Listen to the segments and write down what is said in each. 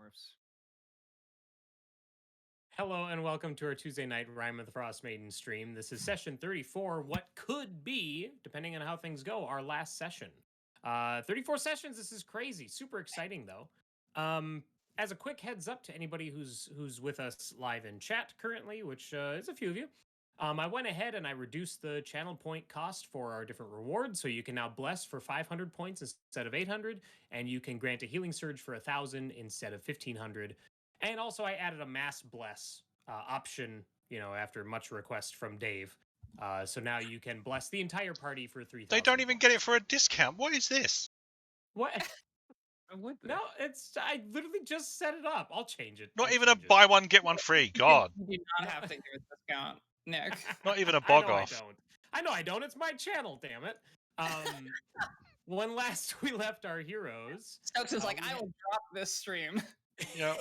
Xenomorphs. Hello and welcome to our Tuesday night Rime of the Frostmaiden stream. This is session 34, what could be, depending on how things go, our last session. 34 sessions, this is crazy. Super exciting though. As a quick heads up to anybody who's with us live in chat currently, which is a few of you, I went ahead and I reduced the channel point cost for our different rewards, so you can now bless for 500 points instead of 800, and you can grant a healing surge for 1,000 instead of 1,500. And also, I added a mass bless option, after much request from Dave. So now you can bless the entire party for 3,000. They don't even get it for a discount. What is this? What? No, I literally just set it up. I'll change it. Not even a buy one get one free. God. You do not have to give a discount, Nick. Not even a bog I off. don't. I know I don't. It's my channel, damn it. When last we left our heroes, Stokes is like, I will drop this stream. Yeah.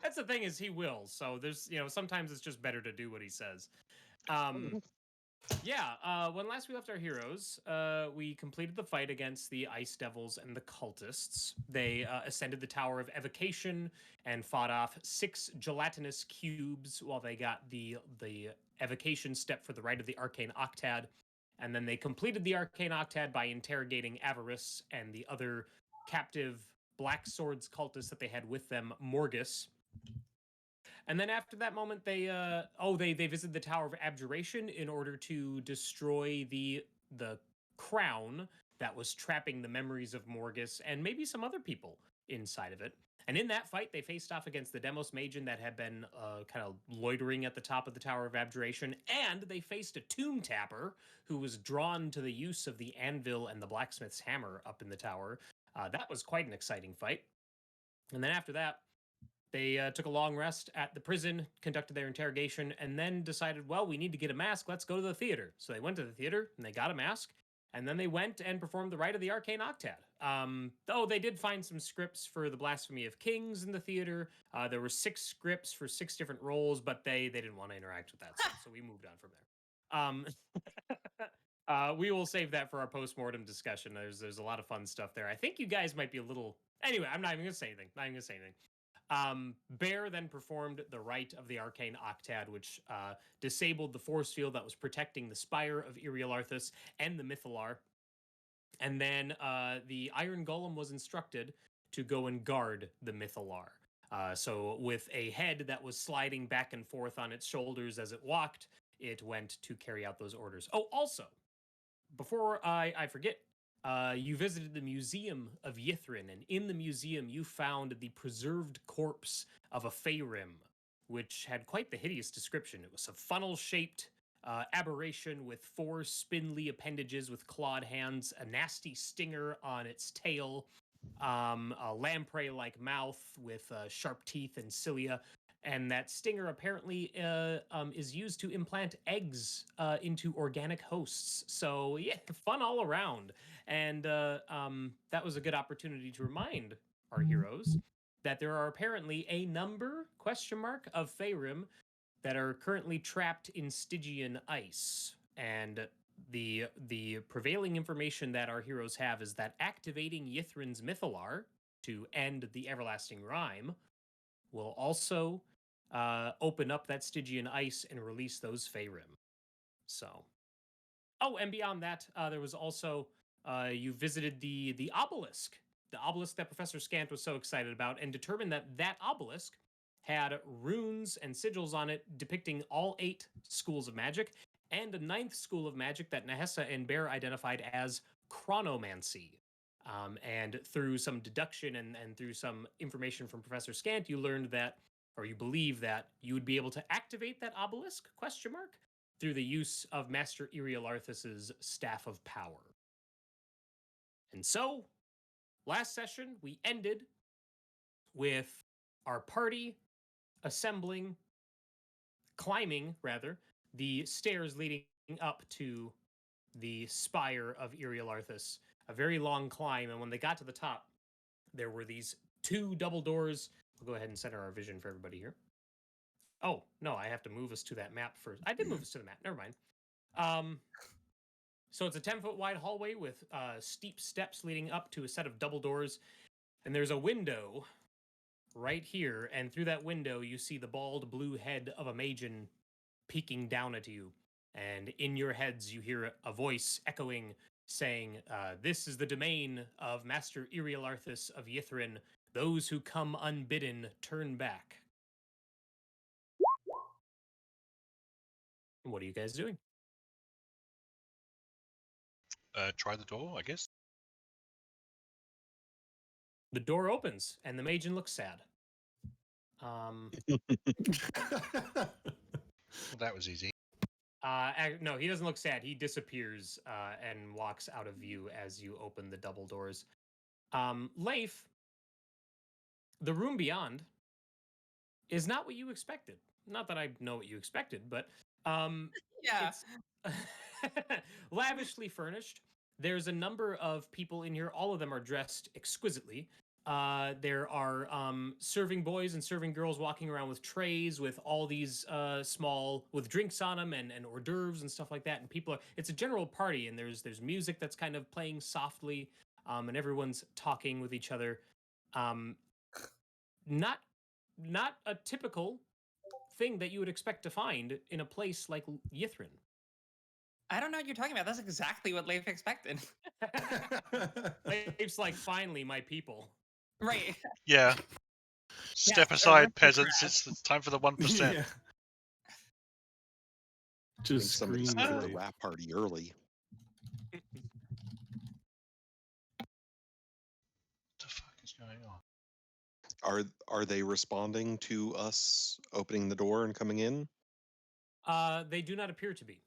That's the thing, is he will. So there's, sometimes it's just better to do what he says. When last we left our heroes, we completed the fight against the Ice Devils and the cultists. They ascended the Tower of Evocation and fought off 6 gelatinous cubes while they got the evocation step for the right of the Arcane Octad. And then they completed the Arcane Octad by interrogating Avarice and the other captive Black Swords cultists that they had with them, Morgus. And then after that moment, they visited the Tower of Abjuration in order to destroy the crown that was trapping the memories of Morgus and maybe some other people inside of it. And in that fight, they faced off against the Demos Magian that had been kind of loitering at the top of the Tower of Abjuration, and they faced a Tomb Tapper who was drawn to the use of the anvil and the blacksmith's hammer up in the tower. That was quite an exciting fight. And then after that, they took a long rest at the prison, conducted their interrogation, and then decided, well, we need to get a mask. Let's go to the theater. So they went to the theater and they got a mask. And then they went and performed the rite of the Arcane Octad. Though they did find some scripts for the Blasphemy of Kings in the theater. There were 6 scripts for 6 different roles, but they didn't want to interact with that stuff, so we moved on from there. We will save that for our post-mortem discussion. There's a lot of fun stuff there. I think you guys might be a little... Anyway, I'm not even going to say anything. Bear then performed the rite of the Arcane Octad, which disabled the force field that was protecting the Spire of Irialarthus and the Mythalar. And then the Iron Golem was instructed to go and guard the Mythalar. So with a head that was sliding back and forth on its shoulders as it walked, it went to carry out those orders. Oh, also, before I forget, you visited the Museum of Yithrin, and in the museum you found the preserved corpse of a Faerum, which had quite the hideous description. It was a funnel-shaped aberration with 4 spindly appendages with clawed hands, a nasty stinger on its tail, a lamprey-like mouth with sharp teeth and cilia. And that stinger apparently is used to implant eggs into organic hosts. So yeah, fun all around. And that was a good opportunity to remind our heroes that there are apparently a number, of Faerum that are currently trapped in Stygian ice. And the prevailing information that our heroes have is that activating Yithrin's Mythalar to end the everlasting rime will also open up that Stygian ice and release those Faerum. So, and beyond that, there was also you visited the obelisk that Professor Scant was so excited about, and determined that that obelisk had runes and sigils on it depicting all 8 schools of magic, and a 9th school of magic that Nehessa and Bear identified as chronomancy. And through some deduction and through some information from Professor Scant, you learned that, or you believe that, you would be able to activate that obelisk, through the use of Master Irialarthus's Staff of Power. And so, last session, we ended with our party climbing, the stairs leading up to the spire of Irialarthus. A very long climb, and when they got to the top, there were these 2 double doors. We'll go ahead and center our vision for everybody here. Oh, no, I have to move us to that map first. I did move us to the map. Never mind. So it's a 10-foot wide hallway with steep steps leading up to a set of double doors. And there's a window right here, and through that window, you see the bald blue head of a Magian peeking down at you. And in your heads, you hear a voice echoing, saying, "This is the domain of Master Irialarthus of Yithrin. Those who come unbidden turn back." What are you guys doing? Try the door, I guess. The door opens, and the Magian looks sad. Well, that was easy. No, he doesn't look sad. He disappears and walks out of view as you open the double doors. Leif, the room beyond is not what you expected. Not that I know what you expected, but Yeah. it's lavishly furnished. There's a number of people in here. All of them are dressed exquisitely. There are serving boys and serving girls walking around with trays with all these small with drinks on them and hors d'oeuvres and stuff like that. And people are. It's a general party, and there's music that's kind of playing softly, and everyone's talking with each other. Not a typical thing that you would expect to find in a place like Yithrin. I don't know what you're talking about. That's exactly what Leif expected. Leif's like, finally, my people. Right. Yeah. Step aside, peasants. aristocrats. It's time for the 1%. Yeah. I think Just somebody scream started a Leif. rap party early. What the fuck is going on? Are they responding to us opening the door and coming in? They do not appear to be.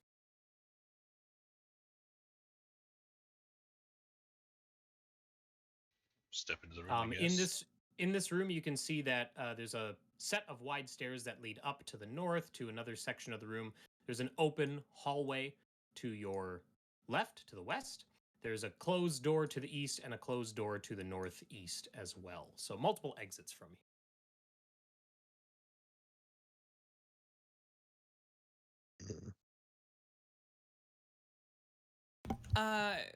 Step into the room. I In guess. this room, you can see that there's a set of wide stairs that lead up to the north to another section of the room. There's an open hallway to your left, to the west. There's a closed door to the east and a closed door to the northeast as well. So multiple exits from you.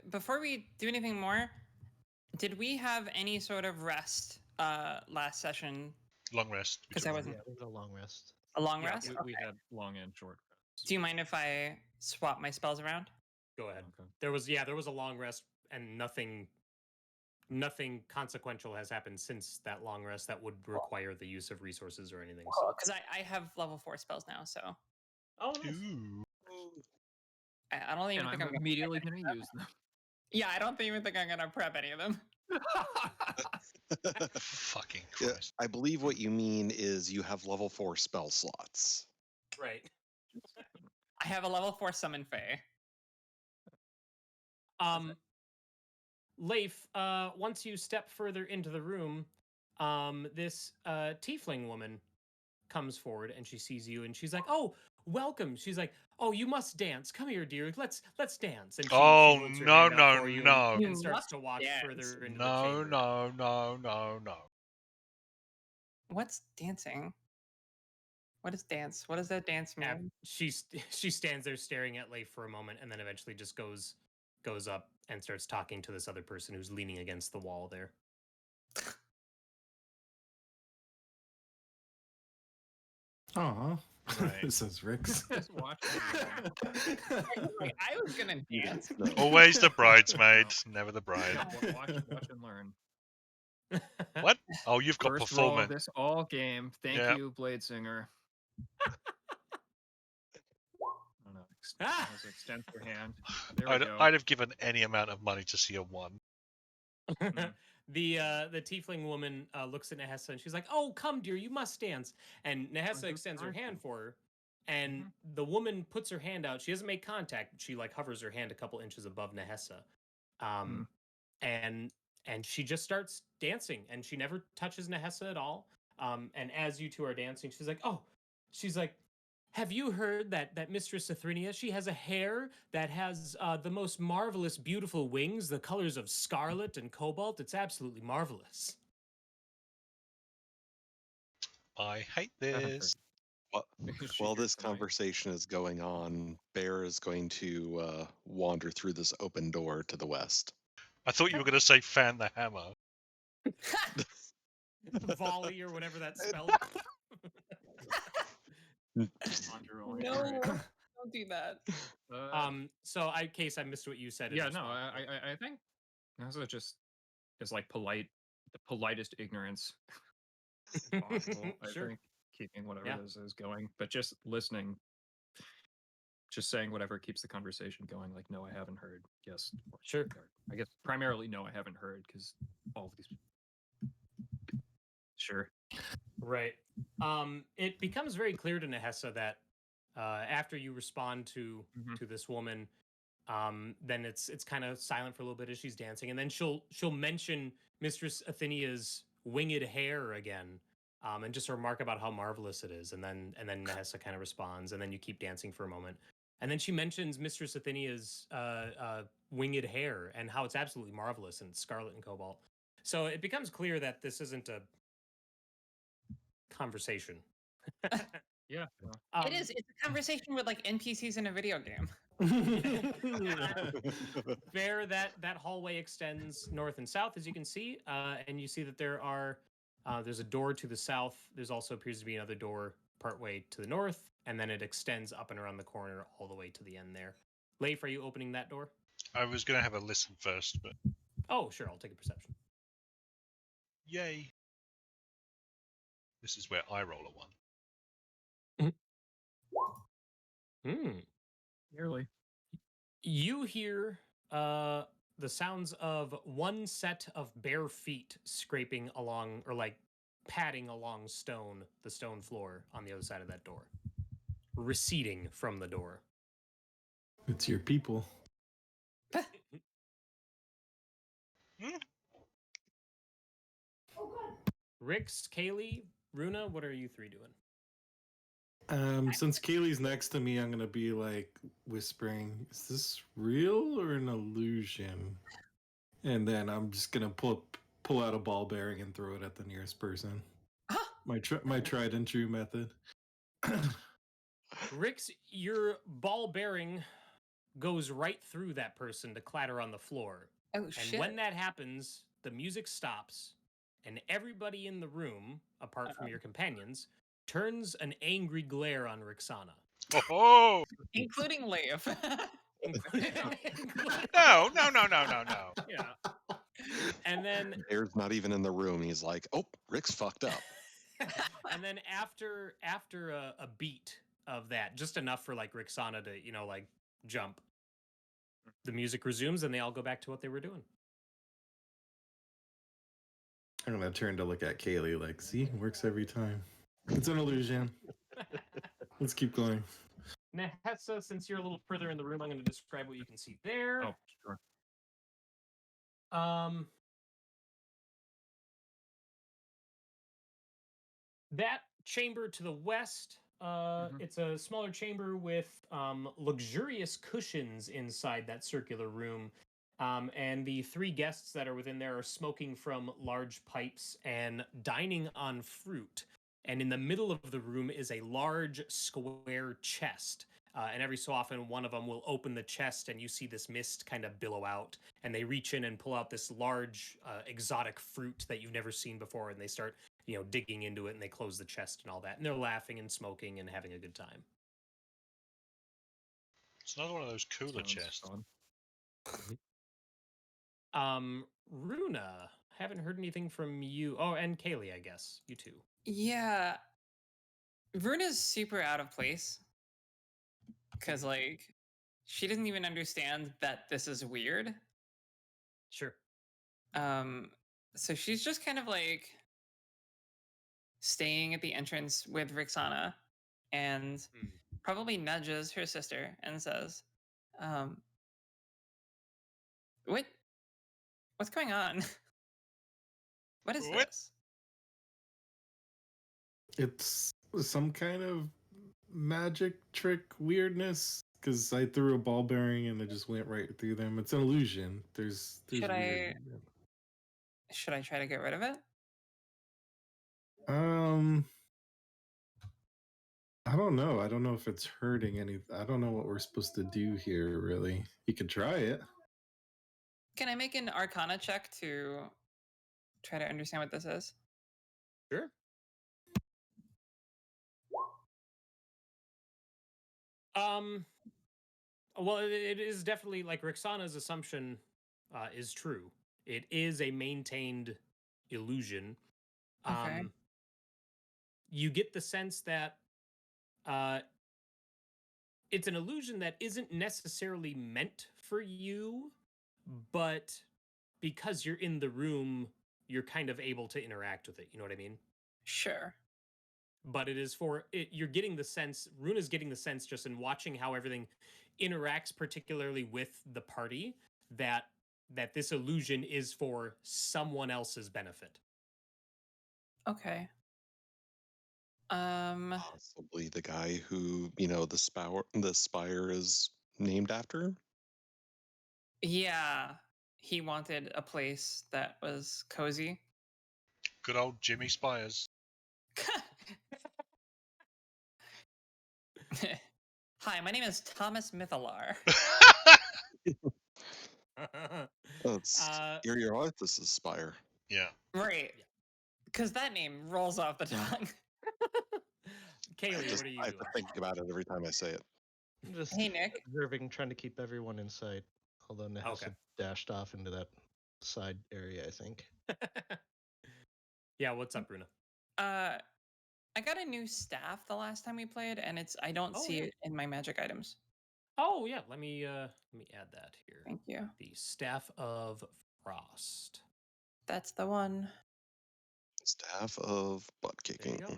Before we do anything more, did we have any sort of rest last session? Long rest. Because I wasn't Yeah, it was a long rest. a long Yeah, rest. We had long and short rests. Do you mind if I swap my spells around? Go ahead. Okay. There was a long rest, and nothing consequential has happened since that long rest that would require the use of resources or anything. So. Because I have level 4 spells now, so Oh, nice. Ooh. I don't even And think I'm I'm gonna immediately prep going any to of use them. them. Yeah, I don't even think I'm gonna prep any of them. Fucking Yeah, Christ. I believe what you mean is you have level 4 spell slots. Right. I have a level 4 summon Fae. Leif, once you step further into the room, this tiefling woman comes forward and she sees you and she's like, "Oh, welcome." She's like, "Oh, you must dance. Come here, dear. Let's dance." And she Oh, holds her no, hand out no, for you no. and You starts must to walk dance. further into the No, chamber. no. What's dancing? What is dance? What does that dance mean? She stands there staring at Leif for a moment and then eventually just goes up and starts talking to this other person who's leaning against the wall there. Aw. Right. Says Rix. Just watch Like, I was gonna dance. No. Always the bridesmaid, never the bride. watch and learn. What? Oh, you've got First roll of performance. this all game. Thank Yeah. you, Blade Singer. I don't know. Ah! Let's extend your hand. There we I'd, go. I'd have given any amount of money to see a 1. The tiefling woman looks at Nehessa and she's like, "Oh, come, dear, you must dance." And Nehessa extends her hand for her, and the woman puts her hand out. She doesn't make contact. She like hovers her hand a couple inches above Nehessa, and she just starts dancing, and she never touches Nehessa at all. And as you two are dancing, she's like, "Have you heard that Mistress Athrinia, she has a hair that has the most marvelous, beautiful wings, the colors of scarlet and cobalt? It's absolutely marvelous." I hate Haven't heard. this. While You're this fine. conversation is going on, Bear is going to wander through this open door to the west. I thought you were going to say fan the hammer. volley or whatever that spell. Conjure only. No, Alright. don't do that. So Case, I missed what you said. in Yeah, no, response, but- I think also just is like polite, the politest ignorance possible. I Sure. think keeping whatever Yeah. this is going, but just listening, just saying whatever keeps the conversation going. Like, no, I haven't heard. Yes, or- Sure. or I guess primarily, no, I haven't heard because all of these. Sure. Right. It becomes very clear to Nehessa that after you respond to Mhm. this woman, then it's kind of silent for a little bit as she's dancing, and then she'll mention Mistress Athenia's winged hair again, and just remark about how marvelous it is, and then Nehessa kind of responds, and then you keep dancing for a moment, and then she mentions Mistress Athenia's winged hair and how it's absolutely marvelous and scarlet and cobalt. So it becomes clear that this isn't a conversation. Yeah. It is. It's a conversation with like NPCs in a video game. There, that hallway extends north and south, as you can see, and you see that there's a door to the south. There's also appears to be another door partway to the north, and then it extends up and around the corner all the way to the end there. Leif, are you opening that door? I was going to have a listen first, but Oh, sure. I'll take a perception. yay. This is where I roll a 1. Hmm. Nearly. You hear the sounds of one set of bare feet scraping along, or like padding along the stone floor on the other side of that door, receding from the door. It's your people. Rix, Kaylee, Runa, what are you three doing? Since Kaylee's next to me, I'm gonna be like whispering, "Is this real or an illusion?" And then I'm just gonna pull out a ball bearing and throw it at the nearest person. My tried and true method. Rix, your ball bearing goes right through that person to clatter on the floor. Oh And shit! when that happens, the music stops, and everybody in the room, apart from your companions, turns an angry glare on Rixana. Oh, Including Leif. no, no, no, no, no, no. Yeah. And then Bear's not even in the room. He's like, "Oh, Rick's fucked up." and then after a beat of that, just enough for like Rixana to, like jump, the music resumes and they all go back to what they were doing. I'm gonna turn to look at Kaylee like, "See, works every time. It's an illusion. Let's keep going." Nehessa, since you're a little further in the room, I'm going to describe what you can see there. Oh, sure. That chamber to the west, it's a smaller chamber with luxurious cushions inside that circular room. And the three guests that are within there are smoking from large pipes and dining on fruit. And in the middle of the room is a large square chest. And every so often, one of them will open the chest, and you see this mist kind of billow out. And they reach in and pull out this large, exotic fruit that you've never seen before. And they start, digging into it, and they close the chest and all that. And they're laughing and smoking and having a good time. It's another one of those cooler Sounds chests. fun. Runa, haven't heard anything from you. Oh, and Kaylee, I guess. You too. Yeah, Runa's super out of place because like she doesn't even understand that this is weird. Sure. So she's just kind of like staying at the entrance with Rixana and probably nudges her sister and says, what's going on? What is What? this? It's some kind of magic trick weirdness because I threw a ball bearing and it just went right through them. It's an illusion. There's Should weird. Should I try to get rid of it? I don't know. I don't know if it's hurting any. I don't know what we're supposed to do here. Really, you could try it. Can I make an Arcana check to try to understand what this is? Sure. Well, it is definitely like Rixana's assumption is true. It is a maintained illusion. Okay. You get the sense that uh, it's an illusion that isn't necessarily meant for you, but because you're in the room, you're kind of able to interact with it. You know what I mean? Sure. But it is for it, you're getting the sense, Runa's getting the sense just in watching how everything interacts, particularly with the party, that this illusion is for someone else's benefit. Okay. Possibly the guy who, the spire is named after. Yeah. He wanted a place that was cozy. Good old Jimmy Spires. Hi, my name is Thomas Mithalar. That's Eriothus' spire. Yeah. Right. Because that name rolls off the tongue. Kaylee, what are you I have doing? to think about it every time I say it. I'm just Hey, Nick. observing, trying to keep everyone in sight. Although Nehessa Okay. dashed off into that side area, I think. Yeah, what's up, Runa? I got a new staff the last time we played, and I don't Oh, see yeah. it in my magic items. Oh yeah, let me add that here. Thank you. The Staff of Frost. That's the one. Staff of butt There you kicking. go.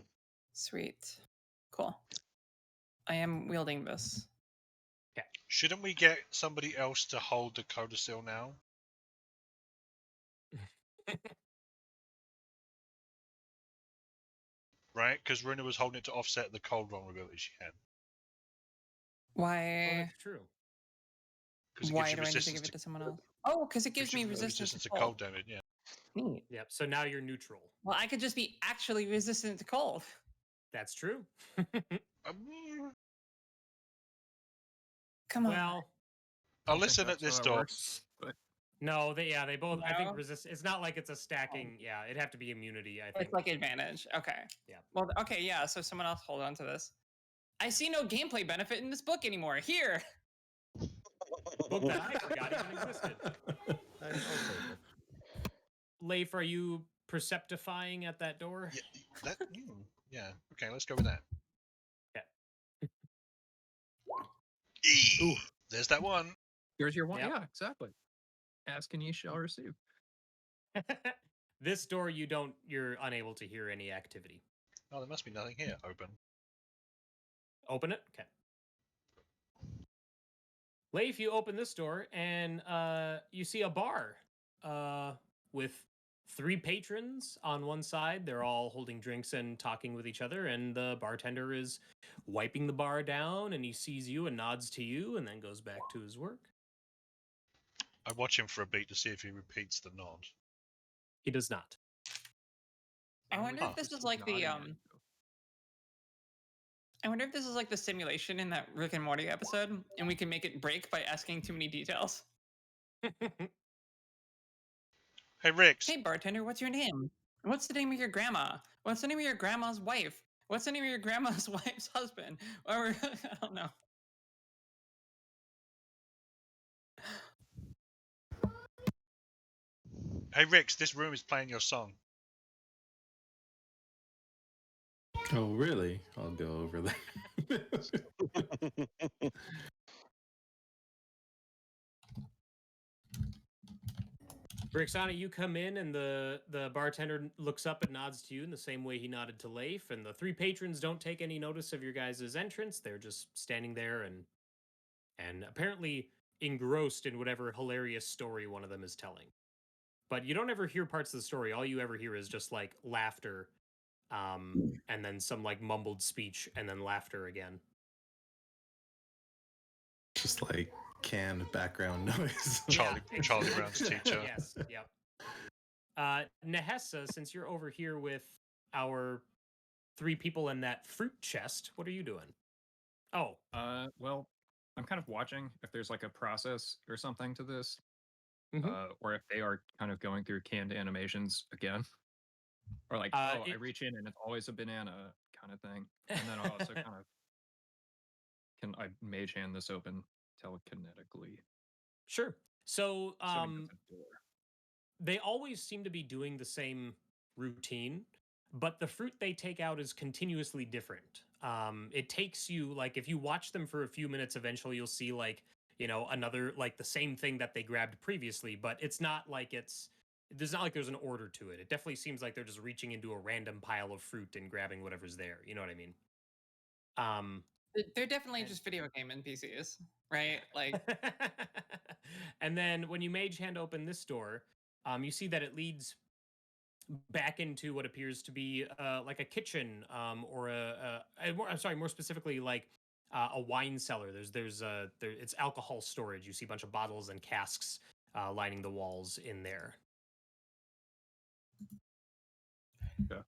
Sweet. Cool. I am wielding this. Shouldn't we get somebody else to hold the codicil now? Right? Because Runa was holding it to offset the cold vulnerability she had. Oh, Why? that's true. Because it Why gives you do I need to resistance give it to, to someone else? Oh, because it gives gives me you resistance to cold cold. damage. Yeah. Neat. Yep. So now you're neutral. Well, I could just be actually resistant to cold. That's true. Um, Come on. Well, I'll Don't think listen at that's how this that door. works, but no, they both. I think No? resist. It's not like it's a stacking. Yeah, it'd have to be immunity. I think. It's like advantage. Okay. Yeah. Well, okay, yeah. So someone else hold on to this. I see no gameplay benefit in this book anymore. Here. Book that I forgot even existed. I'll take it. Leif, are you perceptifying at that door? Yeah, yeah. Okay, let's go with that. Ooh. There's that one. here's your one. Yep. Yeah, exactly. Ask and ye shall receive. This door, you're unable to hear any activity. Oh, there must be nothing here. Open. Open it. Okay. Leif, you open this door and you see a bar with 3 patrons on one side. They're all holding drinks and talking with each other, and the bartender is wiping the bar down, and he sees you and nods to you and then goes back to his work. I watch him for a beat to see if he repeats the nod. He does not. I wonder if this is like the I wonder if this is like the simulation in that Rick and Morty episode, and we can make it break by asking too many details. Hey, Rix. Hey, bartender, what's your name? What's the name of your grandma? What's the name of your grandma's wife? What's the name of your grandma's wife's husband? Or I don't know. Hey, Rix, this room is playing your song. Oh, really? I'll go over there. Brixana, you come in and the bartender looks up and nods to you in the same way he nodded to Leif, and the 3 patrons don't take any notice of your guys' entrance. They're just standing there and apparently engrossed in whatever hilarious story one of them is telling. But you don't ever hear parts of the story. All you ever hear is just like laughter, and then some like mumbled speech, and then laughter again. Just like canned background noise. Charlie exactly. Brown's teacher. Yes, yep. Nehessa, since you're over here with our 3 people in that fruit chest, what are you doing? Oh, well, I'm kind of watching if there's like a process or something to this, Mhm. or if they are kind of going through canned animations again. Or like, I I reach in and it's always a banana kind of thing. And then I also kind of can I mage hand this open telekinetically. Sure. So Assuming that's a door. they always seem to be doing the same routine, but the fruit they take out is continuously different. It takes you, like, if you watch them for a few minutes, eventually you'll see, like, another, like, the same thing that they grabbed previously, but it's not like there's not like there's an order to it. It definitely seems like they're just reaching into a random pile of fruit and grabbing whatever's there. You know what I mean? They're definitely And- just video game NPCs, right? Like, and then when you mage hand open this door, you see that it leads back into what appears to be like a kitchen, or I'm sorry, more specifically, like a wine cellar. It's alcohol storage. You see a bunch of bottles and casks lining the walls in there.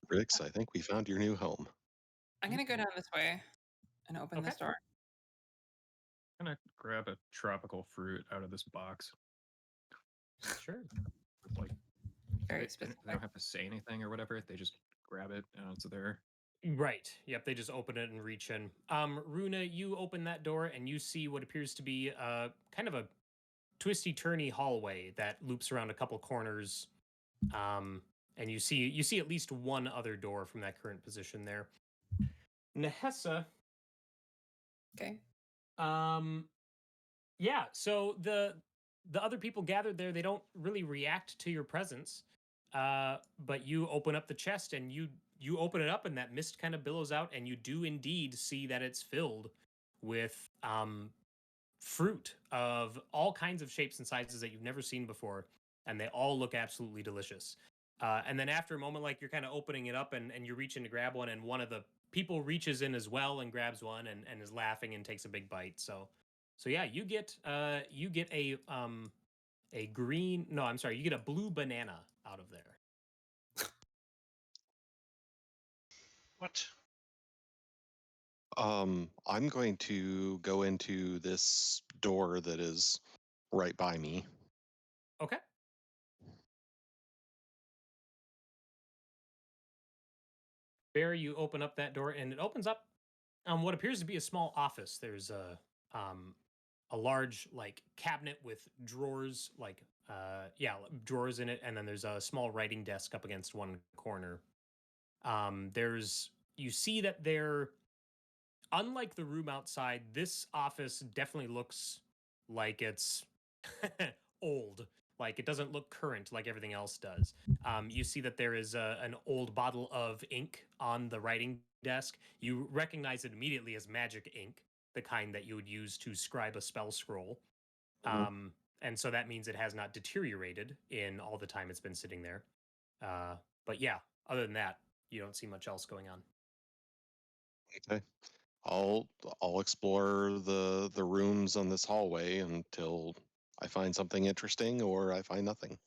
Rix, I think we found your new home. I'm gonna go down this way and open this Okay. door. I'm gonna grab a tropical fruit out of this box. Sure. Like Very they specific. don't have to say anything or whatever. They just grab it and it's there. Right. Yep. They just open it and reach in. Runa, you open that door and you see what appears to be kind of a twisty turny hallway that loops around a couple corners. And you see at least one other door from that current position there. Nehessa. Okay. Yeah, so the other people gathered there, they don't really react to your presence. But you open up the chest and you open it up and that mist kind of billows out and you do indeed see that it's filled with fruit of all kinds of shapes and sizes that you've never seen before, and they all look absolutely delicious. And then after a moment, like, you're kind of opening it up and you're reaching to grab one, and one of the people reaches in as well and grabs one and is laughing and takes a big bite. So yeah, you get a green, no, I'm sorry, you get a blue banana out of there. What? I'm going to go into this door that is right by me. Okay. Bear, you open up that door and it opens up what appears to be a small office. There's a large, like, cabinet with drawers, like drawers in it, and then there's a small writing desk up against one corner. You see that there, unlike the room outside, this office definitely looks like it's old. Like, it doesn't look current like everything else does. You see that there is an old bottle of ink on the writing desk. You recognize it immediately as magic ink, the kind that you would use to scribe a spell scroll. Mhm. And so that means it has not deteriorated in all the time it's been sitting there. But yeah, other than that, you don't see much else going on. Okay. I'll explore the rooms on this hallway until I find something interesting or I find nothing.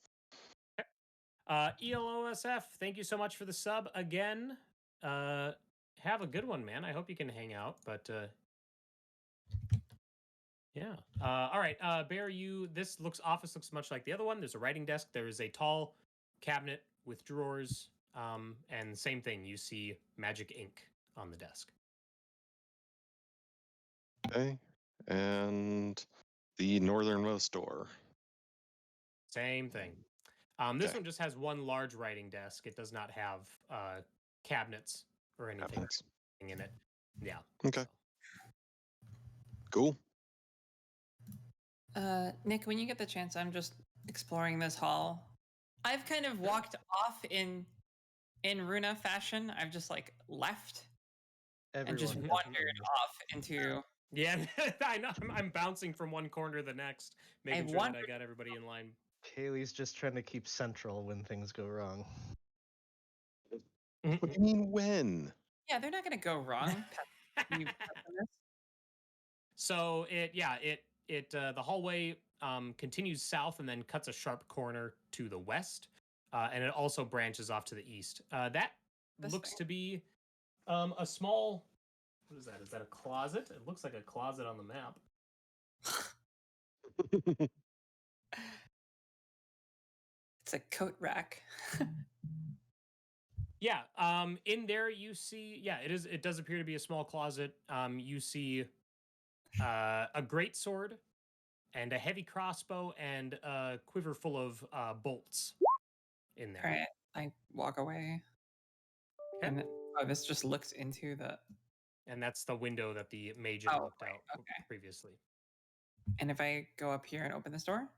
ELOSF, thank you so much for the sub again. Have a good one, man. I hope you can hang out, but yeah. All right, Bear, this office looks much like the other one. There's a writing desk. There is a tall cabinet with drawers, and same thing. You see magic ink on the desk. Okay. And the northernmost door. Same thing. This Okay. one just has one large writing desk. It does not have cabinets or anything Cabinets. in it. Yeah. Okay. so. Cool. Nick, when you get the chance, I'm just exploring this hall. I've kind of walked off in Runa fashion. I've just like left and just Everyone. wandered off into. Yeah, I know. I'm bouncing from one corner to the next, making sure that I wandered- got everybody in line. Kaylee's just trying to keep central when things go wrong. What do you mean when? Yeah, they're not gonna go wrong. You- So the hallway continues south and then cuts a sharp corner to the west, and it also branches off to the east. That This looks thing. to be a small. What is that? Is that a closet? It looks like a closet on the map. It's a coat rack. Yeah. In there you see, yeah, it does appear to be a small closet. You see a great sword and a heavy crossbow and a quiver full of bolts in there. All right, I walk away, Okay. and this just looks into the. And that's the window that the Magian Oh, looked right, out okay. previously. And if I go up here and open this door,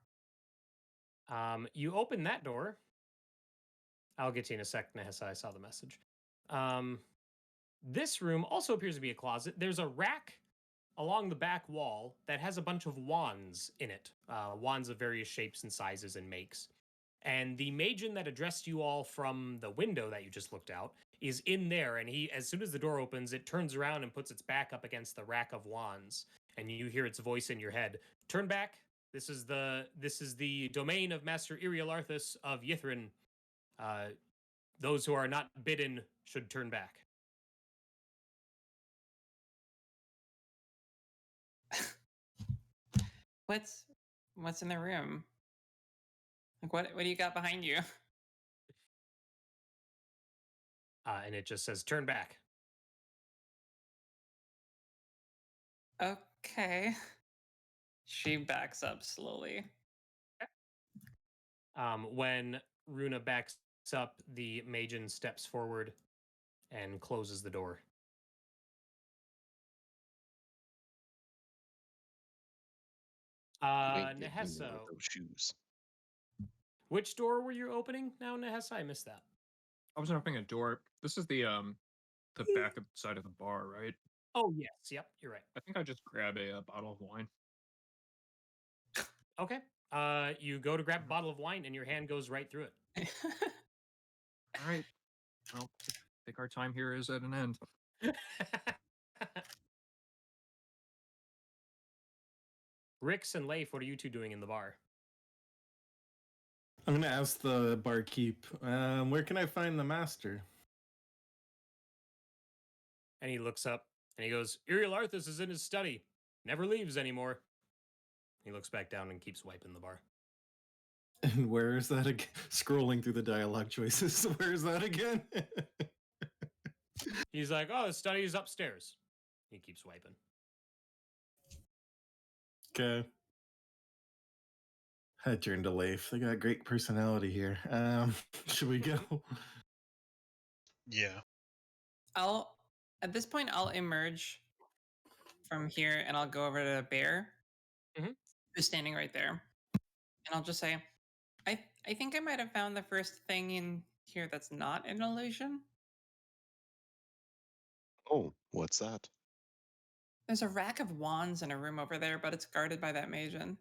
You open that door. I'll get to you in a sec, Nehessa. I saw the message. This room also appears to be a closet. There's a rack along the back wall that has a bunch of wands in it, wands of various shapes and sizes and makes. And the Magian that addressed you all from the window that you just looked out is in there. And he, as soon as the door opens, it turns around and puts its back up against the rack of wands. And you hear its voice in your head. Turn back. This is the domain of Master Irialarthus of Yithrin. Those who are not bidden should turn back. what's in the room? Like what do you got behind you? And it just says, turn back. Okay. She backs up slowly. When Runa backs up, the Magian steps forward and closes the door. You ain't getting in Nehessa, there with those shoes. which door were you opening now, Nehessa? I missed that. I was opening a door. This is the back of side of the bar, right? Oh, yes. Yep, you're right. I think I just grab a bottle of wine. Okay. You go to grab a bottle of wine and your hand goes right through it. All right. Well, I think our time here is at an end. Rix and Leif, what are you two doing in the bar? I'm gonna ask the barkeep, where can I find the master? And he looks up and he goes, Irialarthus is in his study. Never leaves anymore. He looks back down and keeps wiping the bar. And where is that again? Scrolling through the dialogue choices. Where is that again? He's like, oh, his study is upstairs. He keeps wiping. Okay. I turned to Leif. They got great personality here. Should we go? Yeah. At this point I'll emerge from here and I'll go over to Bear, who's standing right there, and I'll just say, I think I might have found the first thing in here that's not an illusion. Oh, what's that? There's a rack of wands in a room over there, but it's guarded by that Magian.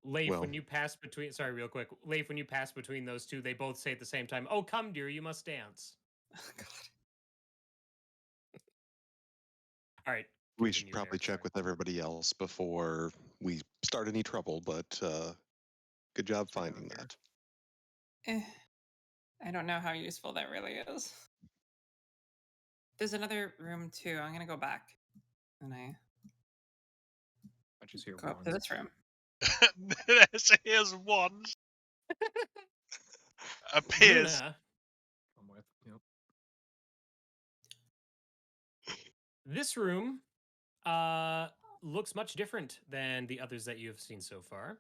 Leif, Well- when you pass between, sorry, real quick. Leif, when you pass between those two, they both say at the same time, oh, come, dear, you must dance. Oh, God. All right. We should continue, probably Bear, check sorry. with everybody else before we start any trouble, but good job Fair finding enough, that. I don't know how useful that really is. There's another room too. I'm gonna go back, and I I just hear go up to one. this room. Here's one. Appears. Runa, I'm with. Yep. this room looks much different than the others that you have seen so far.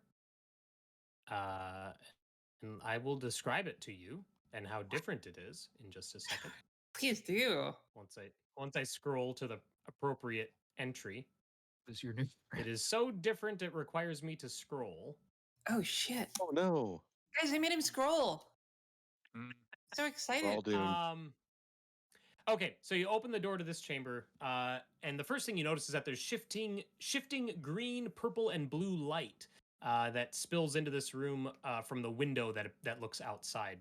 And I will describe it to you and how different it is in just a second. Please do. Once I scroll to the appropriate entry. This is your new. It is so different it requires me to scroll. Oh shit, Oh no! guys! I made him scroll. Mm. So We're excited. all doomed. Okay, so you open the door to this chamber, and the first thing you notice is that there's shifting green, purple, and blue light that spills into this room from the window that looks outside.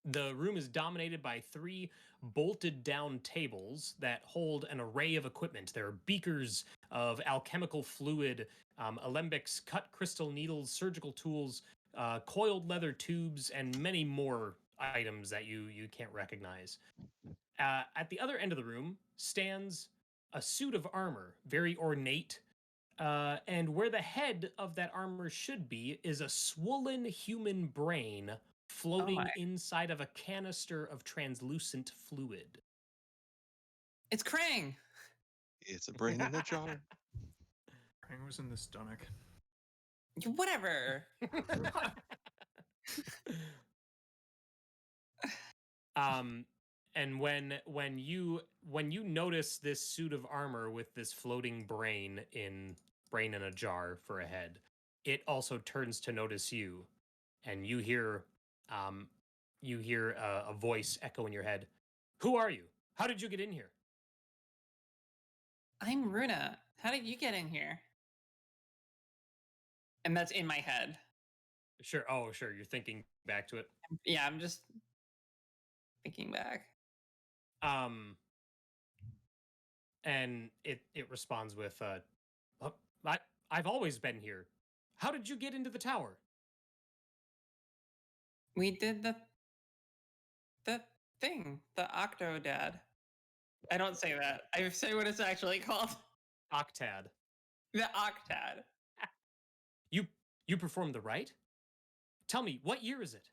The room is dominated by 3 bolted down tables that hold an array of equipment. There are beakers of alchemical fluid, alembics, cut crystal needles, surgical tools, coiled leather tubes, and many more items that you can't recognize. At the other end of the room stands a suit of armor, very ornate, And where the head of that armor should be is a swollen human brain floating my. inside of a canister of translucent fluid. It's Krang. It's a brain in a jar. Krang was in the stomach. Whatever. And when you notice this suit of armor with this floating brain in a jar for a head, it also turns to notice you, and you hear a voice echo in your head. Who are you? How did you get in here? I'm Runa. How did you get in here? And that's in my head. Sure. Oh, sure. You're thinking back to it. Yeah, I'm just thinking back. And it responds with, I've always been here. How did you get into the tower? We did the thing, the Octodad. I don't say that. I say what it's actually called. Octad. The Octad. You performed the rite? Tell me, what year is it?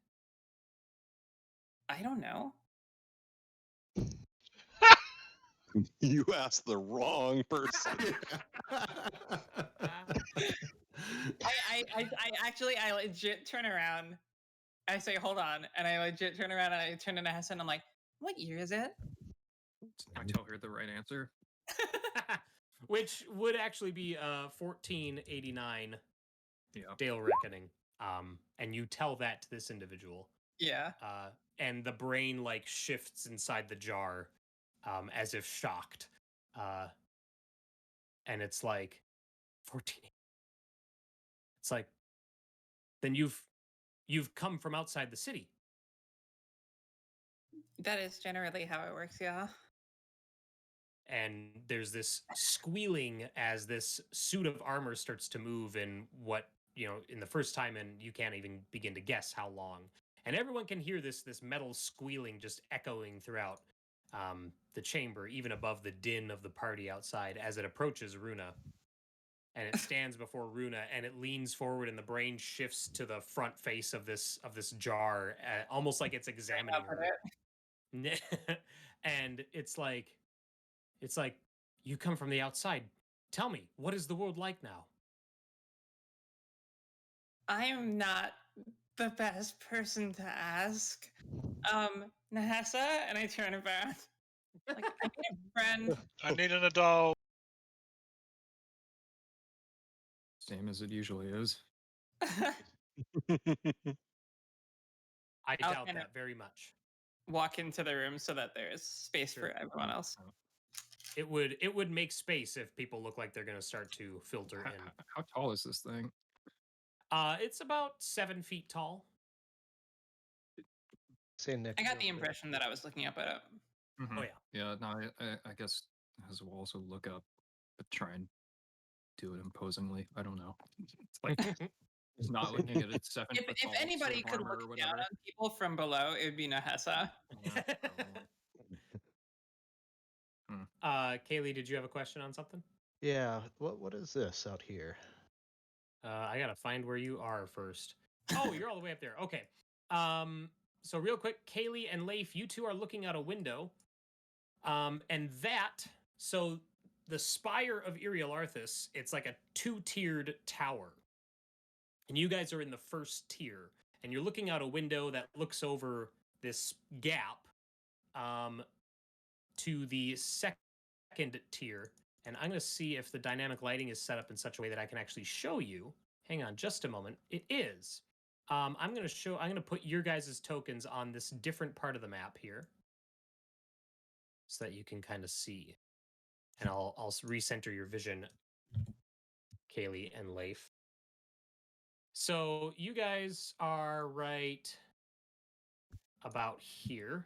I don't know. You asked the wrong person. I legit turn around. I say, hold on. And I legit turn around and I turn to Nessa and I'm like, what year is it? I tell her the right answer. Which would actually be 1489 Yeah. Dale Reckoning. And you tell that to this individual. Yeah. And the brain like shifts inside the jar as if shocked. And it's like 14. It's like, then you've come from outside the city. That is generally how it works, yeah. And there's this squealing as this suit of armor starts to move in what, in the first time, and you can't even begin to guess how long. And everyone can hear this metal squealing just echoing throughout the chamber, even above the din of the party outside as it approaches Runa. And it stands before Runa, and it leans forward, and the brain shifts to the front face of this jar, almost like it's examining her. And it's like, you come from the outside. Tell me, what is the world like now? I am not the best person to ask. Nahessa, and I turn around. Like, I need a friend. I need an adult. Same as it usually is. I I'll doubt kind of- that very much. Walk into the room so that there's space Sure. for everyone else. It would make space if people look like they're going to start to filter in. How tall is this thing? It's about 7 feet tall. Say Nick. I got the impression that I was looking up at it. Mm-hmm. Oh yeah. Yeah, no, I guess as we'll also look up, but try and do it imposingly. I don't know. It's like it's not looking at it 7 foot tall. If anybody sort of could armor or look down whatever. on people from below, it would be Nahessa. Yeah, probably. Kaylee, did you have a question on something? Yeah. What is this out here? I gotta find where you are first. Oh, you're all the way up there. Okay. So real quick, Kaylee and Leif, you two are looking out a window. So the spire of Iriel Arthas, it's like a 2-tiered tower. And you guys are in the first tier. And you're looking out a window that looks over this gap to the second tier. And I'm going to see if the dynamic lighting is set up in such a way that I can actually show you. Hang on just a moment. It is. I'm going to put your guys' tokens on this different part of the map here so that you can kind of see. And I'll recenter your vision, Kaylee and Leif. So you guys are right about here.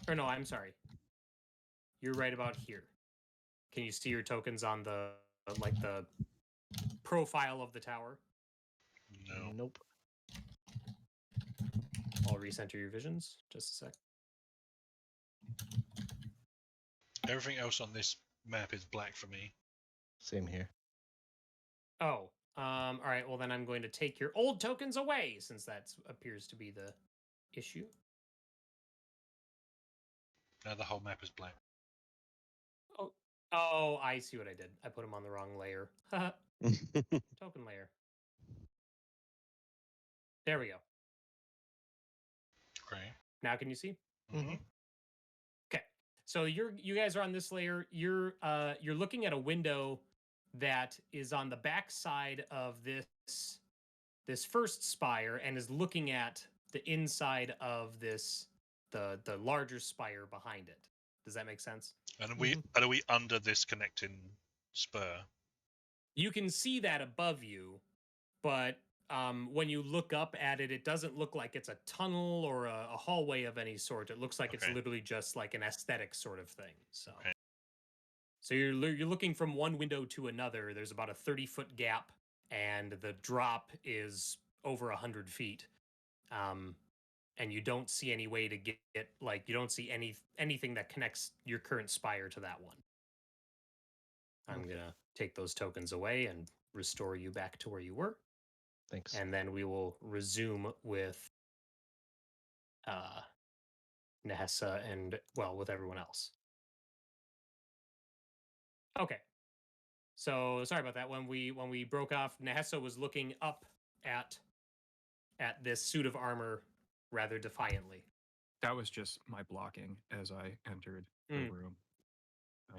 Or no, I'm sorry. You're right about here. Can you see your tokens on the profile of the tower? No. Nope. I'll recenter your visions. Just a sec. Everything else on this map is black for me. Same here. Oh, all right. Well, then I'm going to take your old tokens away since that appears to be the issue. Now the whole map is blank. Oh, I see what I did. I put them on the wrong layer. Token layer. There we go. Great. Now can you see? Mm-hmm. Okay. So you guys are on this layer. You're looking at a window that is on the back side of this first spire and is looking at the inside of the larger spire behind it. Does that make sense? And are we under this connecting spur? You can see that above you, but when you look up at it, it doesn't look like it's a tunnel or a hallway of any sort. It looks like it's literally just like an aesthetic sort of thing. So, so you're looking from one window to another. There's about a 30-foot gap, and the drop is over 100 feet. And you don't see any way to get like you don't see anything that connects your current spire to that one. I'm gonna take those tokens away and restore you back to where you were. Thanks. And then we will resume with Nehessa and with everyone else. Okay. So sorry about that. When we broke off, Nehessa was looking up at this suit of armor rather defiantly. That was just my blocking as I entered the room.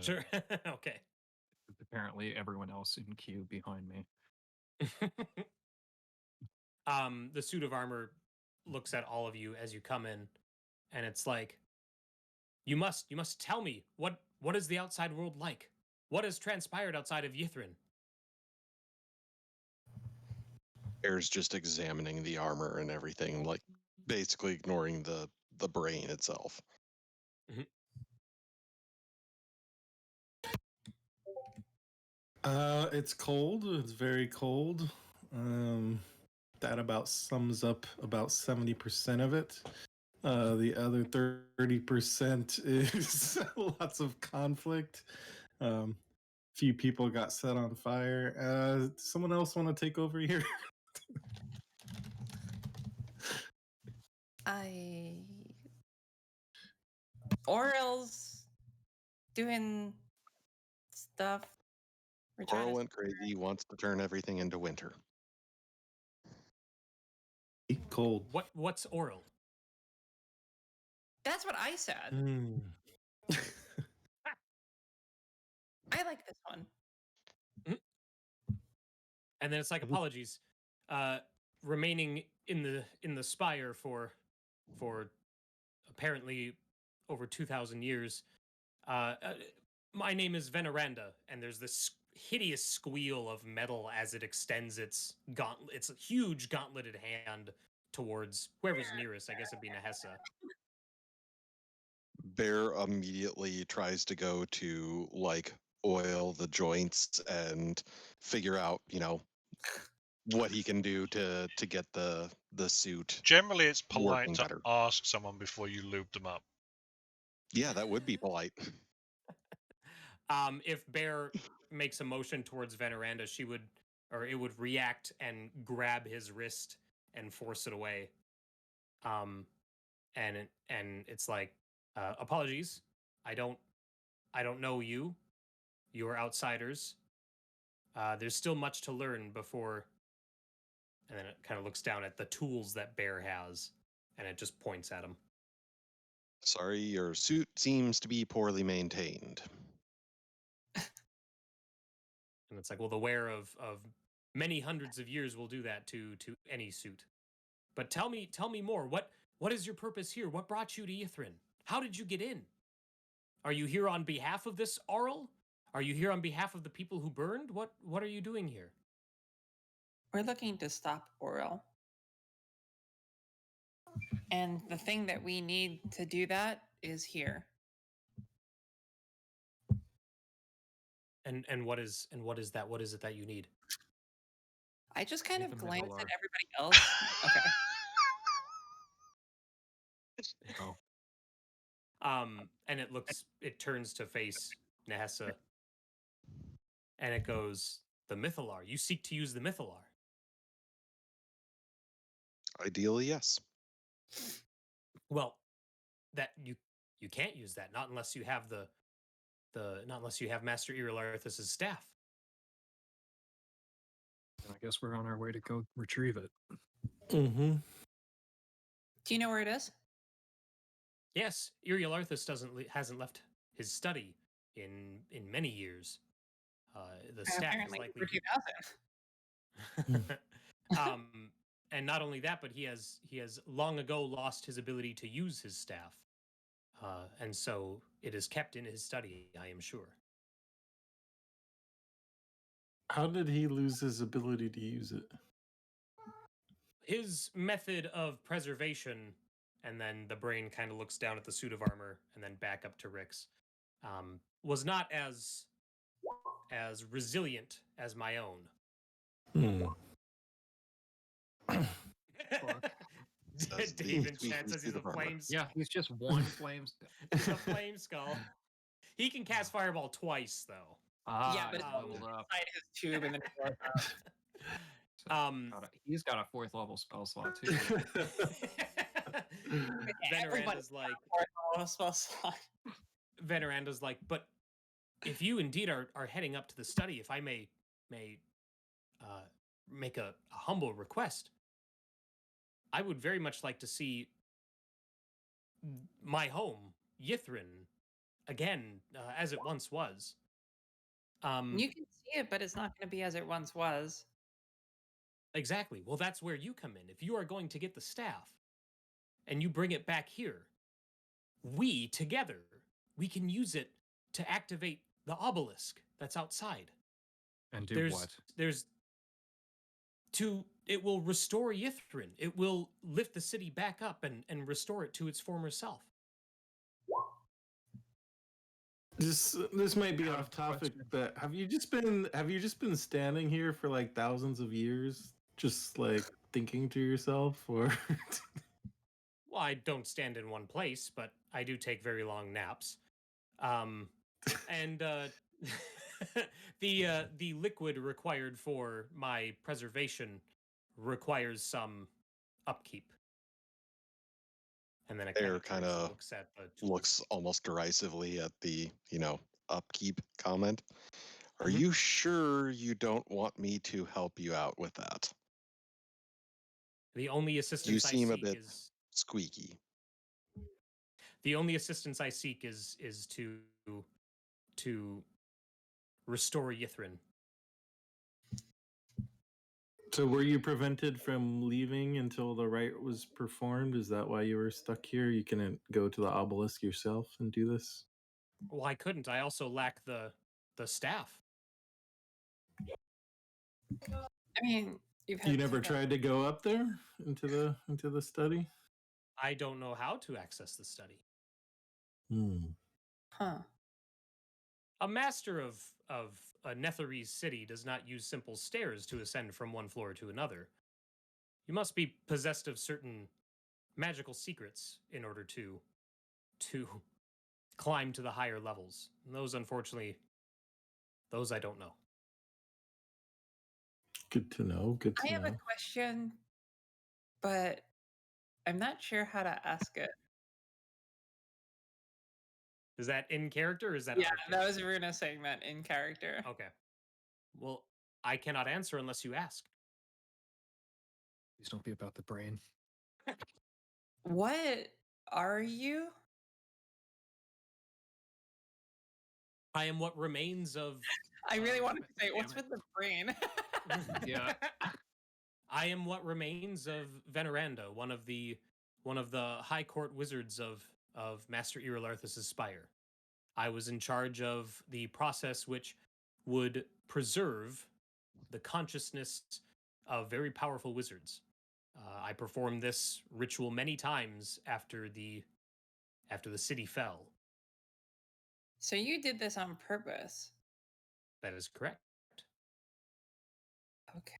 Sure. Okay. Apparently, everyone else in queue behind me. The suit of armor looks at all of you as you come in, and it's like, you must tell me what is the outside world like? What has transpired outside of Yithrin? Bear's just examining the armor and everything, like basically ignoring the brain itself. It's cold. It's very cold. That about sums up about 70% of it. The other 30% is lots of conflict. Few people got set on fire. Someone else want to take over here? Oral's doing stuff. Coral went crazy, wants to turn everything into winter. Cold. What's oral? That's what I said. I like this one. And then it's like, apologies, remaining in the spire for apparently over 2,000 years. My name is Veneranda, and there's this hideous squeal of metal as it extends its huge gauntleted hand towards whoever's nearest. I guess it'd be Nehessa. Bear immediately tries to go to like oil the joints and figure out, what he can do to get the suit. Generally, it's polite working to better. ask someone before you lube them up. Yeah, that would be polite. If Bear makes a motion towards Veneranda, it would react and grab his wrist and force it away. And it's like, apologies, I don't know you. You are outsiders. There's still much to learn before. And then it kind of looks down at the tools that Bear has, and it just points at him. Sorry, your suit seems to be poorly maintained. And it's like, well, the wear of many hundreds of years will do that to any suit. But tell me more. What is your purpose here? What brought you to Yithrin? How did you get in? Are you here on behalf of this Arl? Are you here on behalf of the people who burned? What are you doing here? We're looking to stop Oral. And the thing that we need to do that is here. And what is that? What is it that you need? I just kind of Leave the glanced middle at are- everybody else. Okay. Oh, And it turns to face Nehessa. And it goes, the Mythalar. You seek to use the Mythalar. Ideally, yes. Well, that you can't use that, not unless you have not unless you have Master Irilarthus' staff. And I guess we're on our way to go retrieve it. Mm-hmm. Do you know where it is? Yes, Irilarthus hasn't left his study in many years. The staff is Apparently likely. for 2000. And not only that, but he has long ago lost his ability to use his staff, and so it is kept in his study, I am sure. How did he lose his ability to use it? His method of preservation, and then the brain kind of looks down at the suit of armor and then back up to Rick's, was not as resilient as my own. Dave in chat says he's a flame skull. Yeah, he's just one flames. He's a flame skull. He can cast fireball twice, though. Yeah, but it's leveled up. inside his tube and then He's got a 4th level spell slot too. Veneranda's like, Veneranda's like, but if you indeed are heading up to the study, if I may make a humble request, I would very much like to see my home, Yithrin, again, as it once was. you can see it, but it's not going to be as it once was. Exactly. Well, that's where you come in. If you are going to get the staff and you bring it back here, we together, we can use it to activate the obelisk that's outside. And do what? It will restore Yithrin. It will lift the city back up and restore it to its former self. This might be off topic, but have you just been standing here for like thousands of years, just like thinking to yourself, or? Well, I don't stand in one place, but I do take very long naps. And the liquid required for my preservation requires some upkeep. And then it Air kind of looks almost derisively at the, upkeep comment. Are you sure you don't want me to help you out with that? The only assistance you seem I a seek bit is squeaky. the only assistance I seek is to restore Yithrin. So were you prevented from leaving until the rite was performed? Is that why you were stuck here? You couldn't go to the obelisk yourself and do this? Well, I couldn't. I also lack the staff. I mean, you never tried to go up there into the study? I don't know how to access the study. Huh. A master of a Netherese city does not use simple stairs to ascend from one floor to another. You must be possessed of certain magical secrets in order to climb to the higher levels. And those, unfortunately, I don't know. Good to know. I have a question, but I'm not sure how to ask it. Is that in character or is that? Yeah, that was Runa saying that in character. Okay. Well, I cannot answer unless you ask. Please don't be about the brain. What are you? I am what remains of. I really wanted to say, what's with the brain? Yeah. I am what remains of Veneranda, one of the high court wizards of Master Irilarthus' spire. I was in charge of the process which would preserve the consciousness of very powerful wizards. I performed this ritual many times after the city fell. So you did this on purpose? That is correct. Okay.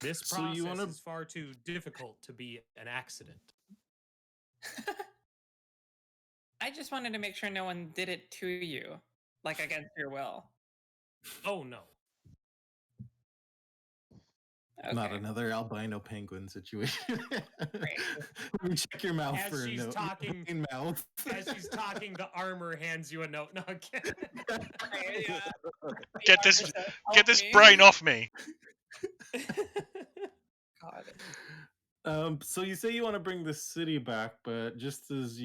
This process is far too difficult to be an accident. I just wanted to make sure no one did it to you. Like against your will. Oh no. Okay. Not another albino penguin situation. Great. You check your mouth As for a she's note. talking- Plain mouth. As she's talking, the armor hands you a note. No, okay. Great, yeah. Get The this- armor says, Get "Help this me." brain off me. God. So you say you want to bring the city back, but just as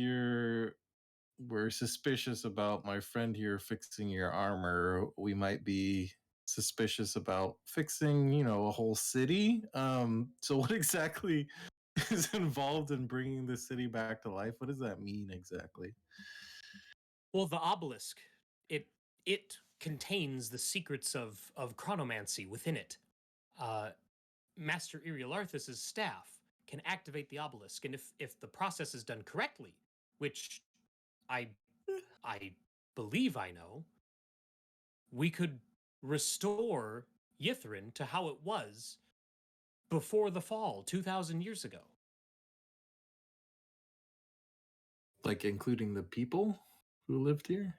we're suspicious about my friend here fixing your armor, we might be suspicious about fixing, a whole city. So what exactly is involved in bringing the city back to life? What does that mean exactly? Well, the obelisk, it contains the secrets of chronomancy within it. Master Irialarthus's staff can activate the obelisk, and if the process is done correctly, which I believe I know, we could restore Yithrin to how it was before the fall 2,000 years ago. Like including the people who lived here?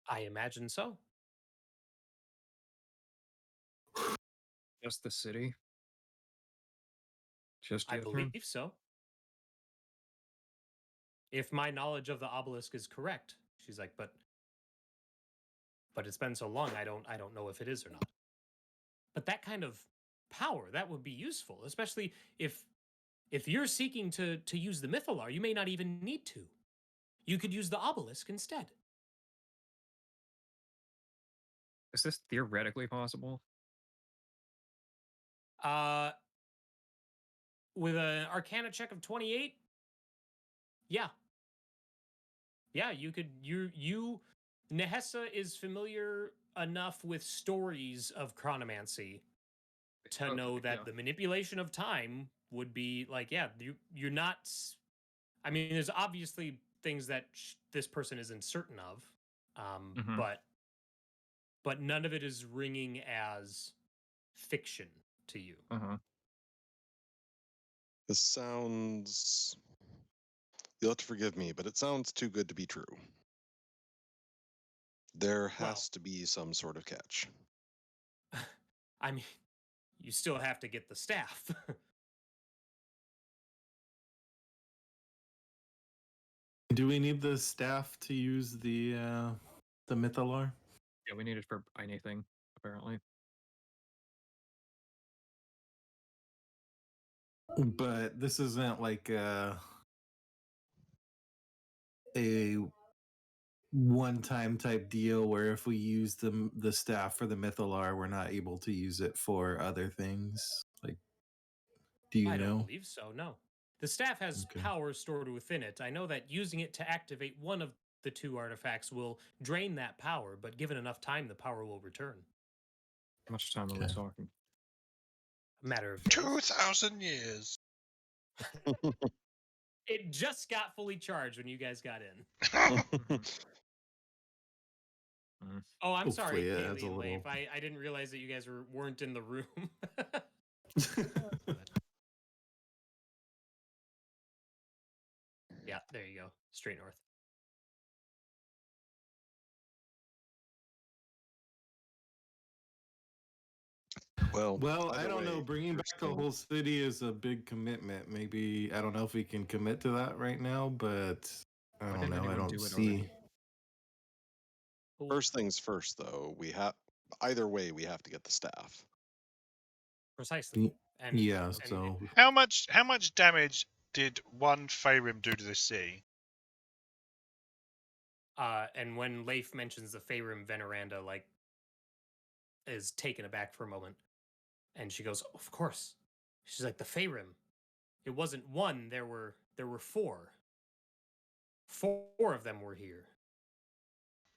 I imagine so. Just the city? Just I Yithrin? believe so. If my knowledge of the obelisk is correct, she's like, but it's been so long, I don't know if it is or not. But that kind of power, that would be useful, especially if you're seeking to use the Mythalar, you may not even need to. You could use the obelisk instead. Is this theoretically possible? With an Arcana check of 28, yeah. Yeah, you could Nehessa is familiar enough with stories of chronomancy to Okay, know that yeah. the manipulation of time would be like, yeah, you're not. I mean, there's obviously things that this person isn't certain of, Mhm. but none of it is ringing as fiction to you. Uh-huh. This sounds. You'll have to forgive me, but it sounds too good to be true. There Well- has to be some sort of catch. I mean, you still have to get the staff. Do we need the staff to use the Mythalar? Yeah, we need it for anything, apparently. But this isn't like a one-time type deal where if we use the staff for the Mythalar, we're not able to use it for other things. Like, do you I don't know? believe so, no. The staff has Okay. power stored within it. I know that using it to activate one of the two artifacts will drain that power, but given enough time, the power will return. How much time are we Okay. talking? A matter of days. 2,000 years. It just got fully charged when you guys got in. Oh, I'm sorry, Hopefully it adds Kaylee a and Leif. little- I didn't realize that you guys weren't in the room. Yeah, there you go. Straight north. Well, I either don't know. way, Bringing back the whole city is a big commitment. Maybe I don't know if we can commit to that right now, but I Why don't didn't know. I anyone don't do it see. already? first things first, though, either way, we have to get the staff. Precisely. And Yeah. So How much damage did one Faerum do to this city? and when Leif mentions the Faerum Veneranda, like, is taken aback for a moment, and she goes, "Of course." She's like, "The Faerum. It wasn't one. There were four. 4 of them were here.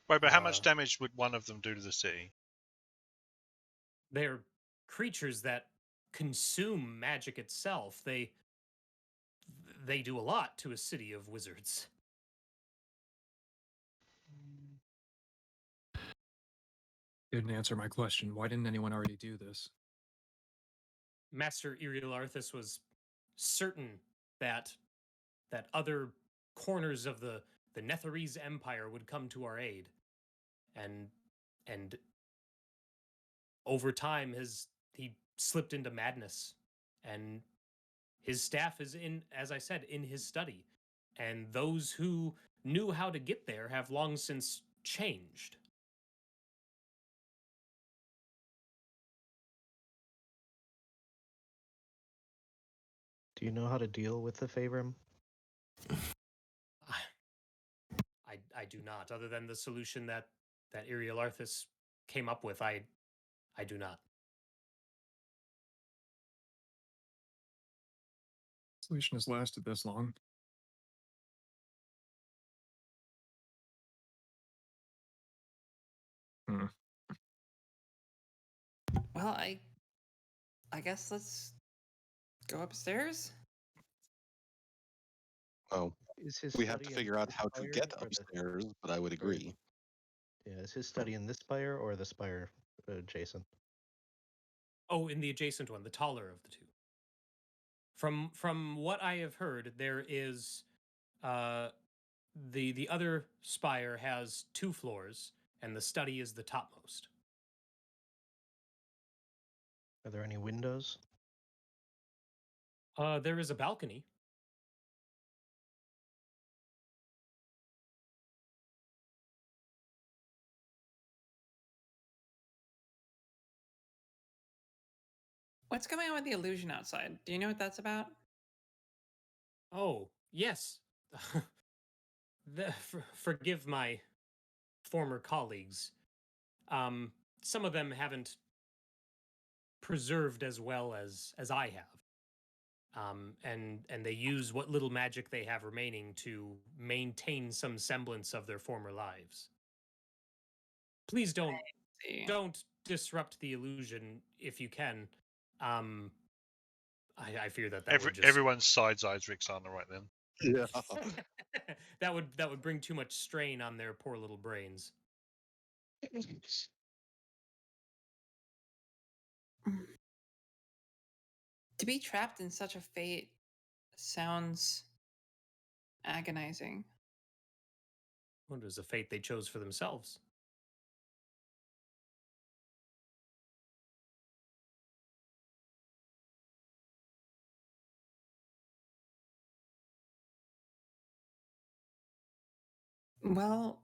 Wait, but how much damage would one of them do to the city? They're creatures that consume magic itself. They do a lot to a city of wizards." Didn't answer my question. Why didn't anyone already do this? Master Irialarthus was certain that other corners of the Netherese Empire would come to our aid. and over time he slipped into madness, and his staff is in, as I said, in his study, and those who knew how to get there have long since changed. Do you know how to deal with the Faerum? I do not, other than the solution that Iriel Arthas came up with. I do not. Solution has lasted this long. Well, I guess let's go upstairs. Oh, Is his we have to study in figure out this how to spire get or the- upstairs, but I would agree. Yeah, is his study in this spire or the spire adjacent? Oh, in the adjacent one, the taller of the two. From what I have heard, there is the other spire has 2 floors, and the study is the topmost. Are there any windows? There is a balcony. What's going on with the illusion outside? Do you know what that's about? Oh, yes. Forgive my former colleagues. Some of them haven't preserved as well as I have. And they use what little magic they have remaining to maintain some semblance of their former lives. Please don't disrupt the illusion if you can. I fear that would just Everyone's sides eyes Rixana right then. Yeah. that would bring too much strain on their poor little brains. To be trapped in such a fate sounds agonizing. Well, it was a fate they chose for themselves. Well,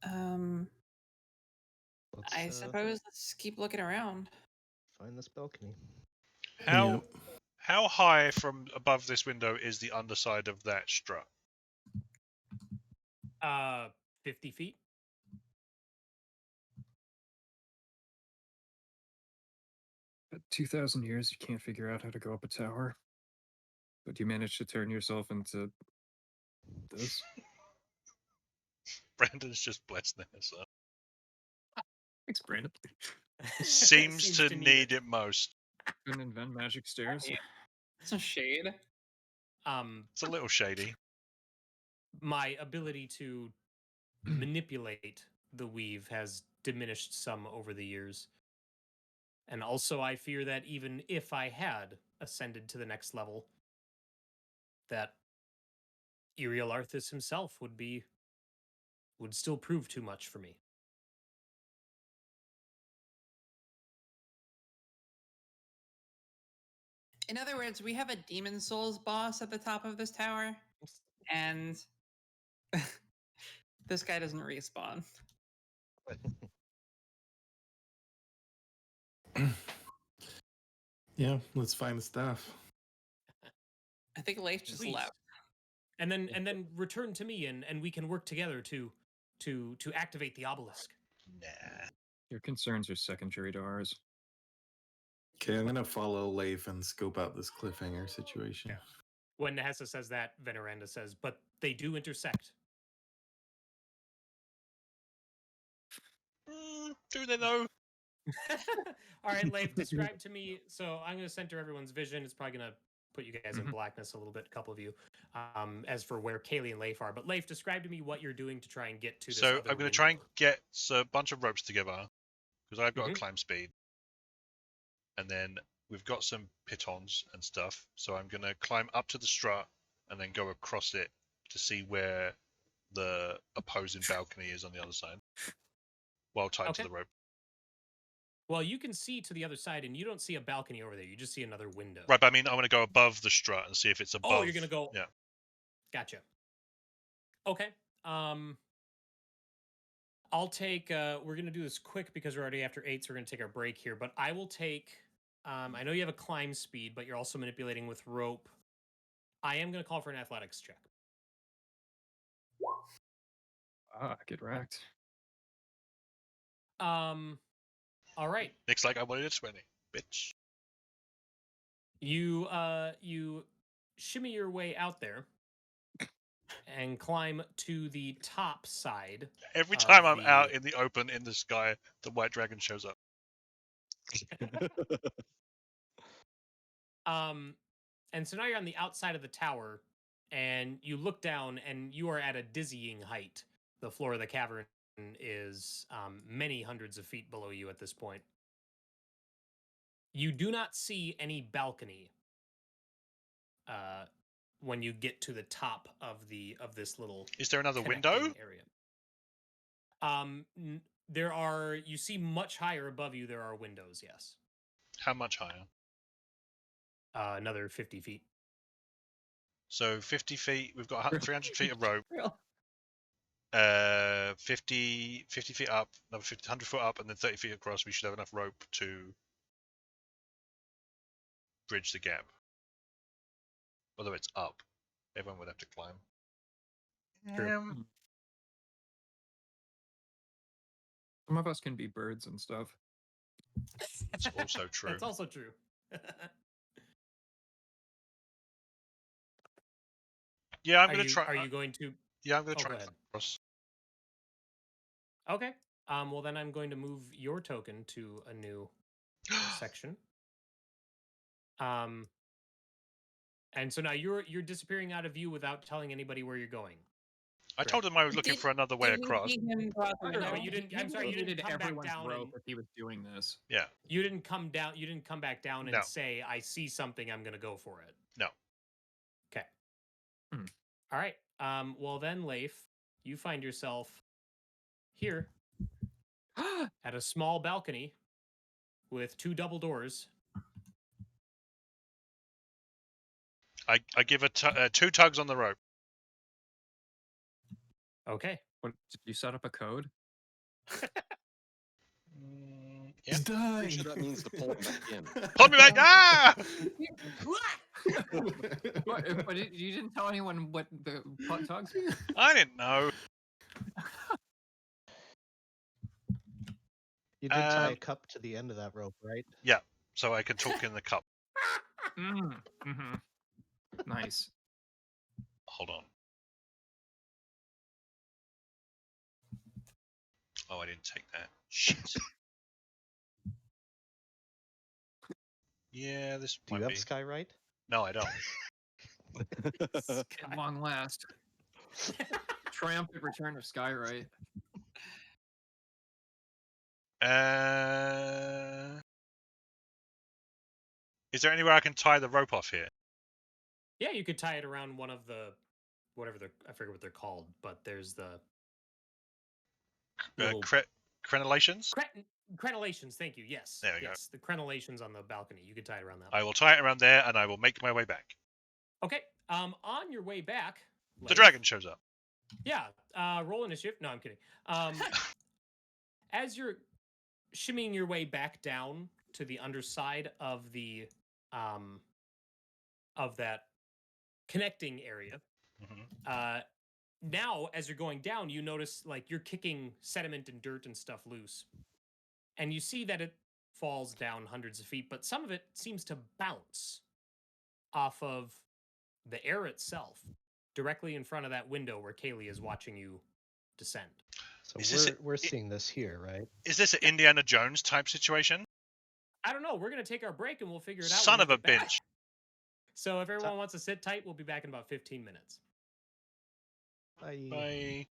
Let's I suppose let's keep looking around. find this balcony. How high from above this window is the underside of that strut? 50 feet. At 2,000 years, you can't figure out how to go up a tower, but you managed to turn yourself into this. Brandon's just blessing herself. Thanks, Brandon. Seems to need it most. Couldn't invent magic stairs. Some shade. It's a little shady. My ability to manipulate the weave has diminished some over the years. And also I fear that even if I had ascended to the next level, that Iriel Arthas himself would still prove too much for me. In other words, we have a Demon Souls boss at the top of this tower, and this guy doesn't respawn. Yeah, let's find the staff. I think Leif just Please. left. And then return to me, and we can work together to activate the obelisk. Nah. Your concerns are secondary to ours. Okay, I'm gonna follow Leif and scope out this cliffhanger situation. Yeah. When Nehessa says that, Veneranda says, but they do intersect. Do they know? All right, Leif, describe to me. So I'm going to center everyone's vision. It's probably going to put you guys in blackness a little bit, a couple of you, as for where Kaylee and Leif are. But Leif, describe to me what you're doing to try and get to this So other I'm going to window. try and get a bunch of ropes together because I've got a climb speed, and then we've got some pitons and stuff. So I'm going to climb up to the strut and then go across it to see where the opposing balcony is on the other side, while tied to Okay. the rope. Well, you can see to the other side, and you don't see a balcony over there. You just see another window. Right, but I mean, I want to go above the strut and see if it's above. Oh, you're gonna go. Yeah. Gotcha. Okay. I'll take. We're gonna do this quick because we're already after 8, so we're gonna take our break here. But I will take. I know you have a climb speed, but you're also manipulating with rope. I am gonna call for an athletics check. Get wrecked. All right. Nick's like, I wanted a 20, bitch. You shimmy your way out there and climb to the top side. Every of time I'm the- out in the open in the sky, the white dragon shows up. And so now you're on the outside of the tower, and you look down, and you are at a dizzying height. The floor of the cavern is many hundreds of feet below you at this point. You do not see any balcony when you get to the top of this little. Is there another connecting window? area? There are. You see much higher above you. There are windows. Yes. How much higher? Another 50 feet. So 50 feet. We've got 300 feet of rope. Real. 50 feet up, another 100 foot up, and then 30 feet across. We should have enough rope to bridge the gap. Although it's up, everyone would have to climb. Some of us can be birds and stuff. It's also true. That's also true. Yeah, I'm going to try. Are you going to? Yeah, I'm going to Oh, try go and ahead. climb across. Okay. Well, then I'm going to move your token to a new section. And so now you're disappearing out of view without telling anybody where you're going. I told him I was looking for another way Did we across. see him go out the No, window? but you didn't. I'm sorry, you didn't come back everyone's down. rope if he was doing this. Yeah. You didn't come down. You didn't come back down and No. say, "I see something. I'm going to go for it." No. Okay. All right. Well, then, Leif, you find yourself here at a small balcony with 2 double doors. I give 2 tugs on the rope. Okay. What, did you set up a code? Yeah. He's dying. Pretty sure that means to pull him back in. Pull me back! Ah! But you didn't tell anyone what the tugs. I didn't know. You did tie a cup to the end of that rope, right? Yeah, so I can talk in the cup. Nice. Hold on. Oh, I didn't take that. Shit. Yeah, this Do you might have be. Skywrite? No, I don't. At long last. Triumphant return of Skywrite. Is there anywhere I can tie the rope off here? Yeah, you could tie it around one of the I forget what they're called, but there's the little Crenellations? crenellations. Thank you. Yes. There we go. The crenellations on the balcony. You could tie it around that. I will tie it around there, and I will make my way back. Okay. On your way back, The dragon shows up. Yeah. Roll initiative. No, I'm kidding. As you're shimmying your way back down to the underside of the of that connecting area, now as you're going down, you notice like you're kicking sediment and dirt and stuff loose, and you see that it falls down hundreds of feet, but some of it seems to bounce off of the air itself, directly in front of that window where Kaylee is watching you descend. So we're seeing this here, right? Is this an Indiana Jones type situation? I don't know. We're going to take our break and we'll figure it out. Son when of we a get back. bitch. So if everyone wants to sit tight, we'll be back in about 15 minutes. Bye. Bye.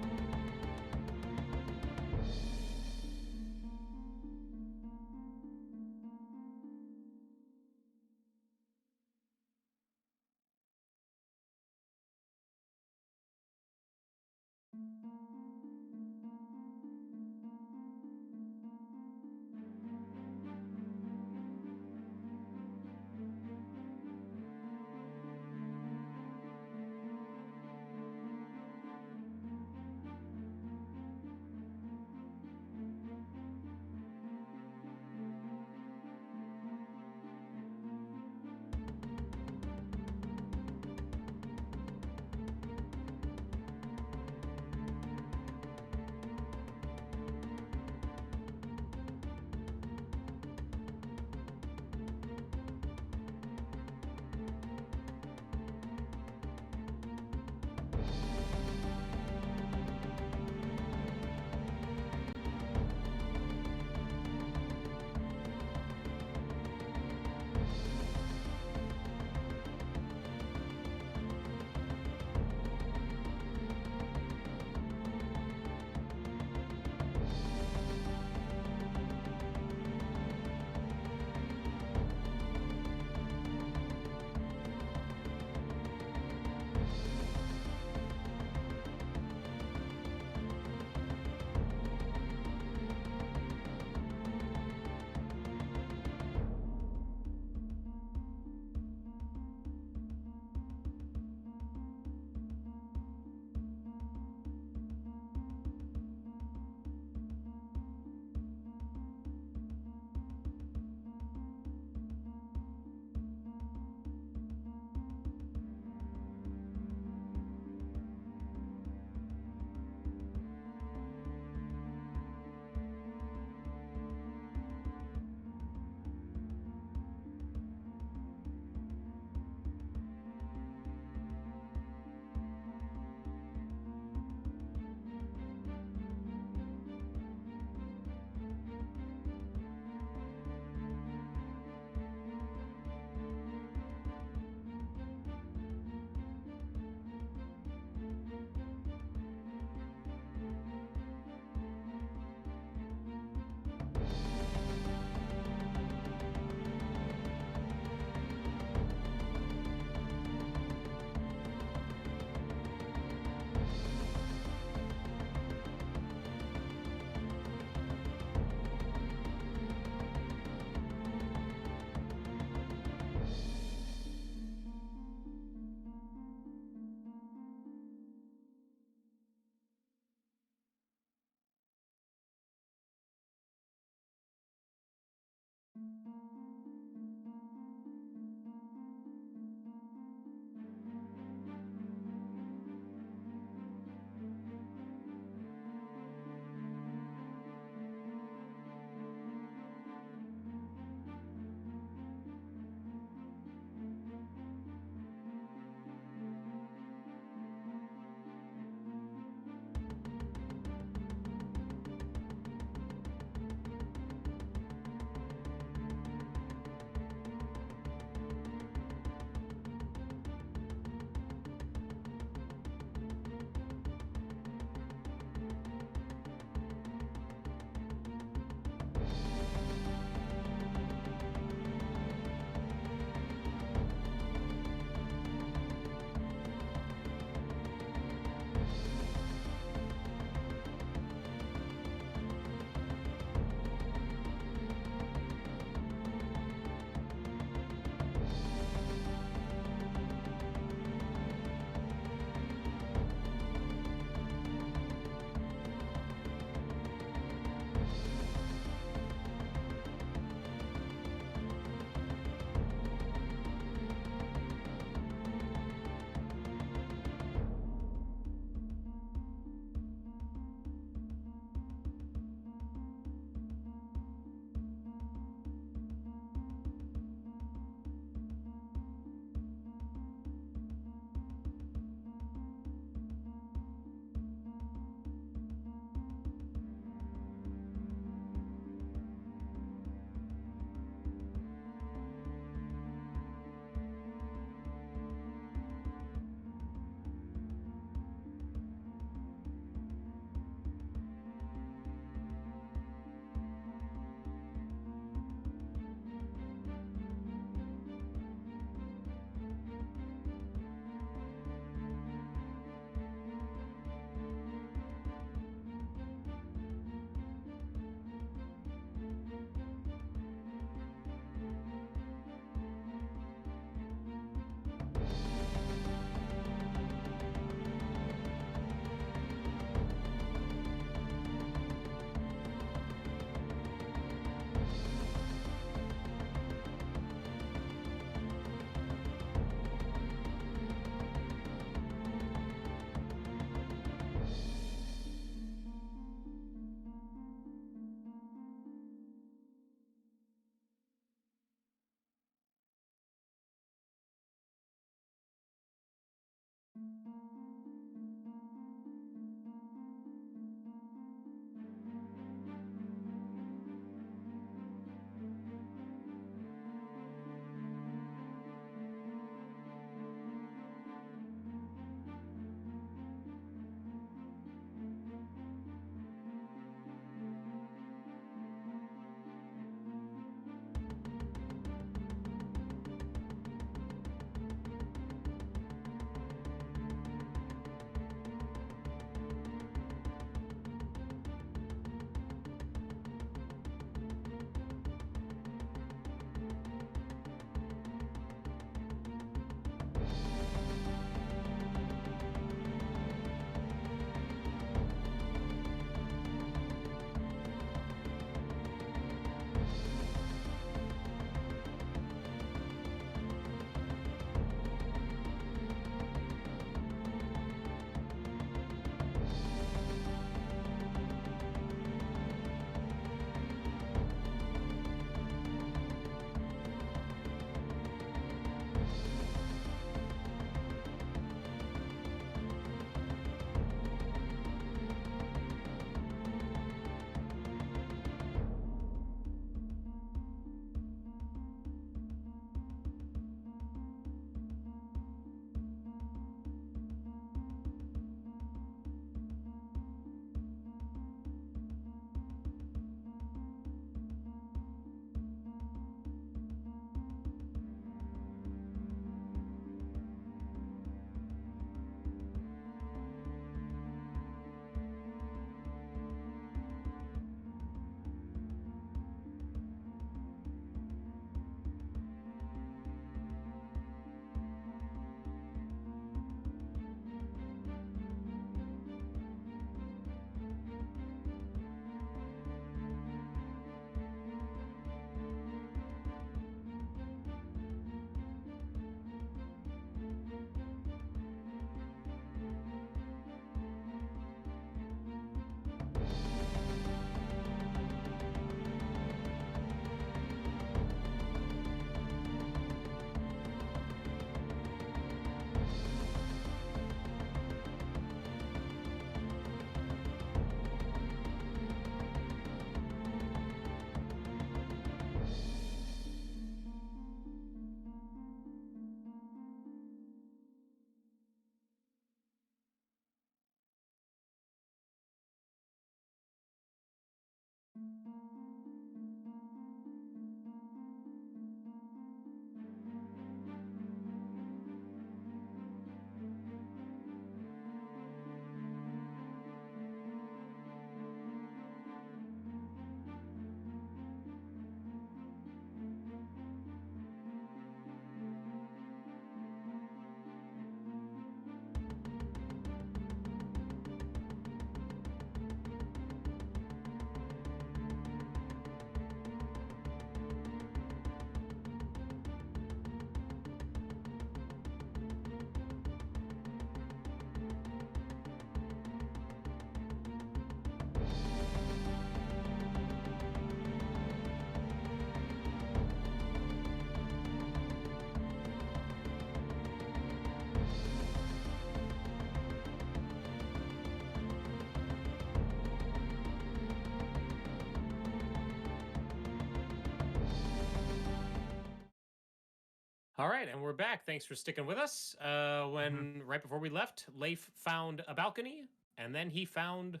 All right, and we're back. Thanks for sticking with us. When right before we left, Leif found a balcony, and then he found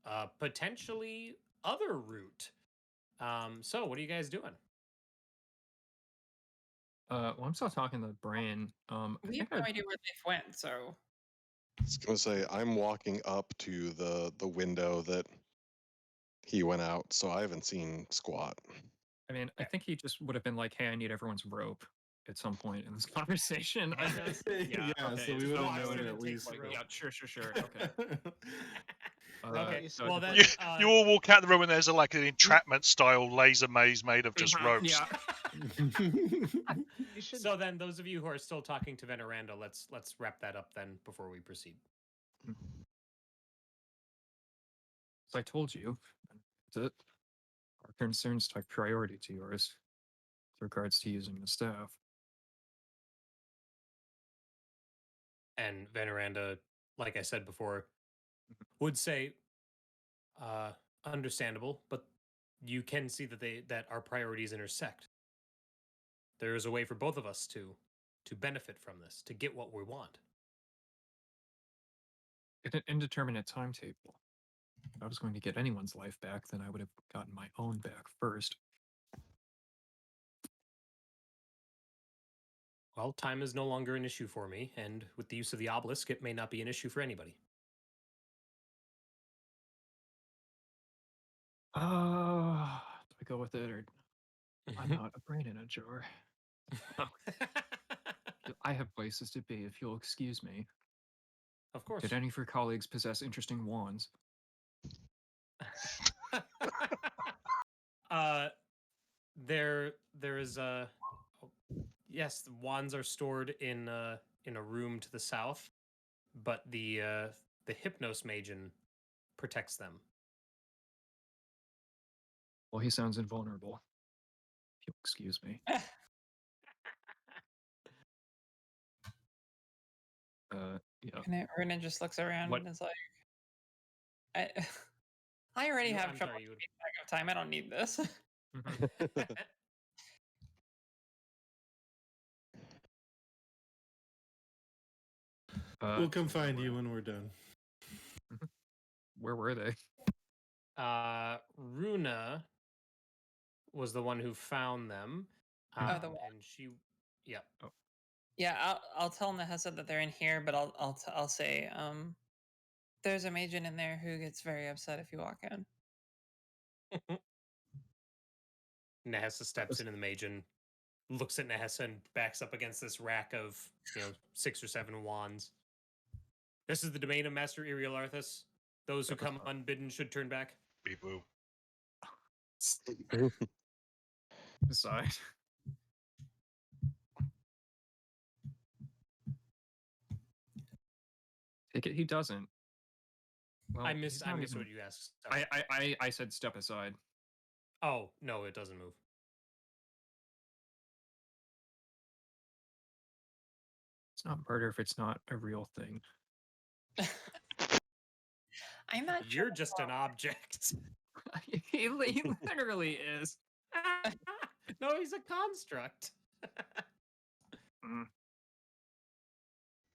a potentially other route. So what are you guys doing? Well, I'm still talking to the brain. I We think have no idea where they went, so I was gonna say I'm walking up to the window that he went out, so I haven't seen squat. I mean, I think he just would have been like, "Hey, I need everyone's rope." At some point in this conversation, I guess. Yeah, Okay. so we just would have walks walks in known and at takes least. the rope. Yeah, sure. Okay. Okay, you well said- then, You all walk out the room and there's like an entrapment style laser maze made of just ropes. Yeah. You should. so then, those of you who are still talking to Veneranda, let's wrap that up then before we proceed. As I told you, that our concerns take priority to yours with regards to using the staff. And Veneranda, like I said before, would say, understandable, but you can see that our priorities intersect. There is a way for both of us to benefit from this, to get what we want. At an indeterminate timetable. If I was going to get anyone's life back, then I would have gotten my own back first. Well, time is no longer an issue for me, and with the use of the obelisk, it may not be an issue for anybody. Do I go with it or I'm not a brain in a jar? I have places to be if you'll excuse me. Of course. Did any of your colleagues possess interesting wands? There is a yes, the wands are stored in a room to the south, but the Hypnos Magen protects them. Well, he sounds invulnerable. If you'll excuse me. Yeah. and Rina just looks around What- and is like, I already have I'm trouble sorry, you would. keeping track of time. I don't need this. We'll come find you when we're done. Where were they? Runa was the one who found them. the one. And she, yeah. Yeah, I'll tell Nehessa that they're in here, but I'll say there's a Magen in there who gets very upset if you walk in. Nehessa steps into the Magen, looks at Nehessa, and backs up against this rack of 6 or 7 wands. This is the domain of Master Iriel Arthas. Those who come unbidden should turn back. Beep boo. Aside. Take it he doesn't. Well, I he's missed not what even- you asked. I said step aside. Oh, no, it doesn't move. It's not murder if it's not a real thing. I'm not sure. You're just an object. he literally is. No, he's a construct.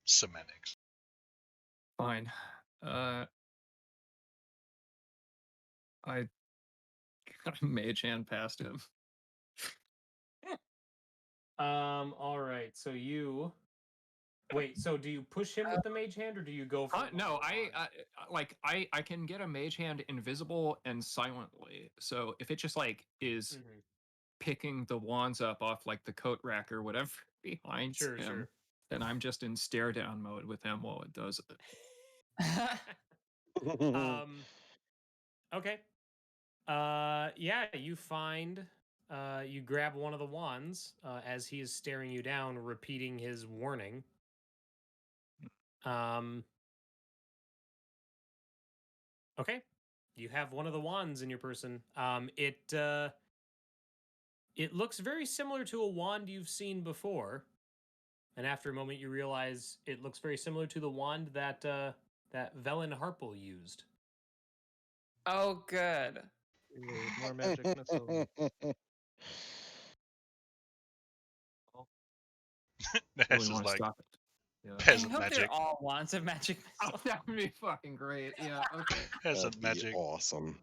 Semantics. Fine. I got a mage hand past him. All right. So you wait. So do you push him with the mage hand, or do you go for? No, I can get a mage hand invisible and silently. So if it just like is picking the wands up off like the coat rack or whatever behind him, then I'm just in stare down mode with him while it does it. Okay. Yeah, you find you grab one of the wands as he is staring you down, repeating his warning. Okay. You have one of the wands in your person. It looks very similar to a wand you've seen before. And after a moment you realize it looks very similar to the wand that that Velen Harpel used. Oh, good. More magic missiles. Ness Really is want to like stop it. Yeah. I peasant hope magic. they're all wands of magic Oh, missiles. that would be fucking great. Yeah. Okay. Peasant That'd be magic. awesome.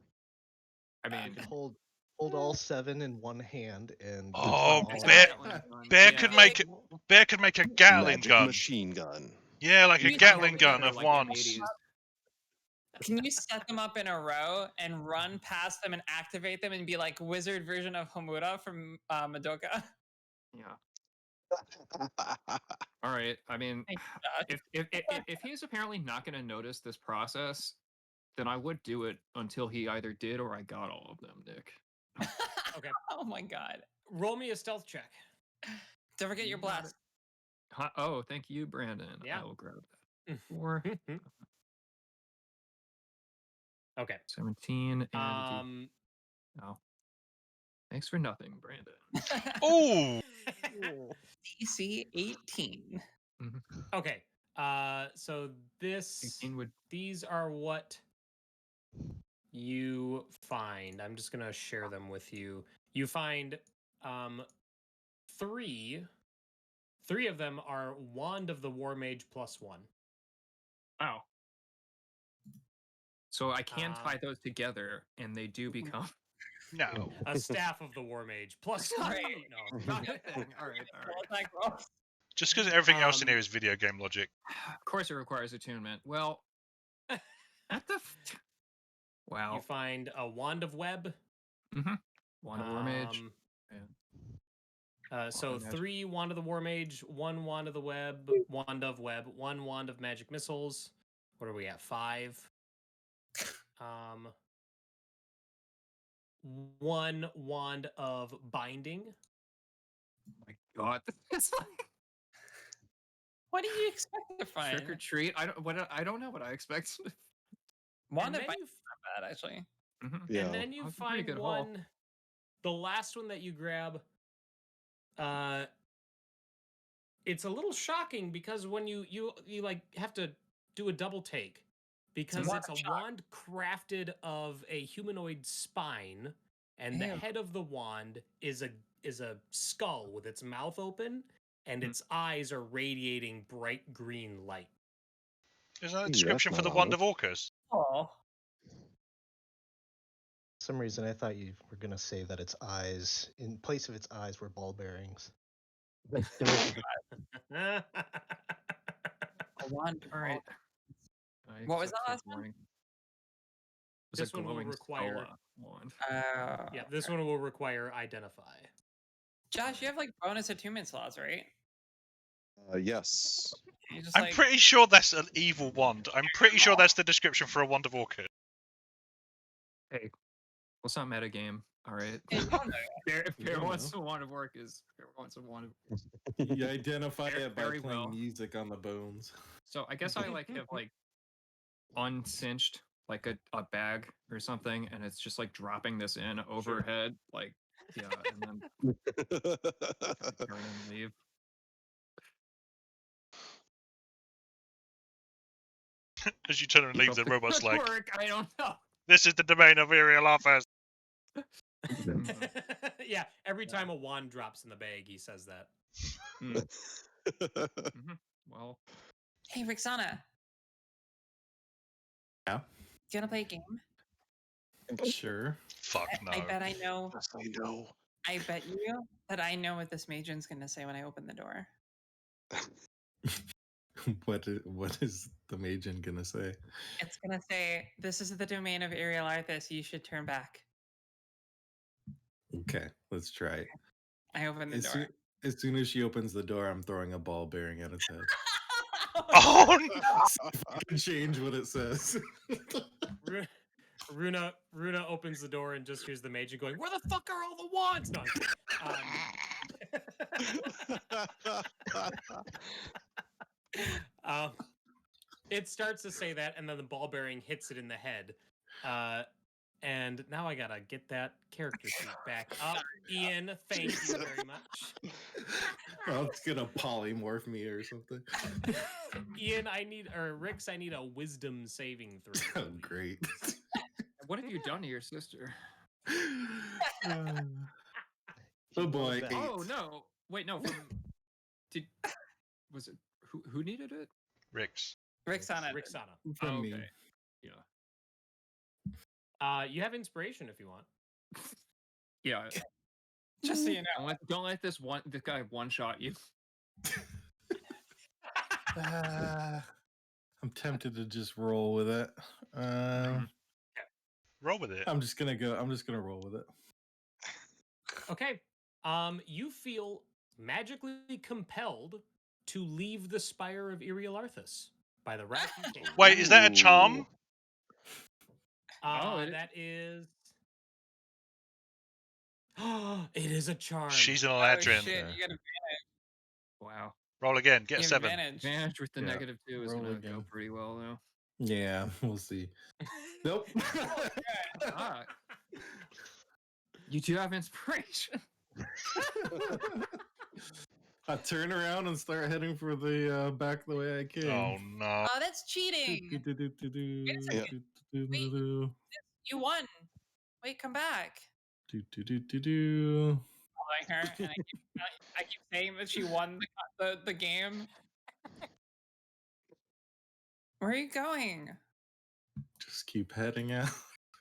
I mean, Hold all 7 in one hand and Oh, all Bear- Gatling gun, Bear yeah. could make Bear could make a Gatling Magic gun. machine gun. Yeah, like a You Gatling together gun of like in wands. 80s. Can you set them up in a row and run past them and activate them and be like wizard version of Homura from Madoka? Yeah. All right. I mean, Thank you, if he's apparently not going to notice this process, then I would do it until he either did or I got all of them, Nick. Okay. Oh my god. Roll me a stealth check. Don't forget your You got blast. Oh, thank you, Brandon. Yeah. I will grab that. 4, Okay. 17, and oh. Thanks for nothing, Brandon. Oh, DC 18. Okay. So 18 would these are what you find. I'm just gonna share them with you. You find three. 3 of them are Wand of the War Mage +1. Wow. So I can Um, tie those together, and they do become no. A Staff of the War Mage +1. Great. No. not a thing. All right, all right. Like, oh, Just because everything else in here is video game logic. Of course, it requires attunement. Well, what the? Wow. You find a Wand of Web. Wand of War Mage. So Wand of 3 Wand of the War Mage, 1 Wand of the Web, 1 Wand of Magic Missiles. What are we at? 5. 1 Wand of Binding. Oh my God. It's like what do you expect to find? trick or treat. I don't know what I expect. Wand And of then Binding is not bad, actually. Yeah. And then you That's a pretty find good haul. one, the last one that you grab. It's a little shocking because when you like have to do a double take because Wand it's of a shock. wand crafted of a humanoid spine, and the Ew. head of the wand is a skull with its mouth open, and its eyes are radiating bright green light. Is that a That's description for not the Wand ominous. of Orcus? Oh. For some reason, I thought you were gonna say that its eyes, in place of its eyes, were ball bearings. A wand. All right. What was that last one? It was This a one will glowing require- skull wand. Yeah, this one will require identify. Josh, you have like bonus attunement slots, right? Yes. You just I'm like pretty sure that's an evil wand. I'm pretty sure that's the description for a Wand of Orcus. Hey, what's not metagame? All right. Hey, you don't know. If You Bear don't wants know. to want to work is Bear wants to want to. You identify it by Very playing well. music on the bones. So I guess I like have like uncinched like a bag or something, and it's just like dropping this in overhead, like yeah, and then turn and leave. As you turn and leave, the robot's Good like, work. I don't know. "This is the domain of aerial office." Yeah, every time a wand drops in the bag, he says that. Well, Hey, Rixana. Yeah. Do you want to play a game? Sure. Fuck no. I bet I know. Yes, I know. I bet you that I know what this Majin's gonna say when I open the door. What is the Majin gonna say? It's gonna say, "This is the domain of Aerial Arthas. You should turn back." Okay, let's try it. I open the As door. soon as she opens the door, I'm throwing a ball bearing at its head. Oh no! I can change what it says. Runa opens the door and just hears the Majin going, "Where the fuck are all the wands?" No. It starts to say that, and then the ball bearing hits it in the head. And now I gotta get that character sheet back up. Ian, thank you very much. Well, it's gonna polymorph me or something. Ian, Rix, I need a wisdom saving throw. Oh, great. what have you done to your sister? Oh boy. He knows Oh no! Wait, no. Did Was it who needed it? Rix. Rixana. Rixana. From me. Okay. Yeah. You have inspiration if you want. Yeah. Just so you know. Don't let this guy one shot you. I'm tempted to just roll with it. Roll with it. I'm just gonna roll with it. Okay. You feel magically compelled to leave the Spire of Irialarthus by the wrath you came. Wait, is that a charm? That is. It is a charm. She's an Oh Eladrin. shit! You got Wow. Roll again. Get a you have 7. advantage. Advantage with the Yeah, -2 is roll gonna again. go pretty well though. Yeah, we'll see. Nope. Ah. You do have inspiration. I turn around and start heading for the back the way I came. Oh no. Oh, that's cheating. Yeah. You won. Wait, come back. Do. Following her, and I keep saying that she won the game. Where are you going? Just keep heading out.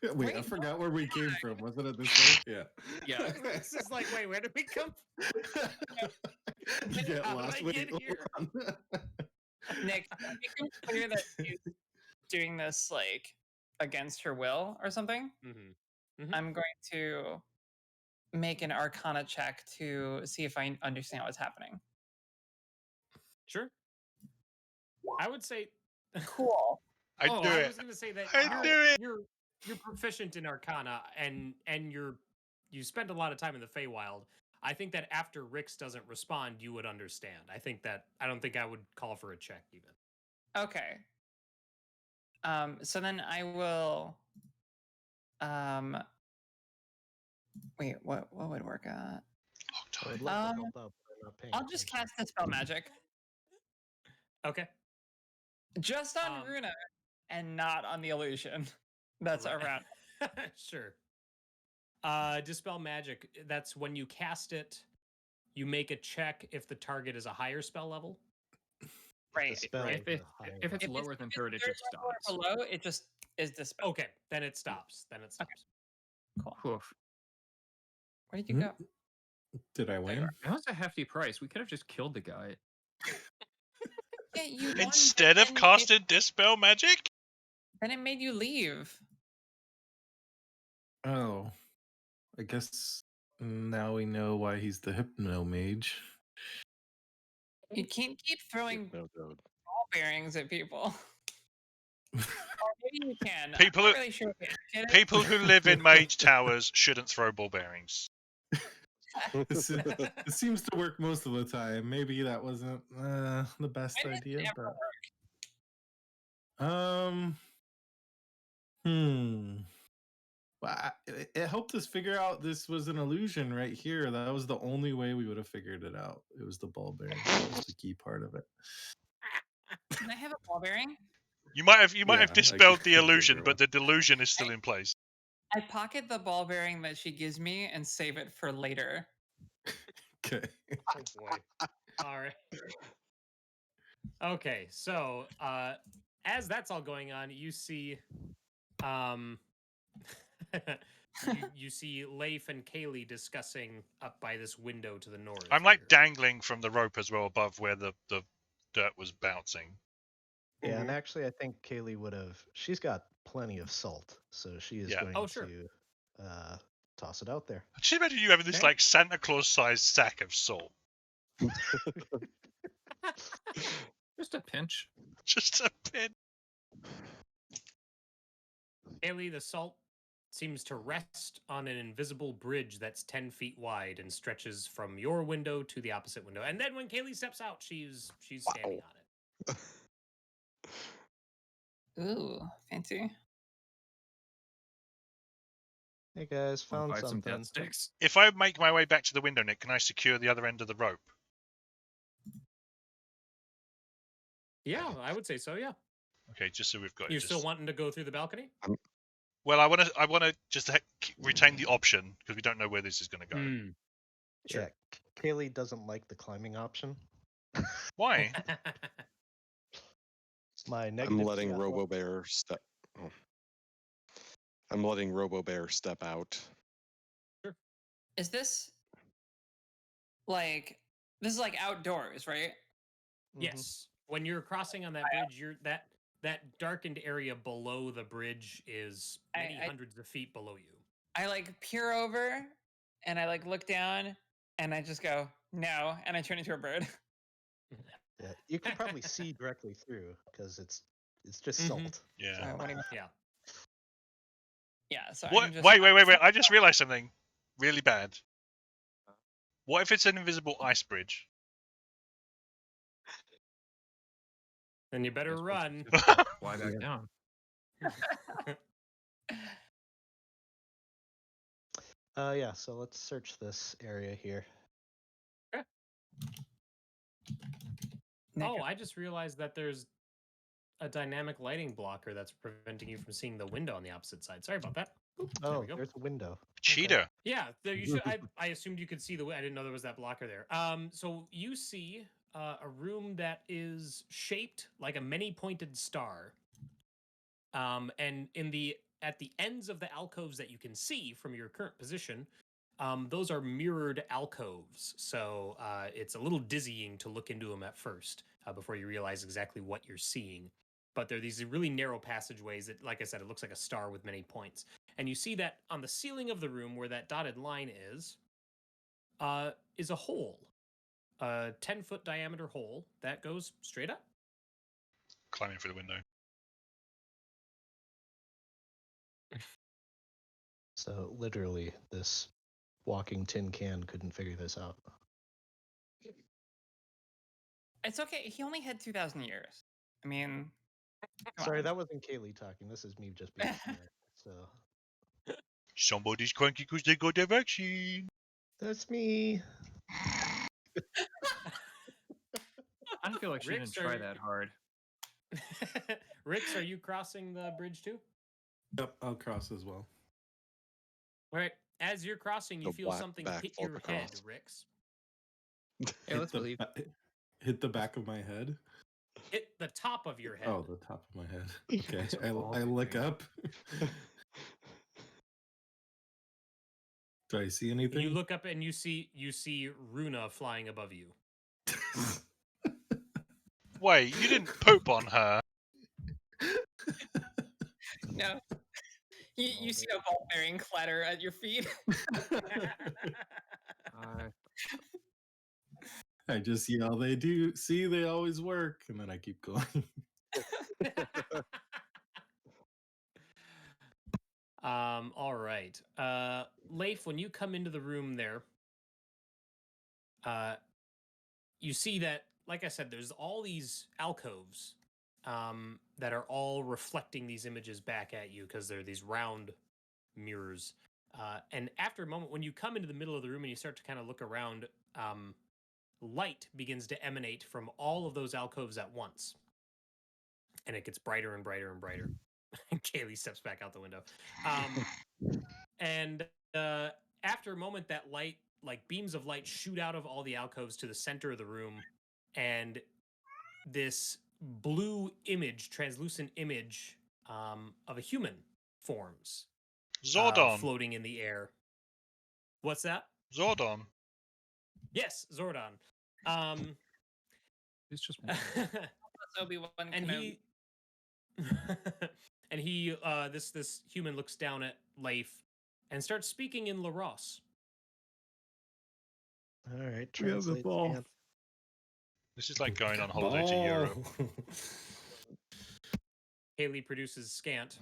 Wait, Wait, I forgot where we came from. Wasn't it this way? Yeah. Yeah. Rix is like, wait, where did we come You get How did lost. I Wait, get hold here? on. Nick, make it clear that she's doing this like against her will or something. Mm-hmm. I'm going to make an Arcana check to see if I understand what's happening. Sure. I would say. Cool. I do I it. was going to say that I do it. you're proficient in Arcana and you spend a lot of time in the Feywild. I think that after Rix doesn't respond, you would understand. I don't think I would call for a check even. Okay. So then I will. Wait, what would work? I would love to help out, but I'm not paying I'll just attention. cast Dispel Magic Okay. just on Runa and not on the illusion that's Right. around. Sure. Dispel Magic, that's when you cast it, you make a check if the target is a higher spell level. Right. Spell right. is a high If it's level. lower than third, it third just level or stops. below, it just is dispelled. Okay, then it stops. Cool. Oof. Where did you go? Did I win? That was a hefty price. We could have just killed the guy. Yeah, you won, Instead but of casting Dispel Magic? then it made you leave. Oh, I guess now we know why he's the hypno mage. You can't keep throwing No good. ball bearings at people. Or maybe you can. People I'm who- not really sure. Get it? People who live in mage towers shouldn't throw ball bearings. It seems to work most of the time. Maybe that wasn't the best Why didn't it idea, ever but Well, it helped us figure out this was an illusion right here. That was the only way we would have figured it out. It was the ball bearing. That was the key part of it. Can I have a ball bearing? You might have Yeah, dispelled the I illusion, agree but the delusion is still in place. I pocket the ball bearing that she gives me and save it for later. Okay. Oh boy. All right. Okay, so as that's all going on, you see you see Leif and Kaylee discussing up by this window to the north. I'm like here. dangling from the rope as well above where the dirt was bouncing. Yeah, and actually, I think Kaylee would have. She's got plenty of salt, so she is Yeah. going Oh, sure. to toss it out there. Just imagine you having this Okay. like Santa Claus-sized sack of salt. Just a pinch. Just a pin. Kaylee, the salt seems to rest on an invisible bridge that's 10 feet wide and stretches from your window to the opposite window. And then when Kaylee steps out, she's standing on it. Ooh, fancy. Hey guys, Wanna found buy some something. death sticks. If I make my way back to the window, Nick, can I secure the other end of the rope? Yeah, I would say so. Yeah. Okay, just so we've got. You're it, still just... wanting to go through the balcony? Well, I want to just retain the option because we don't know where this is going to go. Sure. Yeah, Kaylee doesn't like the climbing option. Why? My I'm negative letting two athletic- RoboBear step. Oh. I'm letting RoboBear step out. Is this like this is like outdoors, right? Mhm. Yes. When you're crossing on that bridge, you're that darkened area below the bridge is many hundreds of feet below you. I like peer over and I like look down and I just go, no, and I turn into a bird. Yeah, you can probably see directly through because it's just Mhm. salt. Yeah. What do you mean? Yeah. Yeah, so What? I'm just Wait. I just realized something really bad. What if it's an invisible ice bridge? Then you better Guess we'll run. just have to fly back Yeah. down. Yeah, so let's search this area here. Oh, I just realized that there's a dynamic lighting blocker that's preventing you from seeing the window on the opposite side. Sorry about that. Oop, there Oh, we go. there's a window. Cheater. Yeah, there you should. I assumed you could see the. I didn't know there was that blocker there. So you see a room that is shaped like a many-pointed star. And at the ends of the alcoves that you can see from your current position, those are mirrored alcoves. So it's a little dizzying to look into them at first before you realize exactly what you're seeing. But they're these really narrow passageways that, like I said, it looks like a star with many points. And you see that on the ceiling of the room where that dotted line is a hole, a 10-foot diameter hole that goes straight up. Climbing through the window. So literally, this walking tin can couldn't figure this out. It's okay. He only had 2,000 years. I mean, come Sorry, on. that wasn't Kaylee talking. This is me just being smart. So Somebody's cranky because they got their vaccine. that's me. I feel like she Ricks, didn't try are- that hard. Rix, are you crossing the bridge too? Yep, I'll cross as well. All right. As you're crossing, you The feel black something back hit flip your head, across. Rix. Yeah, let's believe. Hit the back of my head. Hit the top of your head. Oh, the top of my head. Okay, It's a ball I look thing. up. Do I see And anything? you look up and you see Runa flying above you. Wait, you didn't poop on her. No. You see a ball bearing clatter at your feet. Uh, I just yell, they do. See, they always work. And then I keep going. All right. Leif, when you come into the room there, you see that, like I said, there's all these alcoves that are all reflecting these images back at you because they're these round mirrors. And after a moment, when you come into the middle of the room and you start to kind of look around, light begins to emanate from all of those alcoves at once. And it gets brighter and brighter and brighter. Kaylee steps back out the window. And after a moment, that light, like beams of light, shoot out of all the alcoves to the center of the room. And this blue image, translucent image of a human forms. Zordon. Floating in the air. What's that? Zordon. Yes, Zordon. it's just Obi-Wan and Kenobi. he this human looks down at Leif and starts speaking in Laros. all right, We have the translate ball. scan. This is like going on holiday to Europe. Haley produces Scant,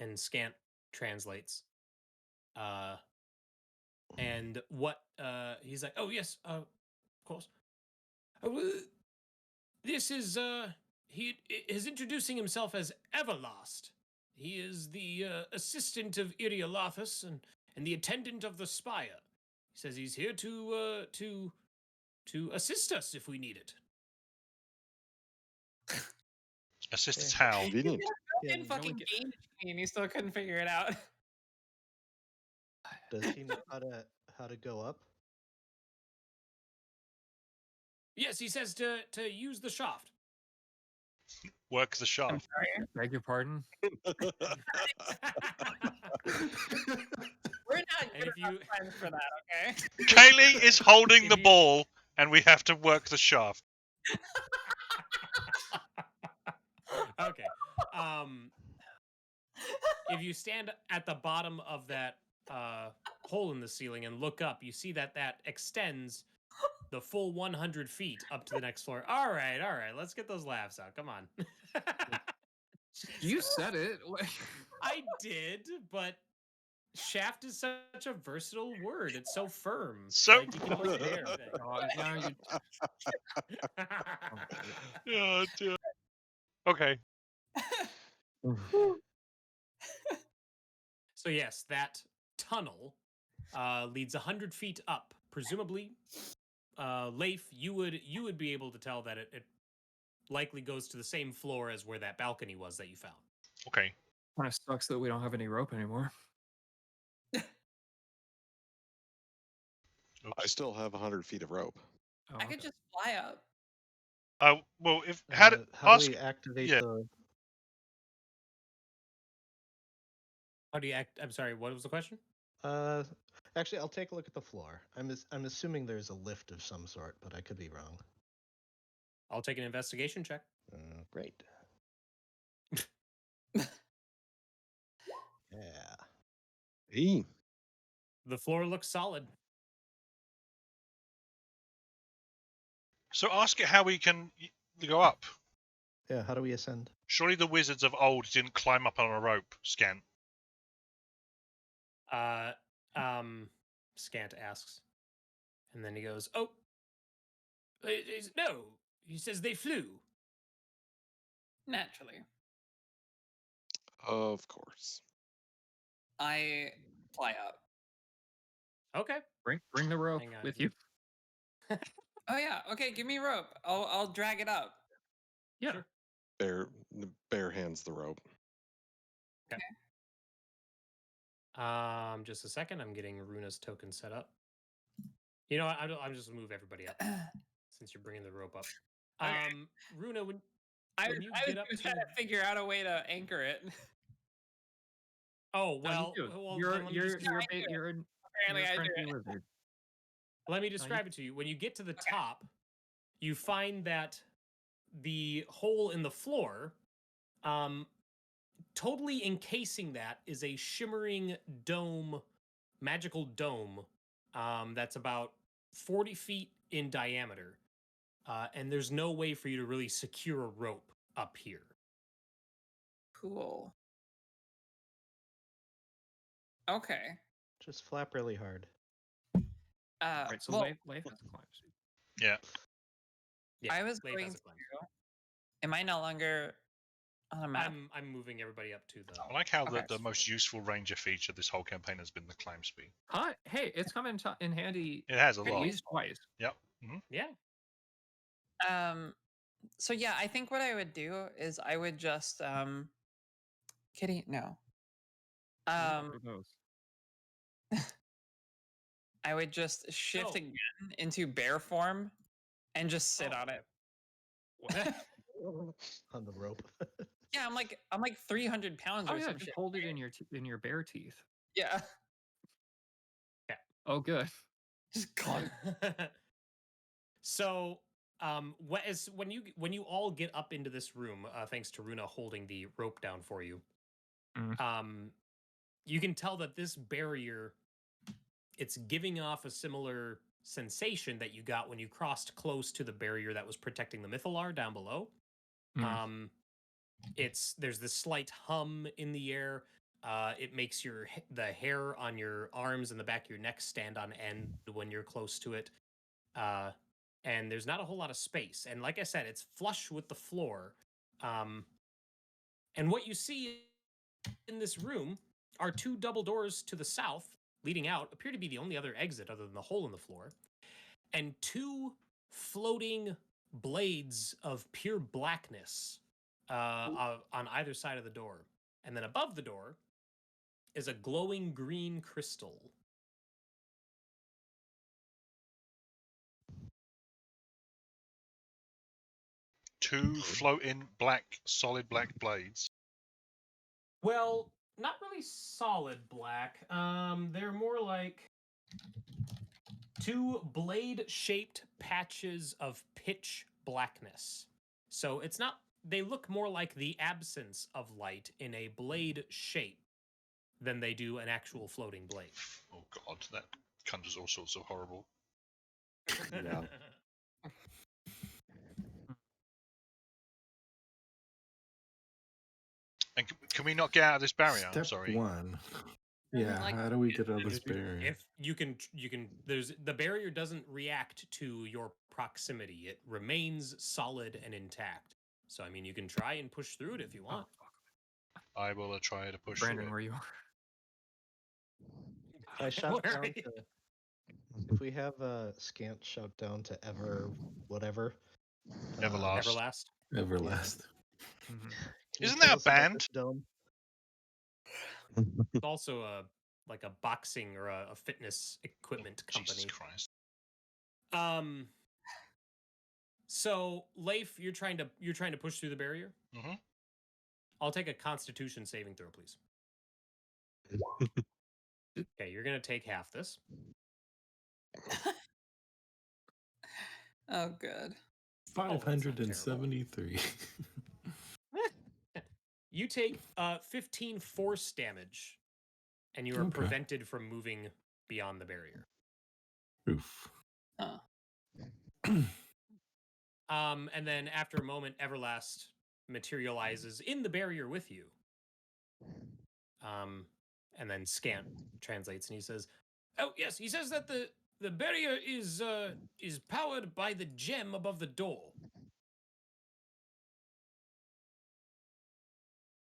and Scant translates. And what he's like, oh yes, of course. This is he is introducing himself as Everlast. He is the assistant of Iriolathus and the attendant of the spire. He says he's here to assist us if we need it. Assistance Yeah. how? Convenient. Yeah, In you fucking only get- game and he still couldn't figure it out. Does he know how to go up? Yes, he says to use the shaft. Work the I'm shaft. sorry. Beg your pardon. We're not And good if you- enough friends for that, okay? Kaylee is holding If the you- ball, and we have to work the shaft. Okay. If you stand at the bottom of that hole in the ceiling and look up, you see that extends the full 100 feet up to the next floor. All right. Let's get those laughs out. Come on. You said it. I did, but shaft is such a versatile word. It's so firm. So- like you can almost do anything. Now you. Oh, dear. Okay. So yes, that tunnel leads 100 feet up. Presumably, Leif, you would be able to tell that it likely goes to the same floor as where that balcony was that you found. Okay. Kind of sucks that we don't have any rope anymore. I still have 100 feet of rope. Oh, I could okay. just fly up. Well, if how How do ask we activate yeah. the? How do you act? I'm sorry. What was the question? Actually, I'll take a look at the floor. I'm assuming there's a lift of some sort, but I could be wrong. I'll take an investigation check. Great. Yeah. Eee. The floor looks solid. So ask it how we can go up. Yeah. How do we ascend? Surely the wizards of old didn't climb up on a rope, Scant. Scant asks, and then he goes, "Oh, no." He says they flew. Naturally. Of course. I fly up. Okay. Bring the rope Hang on. with you. Oh yeah, okay, give me rope. I'll drag it up. Yeah. Sure. Bear hands the rope. Just a second. I'm getting Runa's token set up. You know what? I'm just gonna move everybody up since you're bringing the rope up. Okay. Runa, when I you was get up trying to figure out a way to anchor it. Oh No, you well, do. well You're then let me just you're Apparently a I do crunchy it. wizard. let me describe it to you. When you get to the top, you find that the hole in the floor, totally encasing that is a shimmering dome, magical dome, that's about 40 feet in diameter. And there's no way for you to really secure a rope up here. Cool. Okay. Just flap really hard. Right. So Well, life has a climb speed. Yeah. Yeah, I was Leif going has to. a climb. Am I no longer on a map? I'm moving everybody up to the. I like how Okay. the most useful ranger feature this whole campaign has been the climb speed. Huh? Hey, it's come in handy It has a at lot. least twice. Yep. Yeah. So yeah, I think what I would do is I would just Kitty, no. What are those? I would just shift So- again into bear form and just sit Oh, on it. What? On the rope. Yeah, I'm like 300 pounds Oh or yeah, some just shit. hold it in your bare teeth. Yeah. Oh good. Just clunk. So, when you all get up into this room, thanks to Runa holding the rope down for you, you can tell that this barrier, it's giving off a similar sensation that you got when you crossed close to the barrier that was protecting the Mythalar down below. There's this slight hum in the air. It makes the hair on your arms and the back of your neck stand on end when you're close to it. And there's not a whole lot of space. And like I said, it's flush with the floor. And what you see in this room are two double doors to the south leading out, appear to be the only other exit other than the hole in the floor, and two floating blades of pure blackness on either side of the door. And then above the door is a glowing green crystal. 2 floating solid black blades. Well, not really solid black. They're more like 2 blade-shaped patches of pitch blackness. So it's not. They look more like the absence of light in a blade shape than they do an actual floating blade. Oh god, that conjures all sorts of horrible. Yeah. And can we not get out of this barrier? Step I'm sorry. 1. Yeah, Like, how do we get out of this If- barrier? If you can, there's the barrier doesn't react to your proximity. It remains solid and intact. So I mean, you can try and push through it if you want. I will try to push Brandon, through where you are? If I shout Where are down you? to, if we have Scant shout down to ever whatever. Everlast. Everlast. Everlast. Mhm. can you Isn't tell that a us about band? this dome? It's also like a boxing or a fitness equipment Jesus company. Christ. So Leif, you're trying to push through the barrier. Mm-hmm. I'll take a Constitution saving throw, please. Okay, you're gonna take half this. oh, good. Oh, that's not terrible. 573. You take 15 force damage, and you are Okay. prevented from moving beyond the barrier. Oof. Oh. And then after a moment, Everlast materializes in the barrier with you. And then Scant translates, and he says, "Oh yes, he says that the barrier is powered by the gem above the door.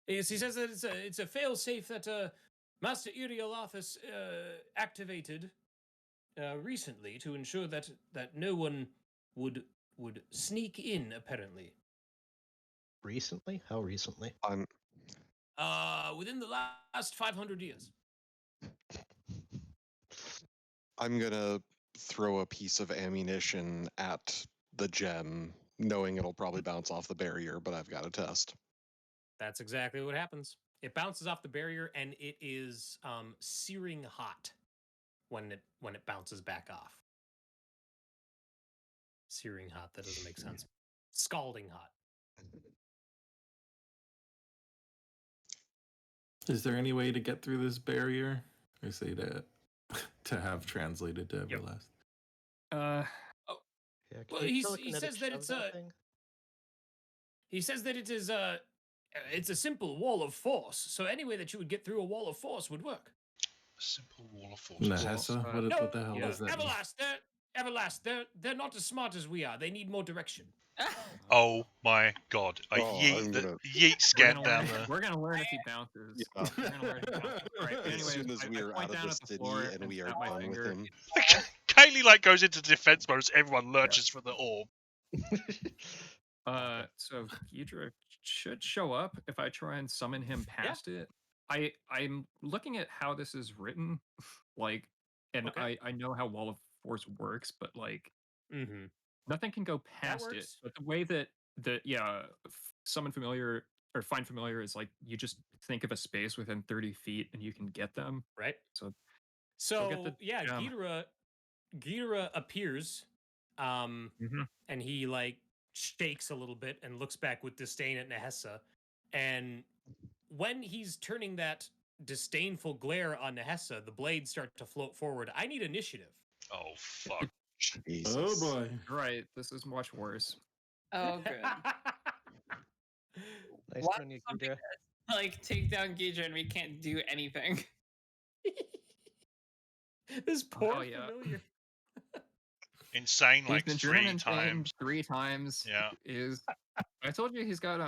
Yes, he says that it's a failsafe that Master Iriolathus activated recently to ensure that no one would sneak in. Apparently, Recently? How recently? within the last 500 years." I'm gonna throw a piece of ammunition at the gem, knowing it'll probably bounce off the barrier, but I've got to test. That's exactly what happens. It bounces off the barrier, and it is searing hot when it bounces back off. Searing hot. That doesn't make sense. Scalding hot. Is there any way to get through this barrier? I say that to have translated to Yep. Everlast. Yeah, can Well, you he telekinetic says that shove it's that thing? he says that it is it's a simple wall of force. So any way that you would get through a wall of force would work. A simple wall of force. Nahessa? What the hell No, does that mean? Everlast, they're not as smart as we are. They need more direction. Oh my god. I Oh, yeet I'm the gonna- yeet Scant down there. We're gonna learn if he bounces. Yeah. We're gonna learn if he bounces. All right, As anyways, soon as we I are point out of down the at the city floor and we are snap my done with finger. him. Kaylee like goes into defense mode as everyone lurches for the orb. So Ghidra should show up if I try and summon him past it. I'm looking at how this is written, like, and Okay. I know how Wall of Force works, but like Mm-hmm. nothing can go past it. works. But the way that summon familiar or find familiar is like you just think of a space within 30 feet and you can get them. Right. So So get the yeah, gem. Ghidra appears, Mhm. and he like shakes a little bit and looks back with disdain at Nehessa. And when he's turning that disdainful glare on Nehessa, the blades start to float forward. I need initiative. Oh fuck. Jesus. Oh boy. Right, this is much worse. Oh, good. Nice Why on you, something Ghidra. Like, take down Ghidra and we can't do anything. This poor yeah. familiar. Insane He's like been 3 driven insane times. 3 times. Yeah. I told you he's got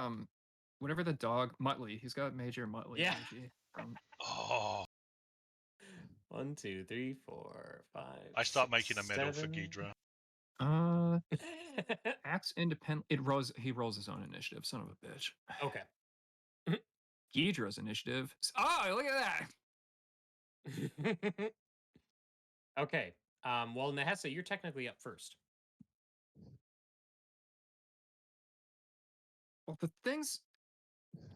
whatever the dog Muttley. He's got major Muttley Yeah. energy. Oh. 1, 2, 3, 4, 5. I start 6, making a medal for 7. Ghidra. Acts independent. He rolls his own initiative. Son of a bitch. Okay. Ghidra's initiative. Oh, look at that. Okay. Well, Nehessa, you're technically up first. Well, the things.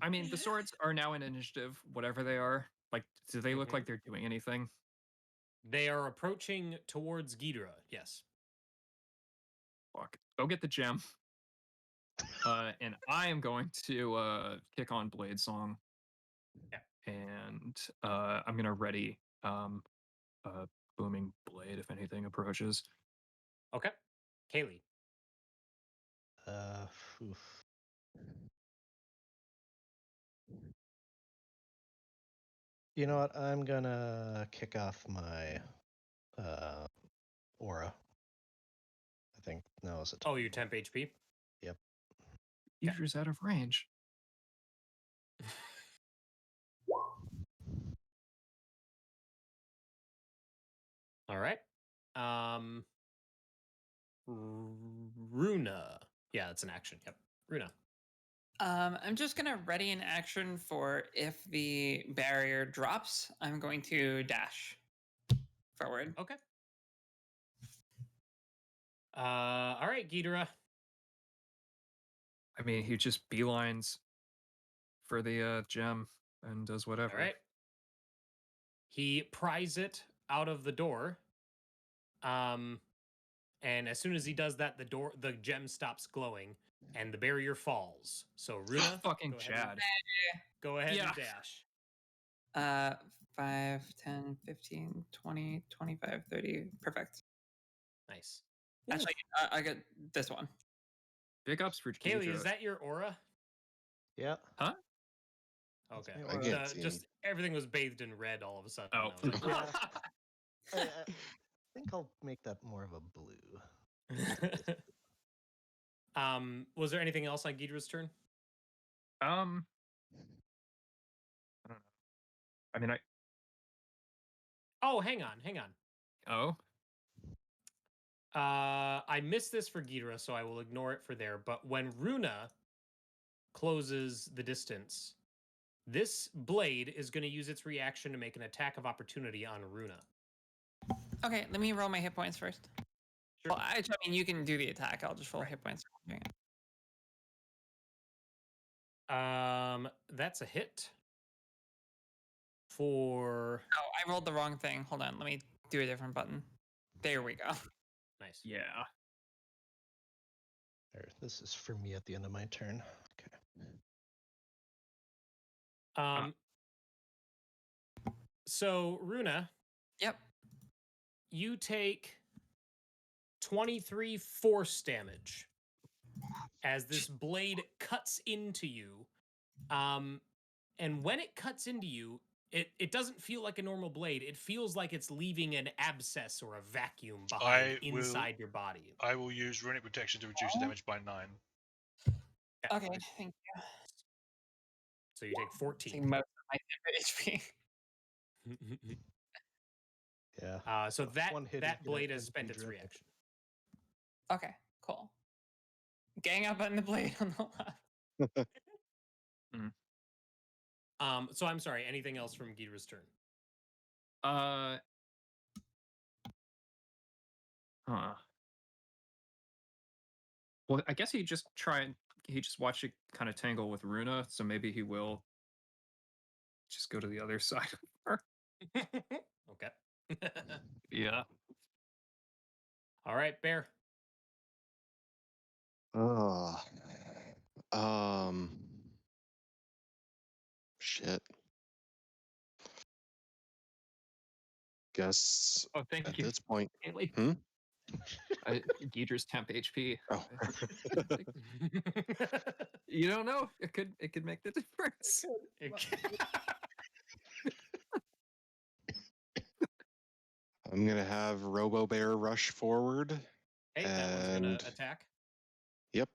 I mean, the swords are now in initiative, whatever they are. Like, do they look like they're doing anything? They are approaching towards Ghidra. Yes. Fuck. Go get the gem. And I am going to kick on Blade Song. Yeah. And I'm gonna ready Booming Blade if anything approaches. Okay. Kaylee. Oof. You know what? I'm gonna kick off my aura. I think now is it. Oh, your temp HP? Yep. User's out of range. All right. Runa. Yeah, it's an action. Yep. Runa. I'm just gonna ready an action for if the barrier drops. I'm going to dash forward. Okay. All right, Ghidra. I mean, he just beelines for the gem and does whatever. All right. He pries it out of the door. And as soon as he does that, the gem stops glowing, and the barrier falls. So Runa, fucking Chad. Go ahead and dash. 5, 10, 15, 20, 25, 30. Perfect. Nice. Actually, I got this one. Big ups for Kaylee, Ghidra. is that your aura? Yeah. Huh? Okay. I can't see just everything was bathed in red all of a sudden. Oh. I think I'll make that more of a blue. Was there anything else on Ghidra's turn? I don't know. I mean, Oh, hang on. Oh. I missed this for Ghidra, so I will ignore it for there. But when Runa closes the distance, this blade is going to use its reaction to make an attack of opportunity on Runa. Okay, let me roll my hit points first. Sure. Well, I mean, you can do the attack. I'll just roll hit points. That's a hit. For Oh, I rolled the wrong thing. Hold on, let me do a different button. There we go. Nice. Yeah. There, this is for me at the end of my turn. Okay. So Runa. Yep. You take 23 force damage as this blade cuts into you. And when it cuts into you, it doesn't feel like a normal blade. It feels like it's leaving an abscess or a vacuum behind inside your body. I will use runic protection to reduce the damage by 9. Okay, thank you. So you take 14. Take most of my HP. Yeah. So that one hit that blade has spent its reaction. Okay, cool. Gang up on the blade on the left. So I'm sorry. Anything else from Ghidra's turn? Well, I guess he just watched it kind of tangle with Runa, so maybe he will just go to the other side of her. Okay. Yeah. All right, Bear. Shit. Guess Oh, thank at you. this point. Haley. Hmm? Ghidra's temp HP. Oh. You don't know. It could make the difference. I'm gonna have Robo Bear rush forward. Hey, that one's gonna attack. Yep.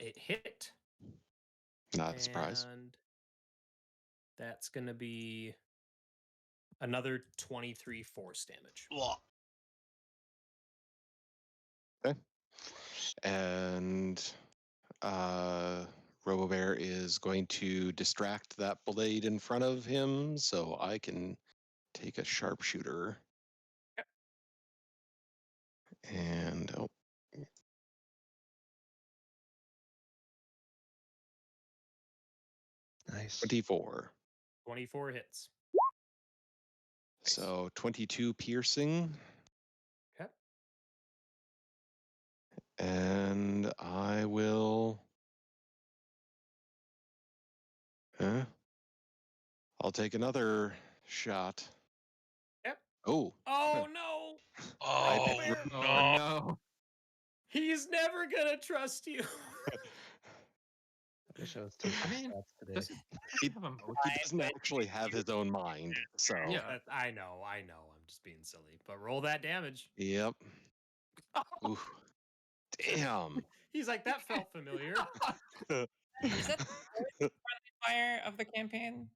It hit. Not a surprise. And that's gonna be another 23 force damage. Okay. And Robo Bear is going to distract that blade in front of him so I can take a sharpshooter. Yep. And Nice. 24. 24 hits. Nice. So 22 piercing. Okay. And I will. I'll take another shot. Yep. Oh. Oh no! Oh, Bear. no. Oh no. He's never gonna trust you. I wish I was taking stats today. Does it He, have a motive? he doesn't actually have his own mind. So. Yeah. I know. I'm just being silly. But roll that damage. Yep. Ooh. Damn. He's like, that felt familiar. Is that the fourth friendly fire of the campaign?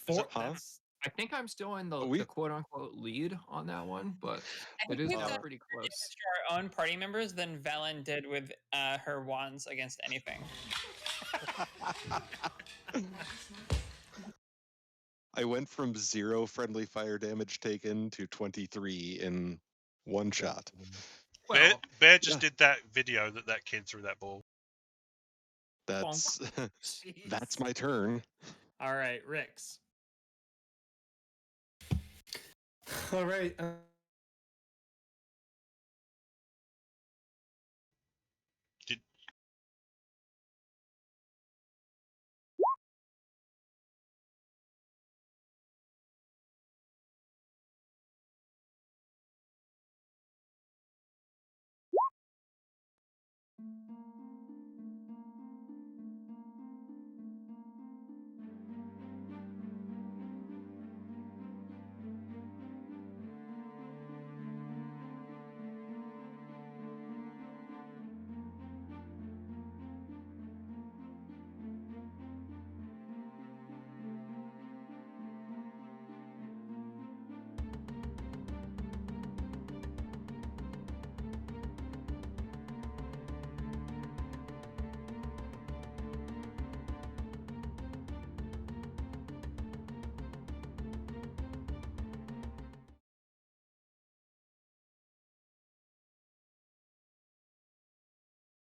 Four. Huh? That's I think I'm still in We- the quote unquote lead on that one, but I it think is we've all done pretty more damage close. to our own party members than Velen did with her wands against anything. I went from 0 friendly fire damage taken to 23 in one shot. Well, Bear just yeah. did that video that kid threw that ball. That's Jeez. that's my turn. All right, Rix. All right. Did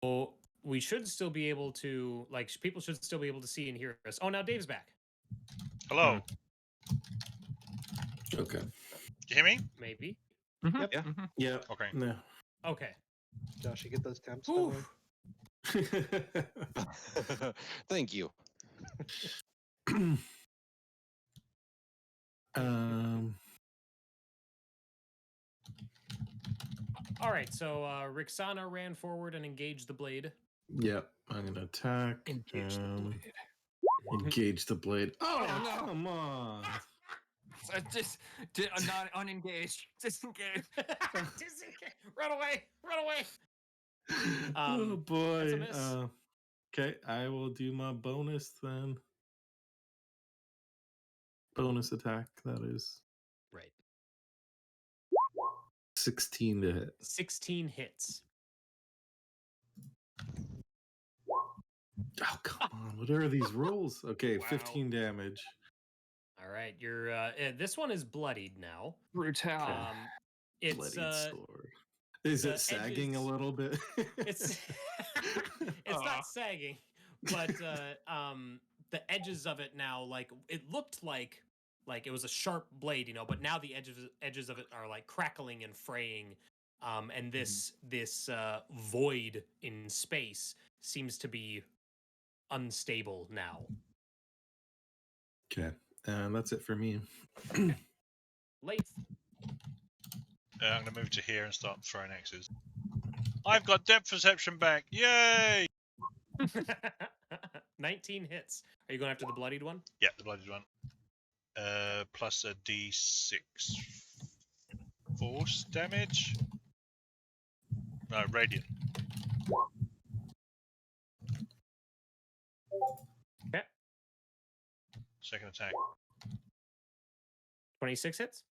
Well, we should still be able to, like, people should still be able to see and hear us. Oh, now Dave's back. hello? Okay. You hear me? Maybe. Mhm, Yeah. mhm. Yeah. Okay. No. Okay. Josh, you get those temps Whew. finally? Thank you. um. All right. So Rixana ran forward and engaged the blade. Yep. I'm gonna attack. Engage the blade. Engage the blade. Oh, no. come on! Just not unengaged. Disengage. Disengage. Run away. Run away. Oh That's a boy. miss. Okay, I will do my bonus then. Bonus attack. That is Right. 16 to hit. 16 hits. Oh come on! What are these rolls? Okay, Wow. 15 damage. All right. You're this one is bloodied now. Brutal. It's Bloodied sword. Is the it sagging edges- a little bit? it's it's not sagging, but the edges of it now, like, it looked like it was a sharp blade, you know, but now the edges of it are like crackling and fraying, and this void in space seems to be unstable now. Okay, and that's it for me. Laith. I'm going to move to here and start throwing axes. I've got depth perception back. Yay! 19 hits. Are you going after the bloodied one? Yeah, the bloodied one. Plus a d6 force damage. No, radiant. Okay. Second attack. 26 hits.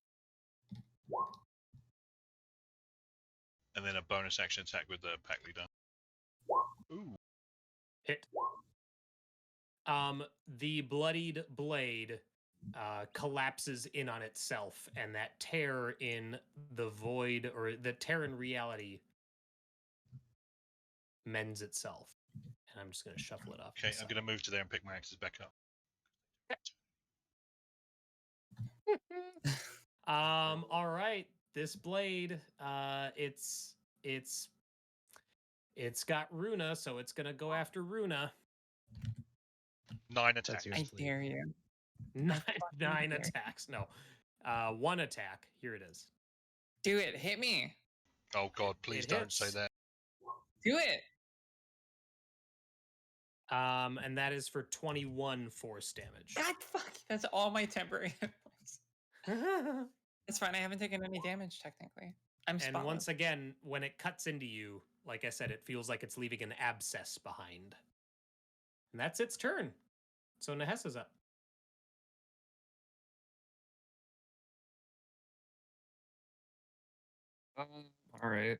And then a bonus action attack with the pack leader. Ooh. Hit. The bloodied blade collapses in on itself, and that tear in the void, or the tear in reality, mends itself, And I'm just going to shuffle it off. Okay, I'm going to move to there and pick my axes back up. All right. This blade, it's got Runa, so it's gonna go after Runa. 9 attacks. I dare you. Nine attacks. No. 1 attack. Here it is. Do it. Hit me. Oh god, please don't say that. Do it. And that is for 21 force damage. God fuck. That's all my temporary hit points. It's fine. I haven't taken any damage technically. I'm spotless. And once again, when it cuts into you, like I said, it feels like it's leaving an abscess behind. And that's its turn. So Nehessa's up. All right.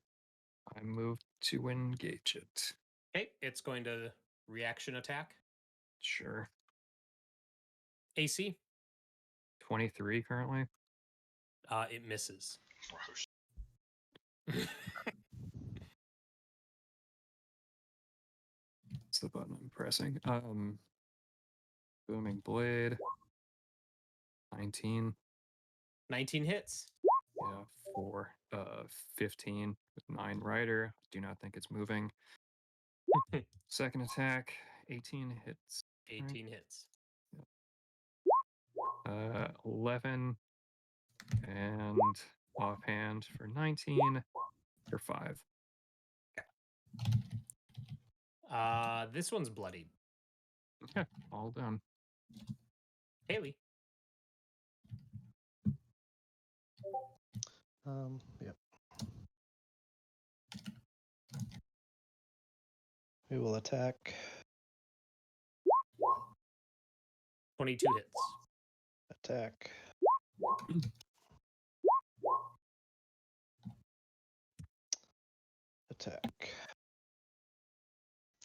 I move to engage it. Okay, it's going to reaction attack. Sure. AC? 23 currently. It misses. That's the button I'm pressing. Booming blade. 19. 19 hits. Yeah, 4. 15 with 9 rider. Do not think it's moving. Second attack. 18 hits. 18 hits. 11 and offhand for 19 for 5. This one's bloodied. Okay, all done. Haley. Yep. We will attack. 22 hits. Attack. Attack.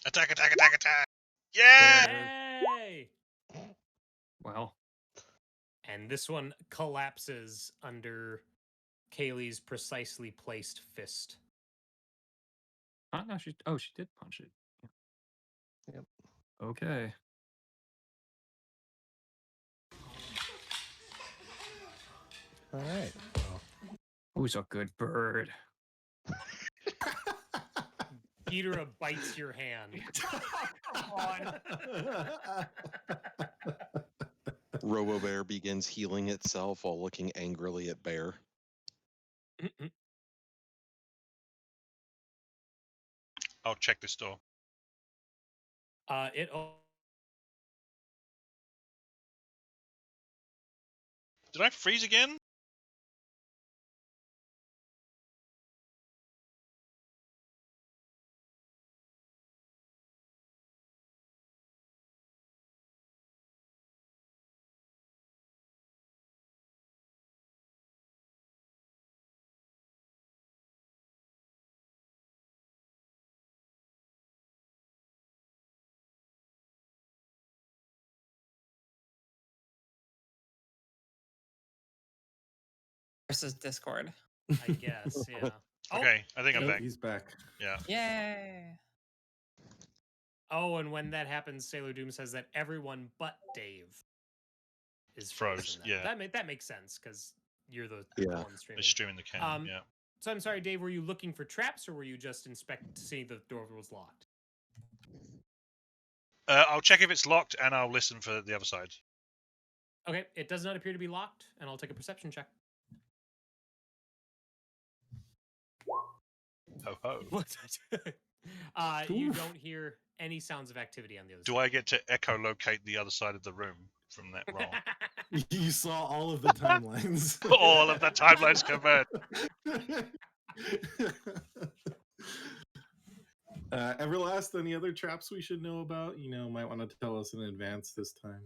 Attack, attack, attack, attack! Yeah! Yay! Well, And this one collapses under Kaylee's precisely placed fist. no, she did punch it. Yeah. Yep. Okay. All right. Who's a good bird? Ghidorah bites your hand. Come on. Robo-Bear begins healing itself while looking angrily at Bear. I'll check this door. It Did I freeze again? Versus Discord. I guess, yeah. Okay, I think I'm back. He's back. Yeah. Yay. Oh, and when that happens, Sailor Doom says that everyone but Dave is Froze, frozen. yeah. That makes sense because you're the Yeah. one streaming. They're streaming the cam, yeah. So I'm sorry, Dave, were you looking for traps or were you just inspecting to see the door was locked? I'll check if it's locked and I'll listen for the other side. Okay, it does not appear to be locked, and I'll take a perception check. Ho ho. You don't hear any sounds of activity on the other Do I get to echolocate the other side of the room from that roll? side. You saw all of the timelines. All of the timelines convert. Everlast, any other traps we should know about? Might want to tell us in advance this time.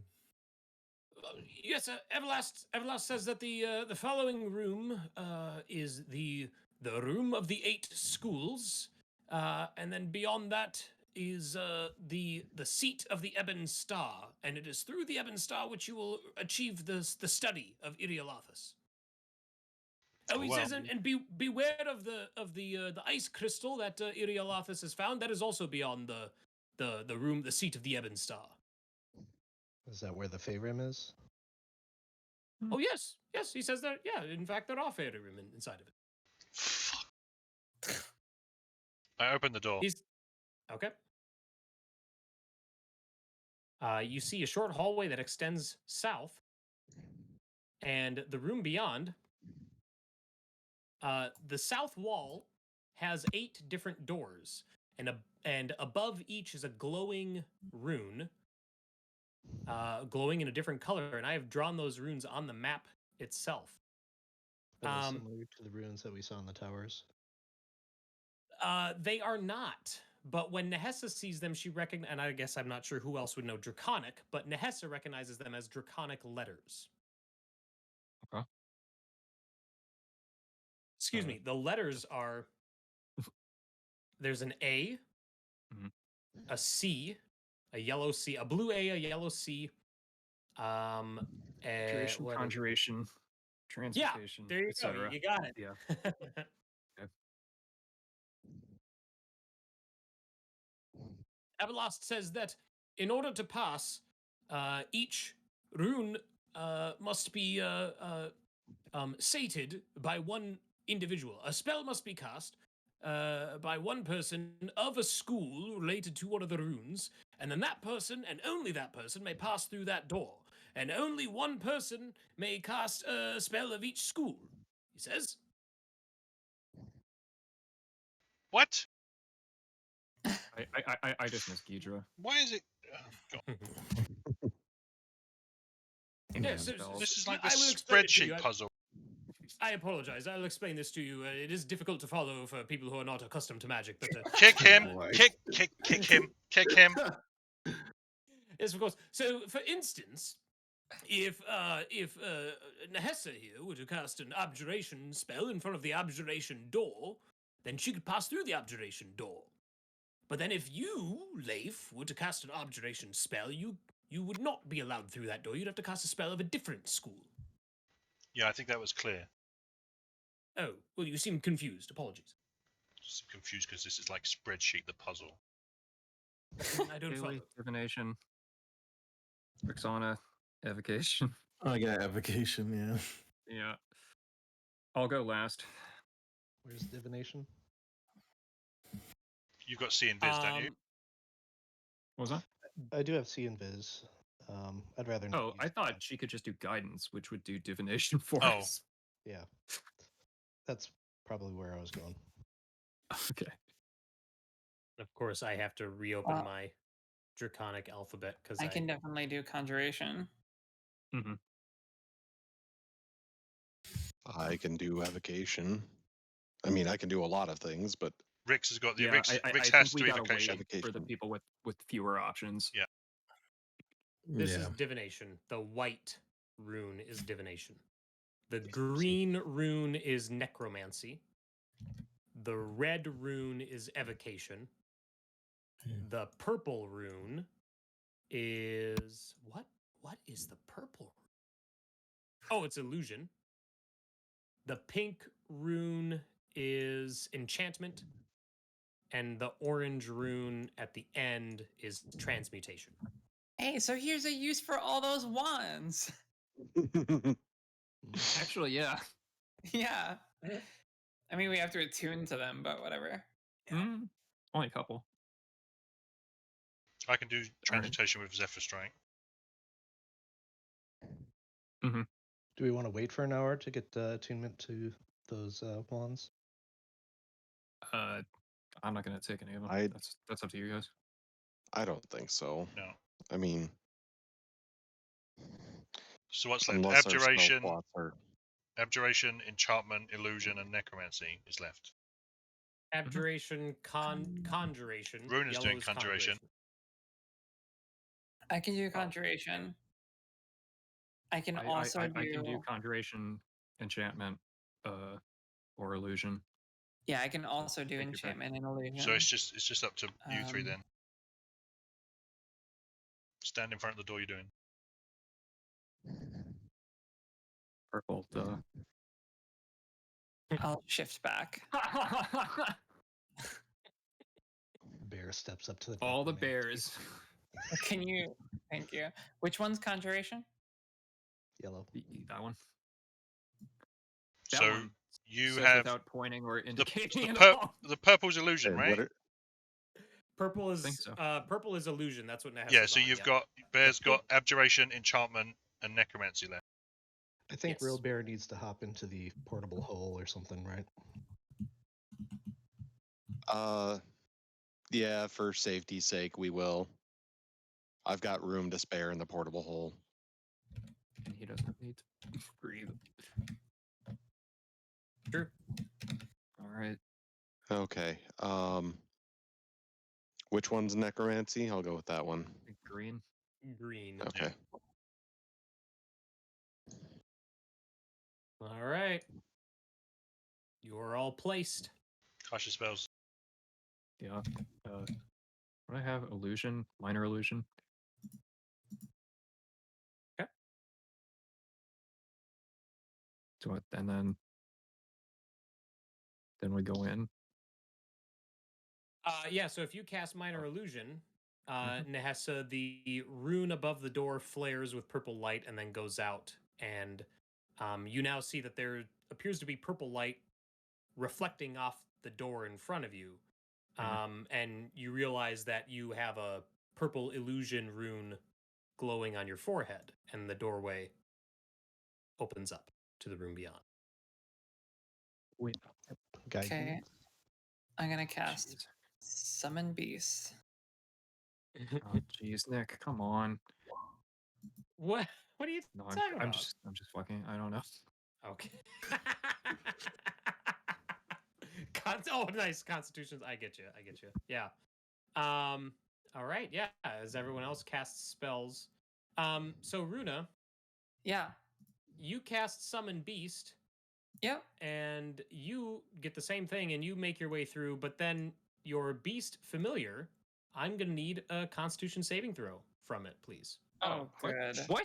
Yes, Everlast says that the following room is the room of the 8 schools, and then beyond that is the seat of the Ebon Star, and it is through the Ebon Star which you will achieve the study of Iriolathus. Oh, he says, and beware of the ice crystal that Iriolathus has found. That is also beyond the room, the seat of the Ebon Star. Is that where the Faerum is? Oh yes, he says that. Yeah, in fact, there are Faerum inside of it. Fuck. I open the door. Okay. You see a short hallway that extends south, and the room beyond. The south wall has 8 different doors, and above each is a glowing rune, glowing in a different color. And I have drawn those runes on the map itself. Are they similar to the runes that we saw in the towers? They are not. But when Nehessa sees them, she recognizes, and I guess I'm not sure who else would know Draconic, but Nehessa recognizes them as Draconic letters. Okay. Excuse me. The letters are, there's an A, a C, a yellow C, a blue A, a yellow C, Abjuration, conjuration, transmutation, there you go. You got it. Yeah. Okay. Abelost says that in order to pass, each rune must be sated by one individual. A spell must be cast by one person of a school related to one of the runes, and then that person, and only that person, may pass through that door. And only one person may cast a spell of each school, he says. What? I dismiss Ghidra. Why is it? Oh, God. Yes, This is like I the will explain it to you. spreadsheet puzzle. I apologize. I'll explain this to you. It is difficult to follow for people who are not accustomed to magic. But Kick him! Kick him! Kick him! Yes, of course. So, for instance, if Nehessa here were to cast an abjuration spell in front of the abjuration door, then she could pass through the abjuration door. But then if you, Leif, were to cast an abjuration spell, you would not be allowed through that door. You'd have to cast a spell of a different school. Yeah, I think that was clear. Oh, well, you seem confused. Apologies. Just confused because this is like spreadsheet the puzzle. I don't follow. Divination. Rexana. Evocation. I got evocation, yeah. Yeah. I'll go last. Where's divination? You've got C and Viz, don't you? What was that? I do have C and Viz. I'd rather not. Oh, I thought she could just do guidance, which would do divination for Oh. us. Yeah. That's probably where I was going. Okay. Of course, I have to reopen my Draconic alphabet because I can definitely do conjuration. Mm-hmm. I can do evocation. I mean, I can do a lot of things, but Rix has got the Yeah, Rix I has think we to gotta wait evocation. for the people with fewer options. Yeah. This is divination. The white rune is divination. The green rune is necromancy. The red rune is evocation. The purple rune is what? What is the purple? Oh, it's illusion. The pink rune is enchantment. And the orange rune at the end is transmutation. Hey, so here's a use for all those wands. Actually, yeah. Yeah. I mean, we have to attune to them, but whatever. Only a couple. I can do transmutation with Zephyr Strike. Mm-hmm. Do we want to wait for an hour to get attunement to those wands? I'm not gonna take any of them. That's up to you guys. I don't think so. No. I mean, so what's left? unless our spell Abjuration, slots are... Abjuration, enchantment, illusion, and necromancy is left. Abjuration, conjuration. Rune is Yellow doing conjuration. I can do conjuration. I can also do. I can do conjuration, enchantment, or illusion. Yeah, I can also do enchantment and illusion. So it's just up to you three then. Stand in front of the door. You're doing. Purple, duh. I'll shift back. Bear bear steps up to the All the necromancer. bears. Can you? Thank you. Which one's conjuration? Yellow. That one. That So one you says have without pointing or the, indicating the, at all. the purple's illusion, And right? what are, Purple is think so. Purple is illusion. That's what Nehess Yeah, is so on, you've yeah. got Bear's got abjuration, enchantment, and necromancy left. I think Yes. real bear needs to hop into the portable hole or something, right? yeah, for safety's sake, we will. I've got room to spare in the portable hole. And he doesn't need to breathe. Sure. All right. Okay. Which one's necromancy? I'll go with that one. Green. Green. Okay. All right. You're all placed. Cast your spells. Yeah. What do I have? Illusion. Minor illusion. Okay. So what? And then we go in. Yeah, so if you cast Minor Illusion, Mhm. Nehessa, the rune above the door flares with purple light and then goes out. And you now see that there appears to be purple light reflecting off the door in front of you. And you realize that you have a purple illusion rune glowing on your forehead, and the doorway opens up to the room beyond. Wait. Okay. Guidance. I'm gonna cast Jeez. Summon Beast. Oh, jeez, Nick, come on. What are you No, talking about? I'm just fucking. I don't know. Okay. Nice constitutions. I get you. Yeah. All right. Yeah. As everyone else casts spells. So Runa, Yeah. you cast Summon Beast, Yep. and you get the same thing, and you make your way through. But then your Beast familiar, I'm gonna need a Constitution saving throw from it, please. Oh, what? good. What?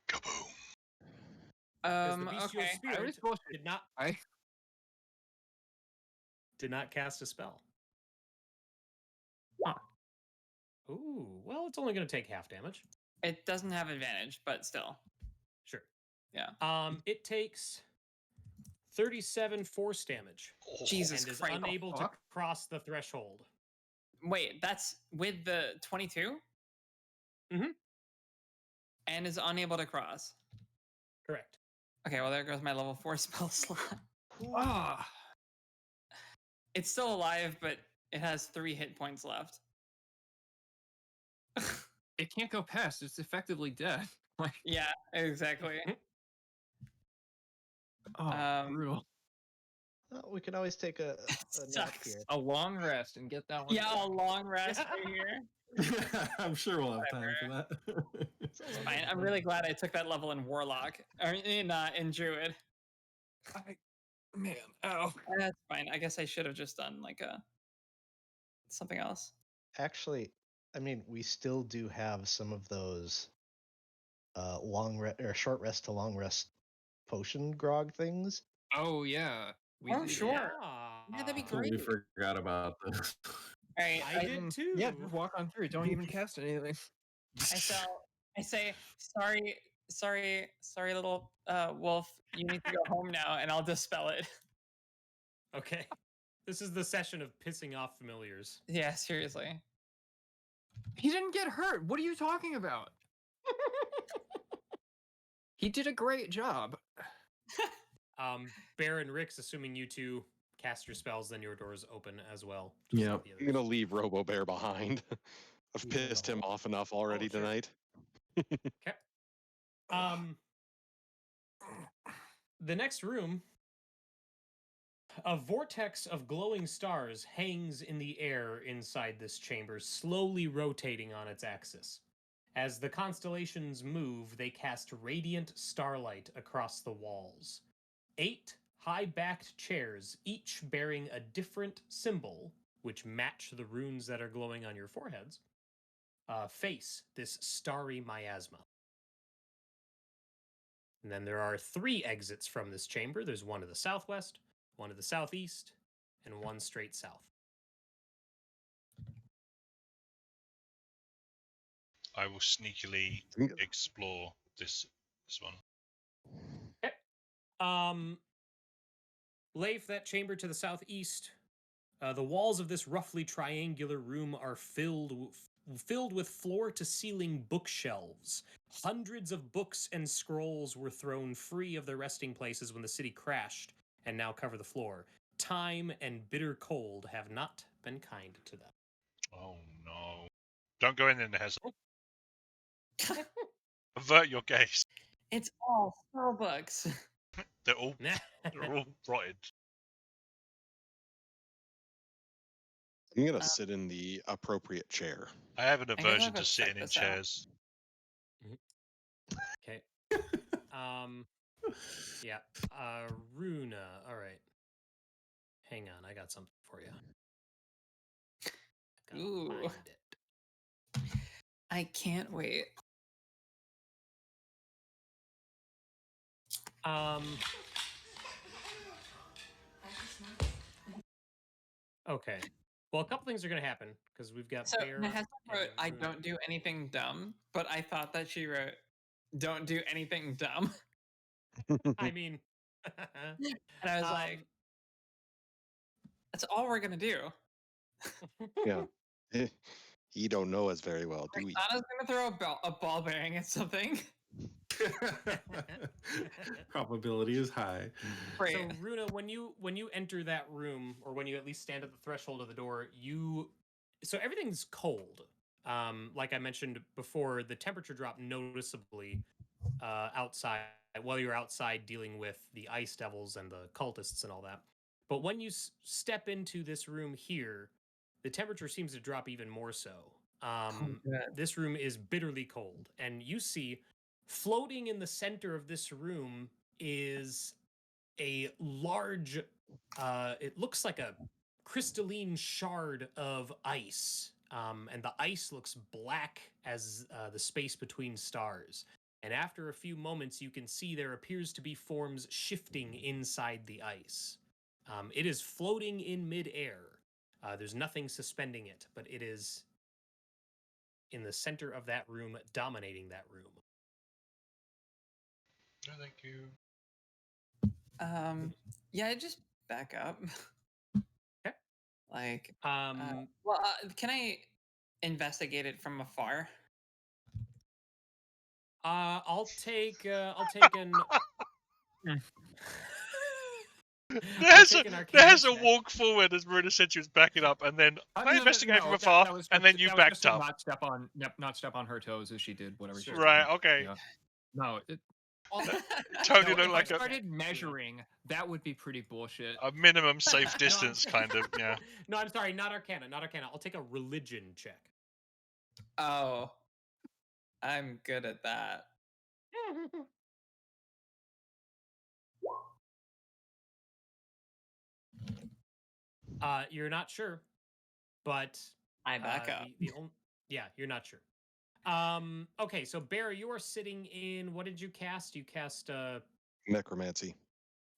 Kaboom! Because the bestial Okay. I was spirit supposed to. did not cast a spell. Huh. Ooh, well, it's only going to take half damage. It doesn't have advantage, but still. Sure. Yeah. It takes 37 force damage Jesus and is Christ. unable to fuck? cross the threshold. Wait, that's with the 22? Mhm. And is unable to cross. Correct. Okay, well, there goes my level 4 spell slot. Ah. It's still alive, but it has 3 hit points left. It can't go past. It's effectively dead. Like, Yeah, exactly. oh, brutal. Oh, we can always take a nap Sucks. here. A long rest and get that one. Yeah, a long rest right here. I'm sure we'll have time for that. It's fine. I'm really glad I took that level in Warlock or in Druid. Man, ow. That's fine. I guess I should have just done like something else. Actually, I mean, we still do have some of those short rest to long rest potion grog things. Oh yeah. Oh, sure. Yeah, Yeah, that'd be Totally great. forgot about this. All right, I did too. Yeah, just walk on through. Don't even cast anything. I say sorry, little wolf. You need to go home now, and I'll dispel it. Okay. This is the session of pissing off familiars. Yeah, seriously. He didn't get hurt. What are you talking about? He did a great job. Bear and Rix, assuming you two cast your spells, then your doors open as well. Yep. I'm gonna leave Robo Bear behind. I've He's in the pissed him hole. off enough already sure. tonight. Okay. The next room, a vortex of glowing stars hangs in the air inside this chamber, slowly rotating on its axis. As the constellations move, they cast radiant starlight across the walls. 8 high-backed chairs, each bearing a different symbol, which match the runes that are glowing on your foreheads, face this starry miasma. And then there are 3 exits from this chamber. There's one to the southwest, one to the southeast, and one straight south. I will sneakily explore this one. Leif, that chamber to the southeast. The walls of this roughly triangular room are filled with floor-to-ceiling bookshelves. Hundreds of books and scrolls were thrown free of their resting places when the city crashed and now cover the floor. Time and bitter cold have not been kind to them. Oh no. Don't go in there, Neheza. Avert your gaze. It's all spell books. They're all rotted. I'm gonna sit in the appropriate chair. I have an I guess I'll aversion go to check sitting in this out. chairs. Okay. Yeah. Runa. All right. Hang on, I got something for you. Ooh. Find it. I can't wait. Okay. Well, a couple things are going to happen because we've got So Bear. Nehesa wrote, and "I Runa. don't do anything dumb," but I thought that she wrote, "Don't do anything dumb." I mean, And I was like, "That's all we're gonna do." Yeah. You don't know us very well, do we? Anna's gonna throw a ball bearing at something. Probability is high. Great. So Runa, when you enter that room, or when you at least stand at the threshold of the door, so everything's cold. Like I mentioned before, the temperature dropped noticeably outside while you're outside dealing with the ice devils and the cultists and all that. But when you step into this room here, the temperature seems to drop even more so. This room is bitterly cold, and you see floating in the center of this room is a large, it looks like a crystalline shard of ice. And the ice looks black as the space between stars. And after a few moments, you can see there appears to be forms shifting inside the ice. It is floating in midair. There's nothing suspending it, but it is in the center of that room, dominating that room. No, thank you. Yeah, just back up. Okay. Like, Um, can I investigate it from afar? I'll take an There's a check. walk forward as Runa said she was backing up, and then I investigate from that afar, was and then you backed to up. not step on her toes as she did whatever she was Right, doing. okay. Yeah. No, Totally no, look if like I started measuring, that would be pretty bullshit. a minimum safe distance, kind of, yeah. No, I'm sorry, not Arcana. I'll take a religion check. Oh, I'm good at that. You're not sure, but I back up. Yeah, you're not sure. Okay, so Barry, you are sitting in, what did you cast? You cast Necromancy.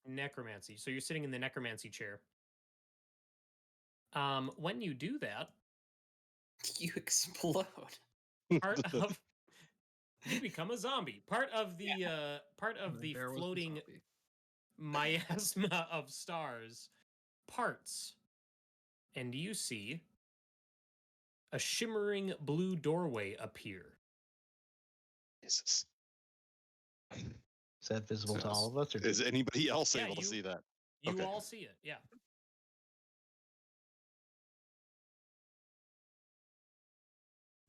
necromancy. So you're sitting in the necromancy chair. When you do that, You explode. part of you become a zombie. Part of the Bear was the floating zombie. miasma of stars parts, and you see a shimmering blue doorway appear. Jesus. Is that visible to all of us? Or Is anybody else Yeah, able to see that? You Okay. all see it, yeah.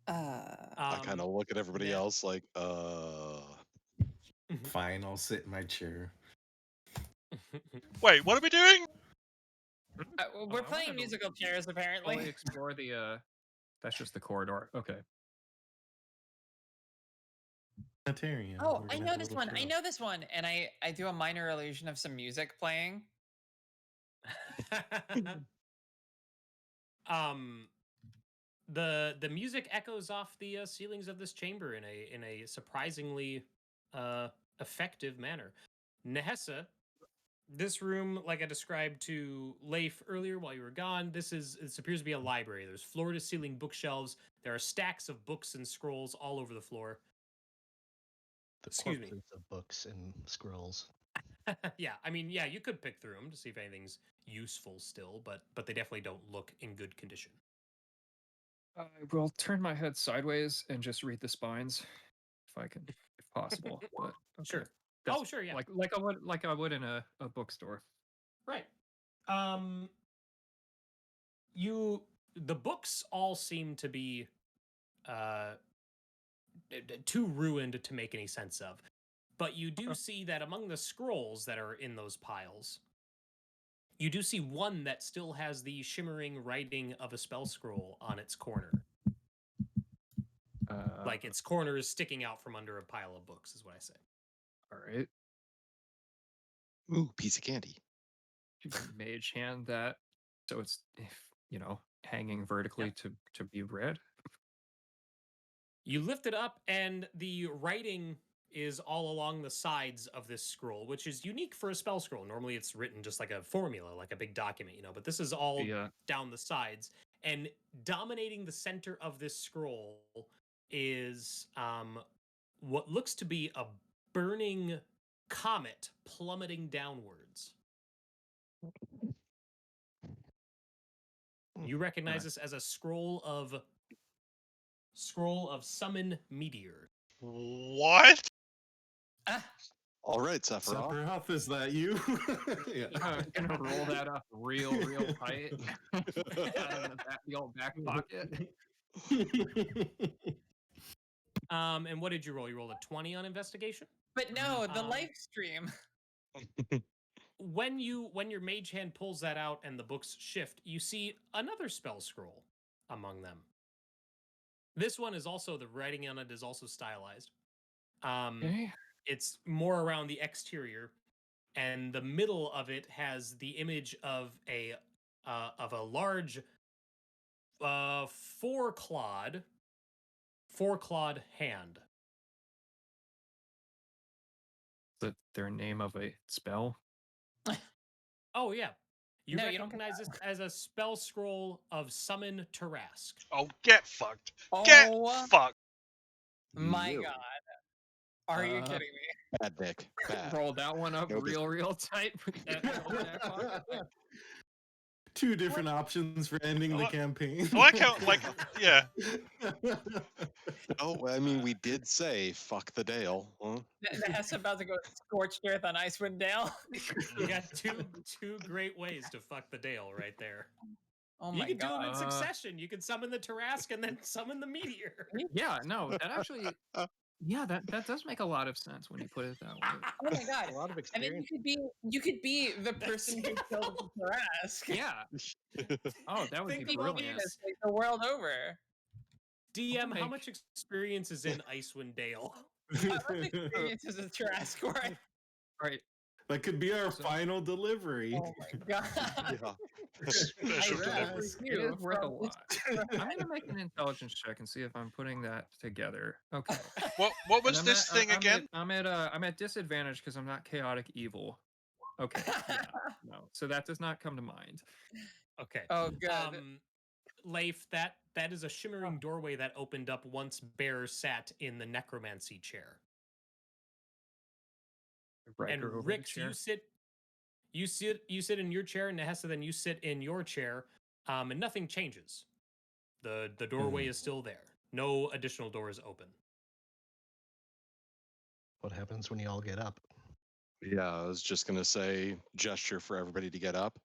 I kind of look at everybody else like, Fine, I'll sit in my chair. Wait, what are we doing? We're I playing wanted to musical chairs, fully apparently. explore the. That's just the corridor. Okay. Planetarium. Oh, We're I gonna know have a this little one. I show. know this one, and I do a minor illusion of some music playing. The music echoes off the ceilings of this chamber in a surprisingly effective manner. Nehesa, This room, like I described to Leif earlier while you were gone, this appears to be a library. There's floor-to-ceiling bookshelves. There are stacks of books and scrolls all over the floor. The Excuse me. corpses of books and scrolls. Yeah, I mean, yeah, you could pick through them to see if anything's useful still, but they definitely don't look in good condition. I will turn my head sideways and just read the spines, if I can, if possible. But okay. Sure. That's Sure, yeah. Like I would in a bookstore. Right. The books all seem to be too ruined to make any sense of. But you do see that among the scrolls that are in those piles, you do see one that still has the shimmering writing of a spell scroll on its corner. Like its corner is sticking out from under a pile of books, is what I say. All right. Ooh, piece of candy. Mage hand that, so it's hanging vertically to be read. You lift it up, and the writing is all along the sides of this scroll, which is unique for a spell scroll. Normally it's written just like a formula, like a big document, but this is all down the sides. And dominating the center of this scroll is what looks to be a burning comet plummeting downwards. You recognize this as a scroll of summon meteor. What? All right, Sephiroth. Sephiroth, is that you? Yeah. I'm gonna roll that up real tight out of the old back pocket. And what did you roll? You rolled a 20 on investigation? But no, the live stream. When your mage hand pulls that out and the books shift, you see another spell scroll among them. This one is also, the writing on it is also stylized. Okay. It's more around the exterior, and the middle of it has the image of a large four-clawed hand. Is it their name of a spell? Oh yeah. You No, recognize this as a spell scroll of Summon Tarask. Oh, get fucked. Oh, Get fucked. my You. God. Are you kidding me? Bad Nick. Bad. Roll that one up Nope. real tight. Put that in the back pocket. Two different options for ending the campaign. I like how, yeah. Oh, I mean, we did say fuck the Dale. Huh? Ness about to go scorched earth on Icewind Dale. You got two great ways to fuck the Dale right there. Oh you my could do them God. in succession. You could summon the Tarask and then summon the meteor. Yeah, no, that actually, that does make a lot of sense when you put it that way. Oh my God. A lot of And then experience. you could be the person who killed the Tarask. Yeah. Oh, that would Think be about brilliant. this. Like the world over. DM, how much experience is in Icewind Dale? How much experience is a Tarask right? Right. That could be our final delivery. Oh my God. Yeah. Special delivery. It is worth a lot. I'm gonna make an intelligence check and see if I'm putting that together. Okay. What was this thing again? I'm at disadvantage because I'm not chaotic evil. Okay. Yeah. No. So that does not come to mind. Okay. Oh, good. Leif, that is a shimmering doorway that opened up once Bear sat in the necromancy chair. Right. And Rix, you sit in your chair, and Nehessa, then you sit in your chair, and nothing changes. The doorway is still there. No additional doors open. What happens when you all get up? Yeah, I was just gonna say, gesture for everybody to get up.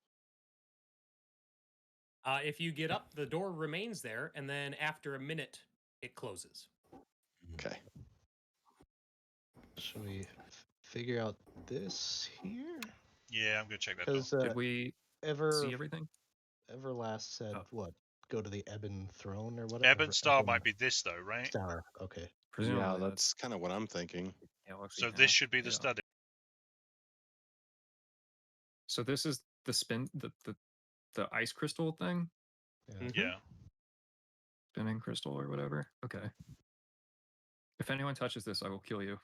If you get up, the door remains there, and then after a minute, it closes. Okay. Should we figure out this here? Yeah, I'm gonna check that out. Because Did we see everything? Everlast said what? Go to the Ebon Throne or whatever. Ebon Star might be this though, right? Star. Okay. Presumably Yeah, that's kind of what I'm thinking. So this should be the study. So this is the the ice crystal thing? Yeah. Spinning crystal or whatever. Okay. If anyone touches this, I will kill you.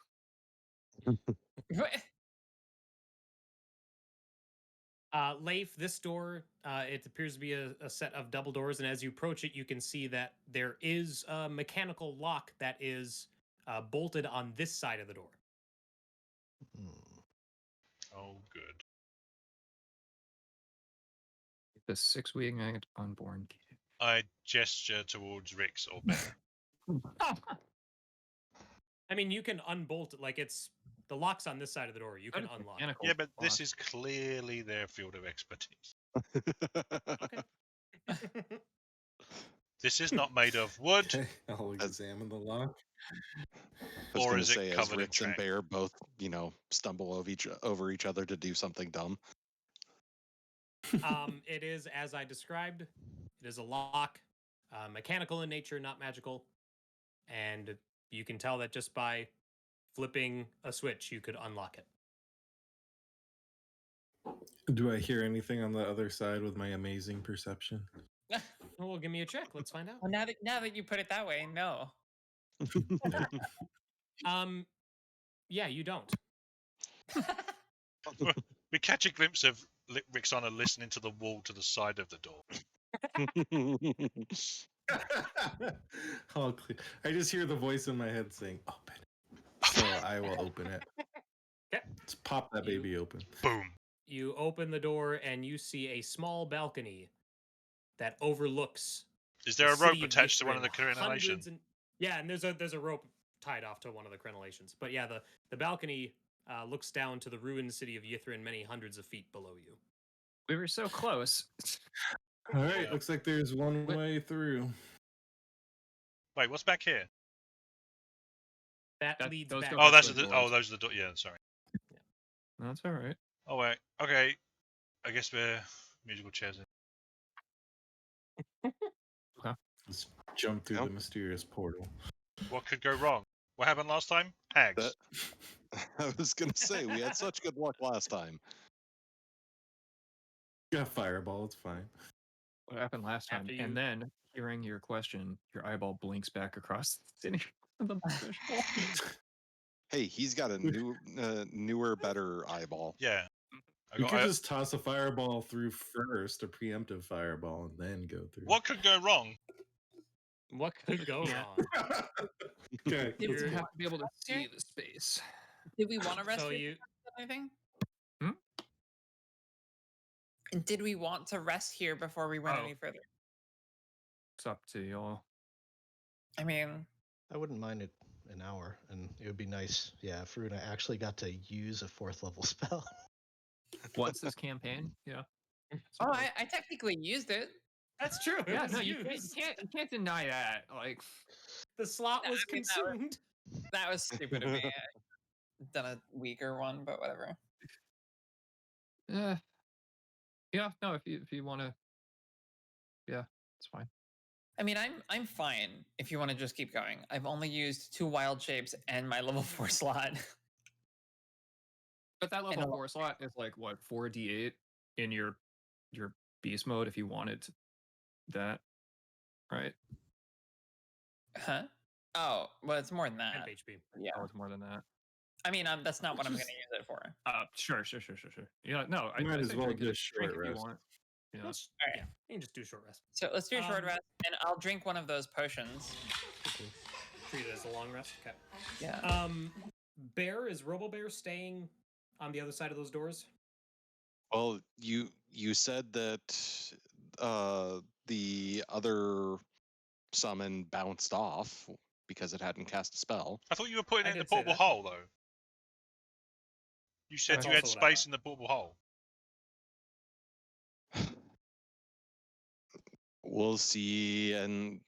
Leif, this door, it appears to be a set of double doors, and as you approach it, you can see that there is a mechanical lock that is bolted on this side of the door. Oh, good. The 6-winged unborn kid. I gesture towards Rix or Bear. I mean, you can unbolt it, like it's the lock's on this side of the door. You can unlock it. Yeah, but this is clearly their field of expertise. Okay. This is not made of wood. Okay, I'll examine the lock. I was Or going is to it say, as covered in Rix and track? Bear both, stumble over each other to do something dumb. It is as I described. It is a lock, mechanical in nature, not magical, and you can tell that just by flipping a switch, you could unlock it. Do I hear anything on the other side with my amazing perception? Well, give me a check. Let's find out. Well, now that you put it that way, no. Yeah, you don't. We catch a glimpse of Rixana listening to the wall to the side of the door. All clear. I just hear the voice in my head saying, "Open." So I will open it. Okay. Let's pop that baby open. Boom. You open the door and you see a small balcony that overlooks. Is there the a rope city of attached to one of the Yithrin. crenellations? Yeah, and there's a rope tied off to one of the crenellations. But yeah, the balcony looks down to the ruined city of Yithrin many hundreds of feet below you. We were so close. All right, looks like there's one way through. Wait, what's back here? That leads those back. go Oh, back those to are the the. doors. Oh, those are the. Yeah, sorry. That's all right. Oh wait. Okay. I guess we're musical chairs. Let's jump through the mysterious portal. What could go wrong? What happened last time? Hags. I was going to say, we had such good luck last time. Got fireball, it's fine. What happened last time? And then, hearing your question, your eyeball blinks back across the city. Hey, he's got a newer, better eyeball. Yeah. You could just toss a fireball through first, a preemptive fireball, and then go through. What could go wrong? What could go wrong? Okay, You let's go. have to be able to see the space. Did we want to rest So here? you. Anything? Hmm? Did we want to rest here before we went Oh. any further? It's up to y'all. I mean, I wouldn't mind it an hour, and it would be nice. Yeah, if Runa actually got to use a 4th level spell. Once this campaign, yeah. oh, I technically used it. That's true. Yeah, It no, was you used. can't deny that. Like, The slot was I mean, that was- consumed. That was stupid of me. I've done a weaker one, but whatever. yeah, no, if you want to, yeah, it's fine. I mean, I'm fine if you want to just keep going. I've only used 2 wild shapes and my level 4 slot. But that level 4 slot is like what, 4d8 in your beast mode if you wanted that, right? Huh? Oh, well, it's more than that. 10 HP. Yeah. Oh, it's more than that. I mean, that's not what I'm going to use it for. Sure. Yeah, no, I Might as say well drink it- just drink short if you rest. want. Yeah. All right. Yeah, you can just do a short rest. So let's do a short rest, and I'll drink one of those potions. Treat it as a long rest. Okay. Yeah. Bear, is Robo Bear staying on the other side of those doors? Well, you said that the other summon bounced off because it hadn't cast a spell. I thought you were putting I it in the did say portable that. hole, though. You said That's you had also what I space thought. in the portable hole. We'll see, and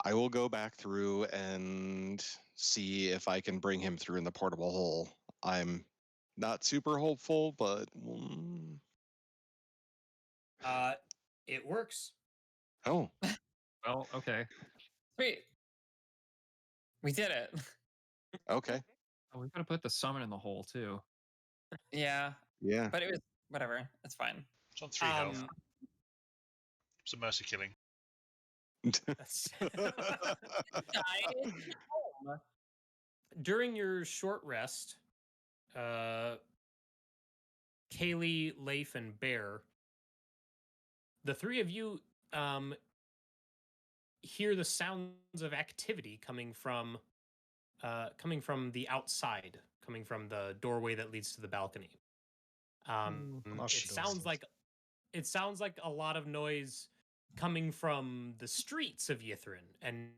I will go back through and see if I can bring him through in the portable hole. I'm not super hopeful, but It works. oh, Well, okay. Sweet. We did it. okay, Oh, we've got to put the summon in the hole too. Yeah. yeah. But it was whatever. It's fine. It's on 3 health. It's a mercy killing. During your short rest, Kaylee, Leif, and Bear, the three of you hear the sounds of activity coming from the outside, coming from the doorway that leads to the balcony. It sounds like a lot of noise coming from the streets of Yithrin and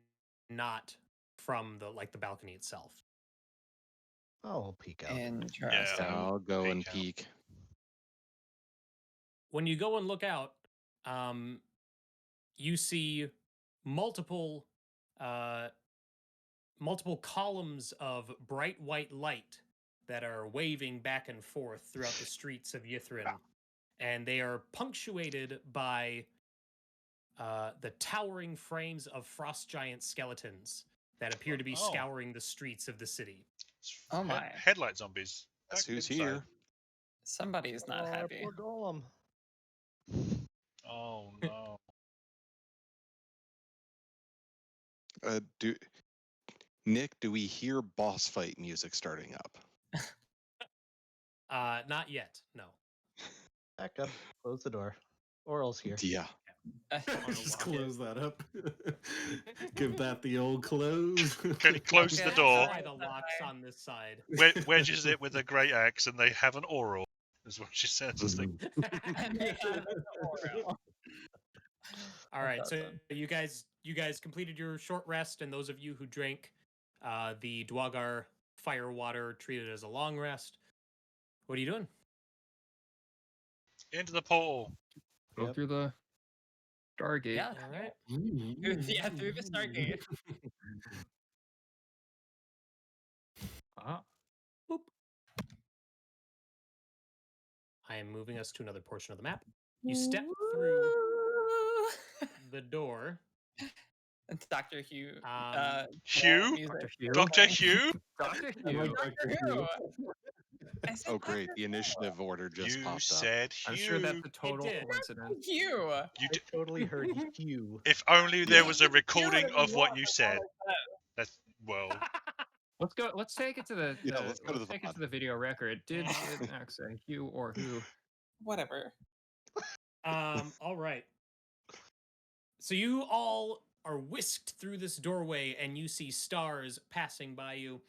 not from the balcony itself. I'll peek out. Interesting. I'll go and out. peek. When you go and look out, you see multiple columns of bright white light that are waving back and forth throughout the streets of Yithrin, and they are punctuated by the towering frames of frost giant skeletons that appear to be scouring the streets of the city. Oh my. Headlight zombies. Guess Back who's inside. here? Somebody is not happy. Poor golem. Oh no. Nick, do we hear boss fight music starting up? Not yet, no. Back up. Close the door. Oral's here. Yeah. Just close that up. Give that the old close. Close the door. Why the locks on this side? Wedges it with a great axe, and they have an oral. Is what she says. It's like, All right, so awesome. you guys completed your short rest, and those of you who drank the Dwagar fire water treated as a long rest. What are you doing? into the portal. Go Yep. through the Stargate. Yeah. All right. Yeah, through the Stargate. Boop. I am moving us to another portion of the map. You step through the door. It's Dr. Hugh. Hugh? Music. Dr. Hugh? Dr. I like Hugh. Dr. Who? Hugh. I said Oh, great. Dr. The initiative order just You popped up. said Hugh. I'm sure that's a total did. coincidence. Hugh. You I totally heard you. If only there Yeah. was a recording of what you said. That's Let's go. Let's take it to the. Yeah, let's go to the take it VOD. to the video record. Did Max say Hugh or who? Whatever. All right. So you all are whisked through this doorway, and you see stars passing by you,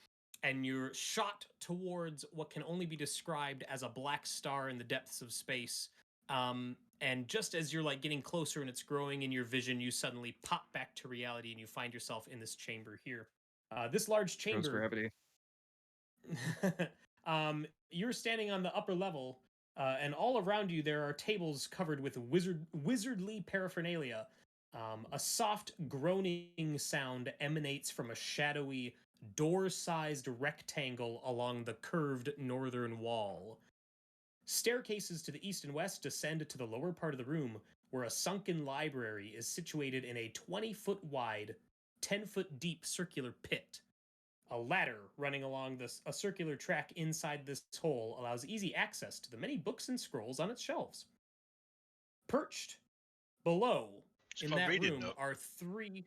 and you're shot towards what can only be described as a black star in the depths of space. And just as you're getting closer and it's growing in your vision, you suddenly pop back to reality, and you find yourself in this chamber here. This large Goes chamber. gravity. You're standing on the upper level, and all around you there are tables covered with wizardly paraphernalia. A soft groaning sound emanates from a shadowy, door-sized rectangle along the curved northern wall. Staircases to the east and west descend to the lower part of the room, where a sunken library is situated in a 20-foot wide, 10-foot deep circular pit. A ladder running along a circular track inside this hole allows easy access to the many books and scrolls on its shelves. Perched below in that room are three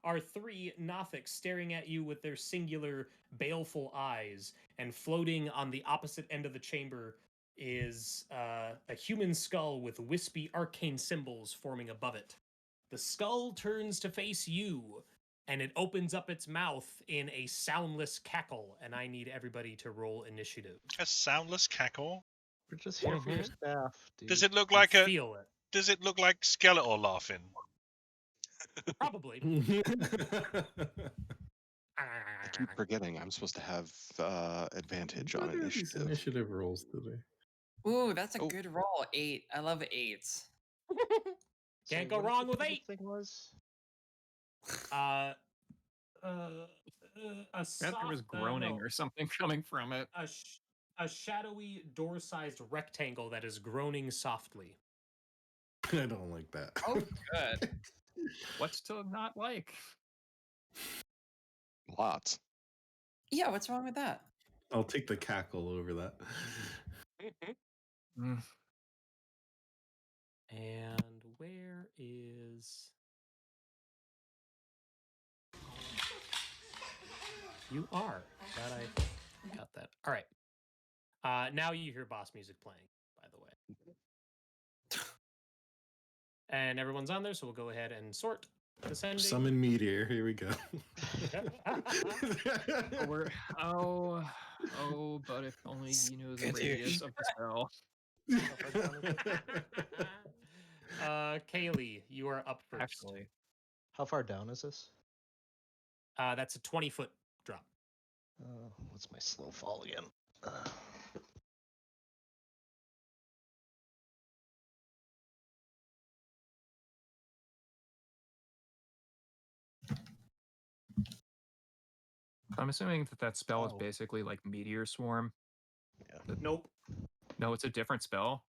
Nothics staring at you with their singular, baleful eyes, and floating on the opposite end of the chamber is a human skull with wispy arcane symbols forming above it. The skull turns to face you, and it opens up its mouth in a soundless cackle, and I need everybody to roll initiative. a soundless cackle. We're just here for your staff, dude. Does it look like Feel it. Does it look like Skeletor laughing? Probably. I keep forgetting I'm supposed to have advantage What on are these initiative. initiative rolls today? Ooh, that's a Oh. good roll. 8. I love 8s. Can't So go what wrong did with you 8. say the thing was? A That soft, there was groaning no. or something coming from it. A shadowy door-sized rectangle that is groaning softly. I don't like that. Oh, good. What's to not like? Lots. Yeah, what's wrong with that? I'll take the cackle over that. Mm. And where is... You are. Glad I got that. All right. Now you hear boss music playing, by the way. And everyone's on there, so we'll go ahead and sort. Descending. Summon meteor. Here we go. But if only you knew the radius of the spell. Kaylee, you are up first. Actually, How far down is this? That's a 20-foot drop. What's my slow fall again? I'm assuming that spell is Oh. basically like Meteor Swarm. Yeah. Nope. No, it's a different spell.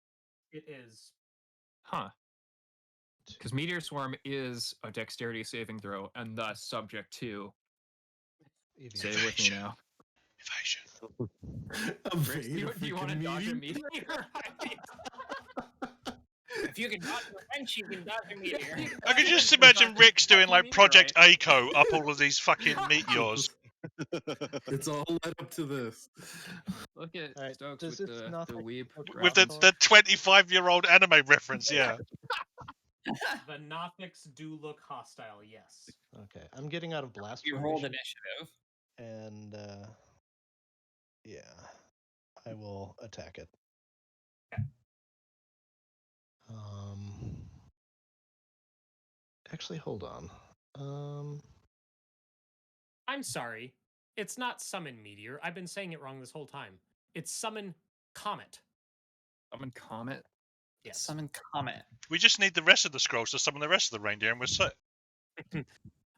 It is. Huh. Because Meteor Swarm is a dexterity saving throw and thus subject to. Say it with me now. Evasion. Do you want to dodge a meteor? If you can dodge a wrench, you can dodge a meteor. I can just imagine Rick's doing like Project ACO up all of these fucking meteors. It's all led up to this. Look at All right, Stokes does with this the not weeb. With the 25-year-old anime reference, yeah. The Nothics do look hostile, yes. Okay, I'm getting out of blast You rolled formation, initiative. and yeah, I will attack it. Actually, hold on. I'm sorry. It's not summon meteor. I've been saying it wrong this whole time. It's summon comet. Summon Comet? Yes. Summon comet. We just need the rest of the scrolls to summon the rest of the reindeer, and we're set.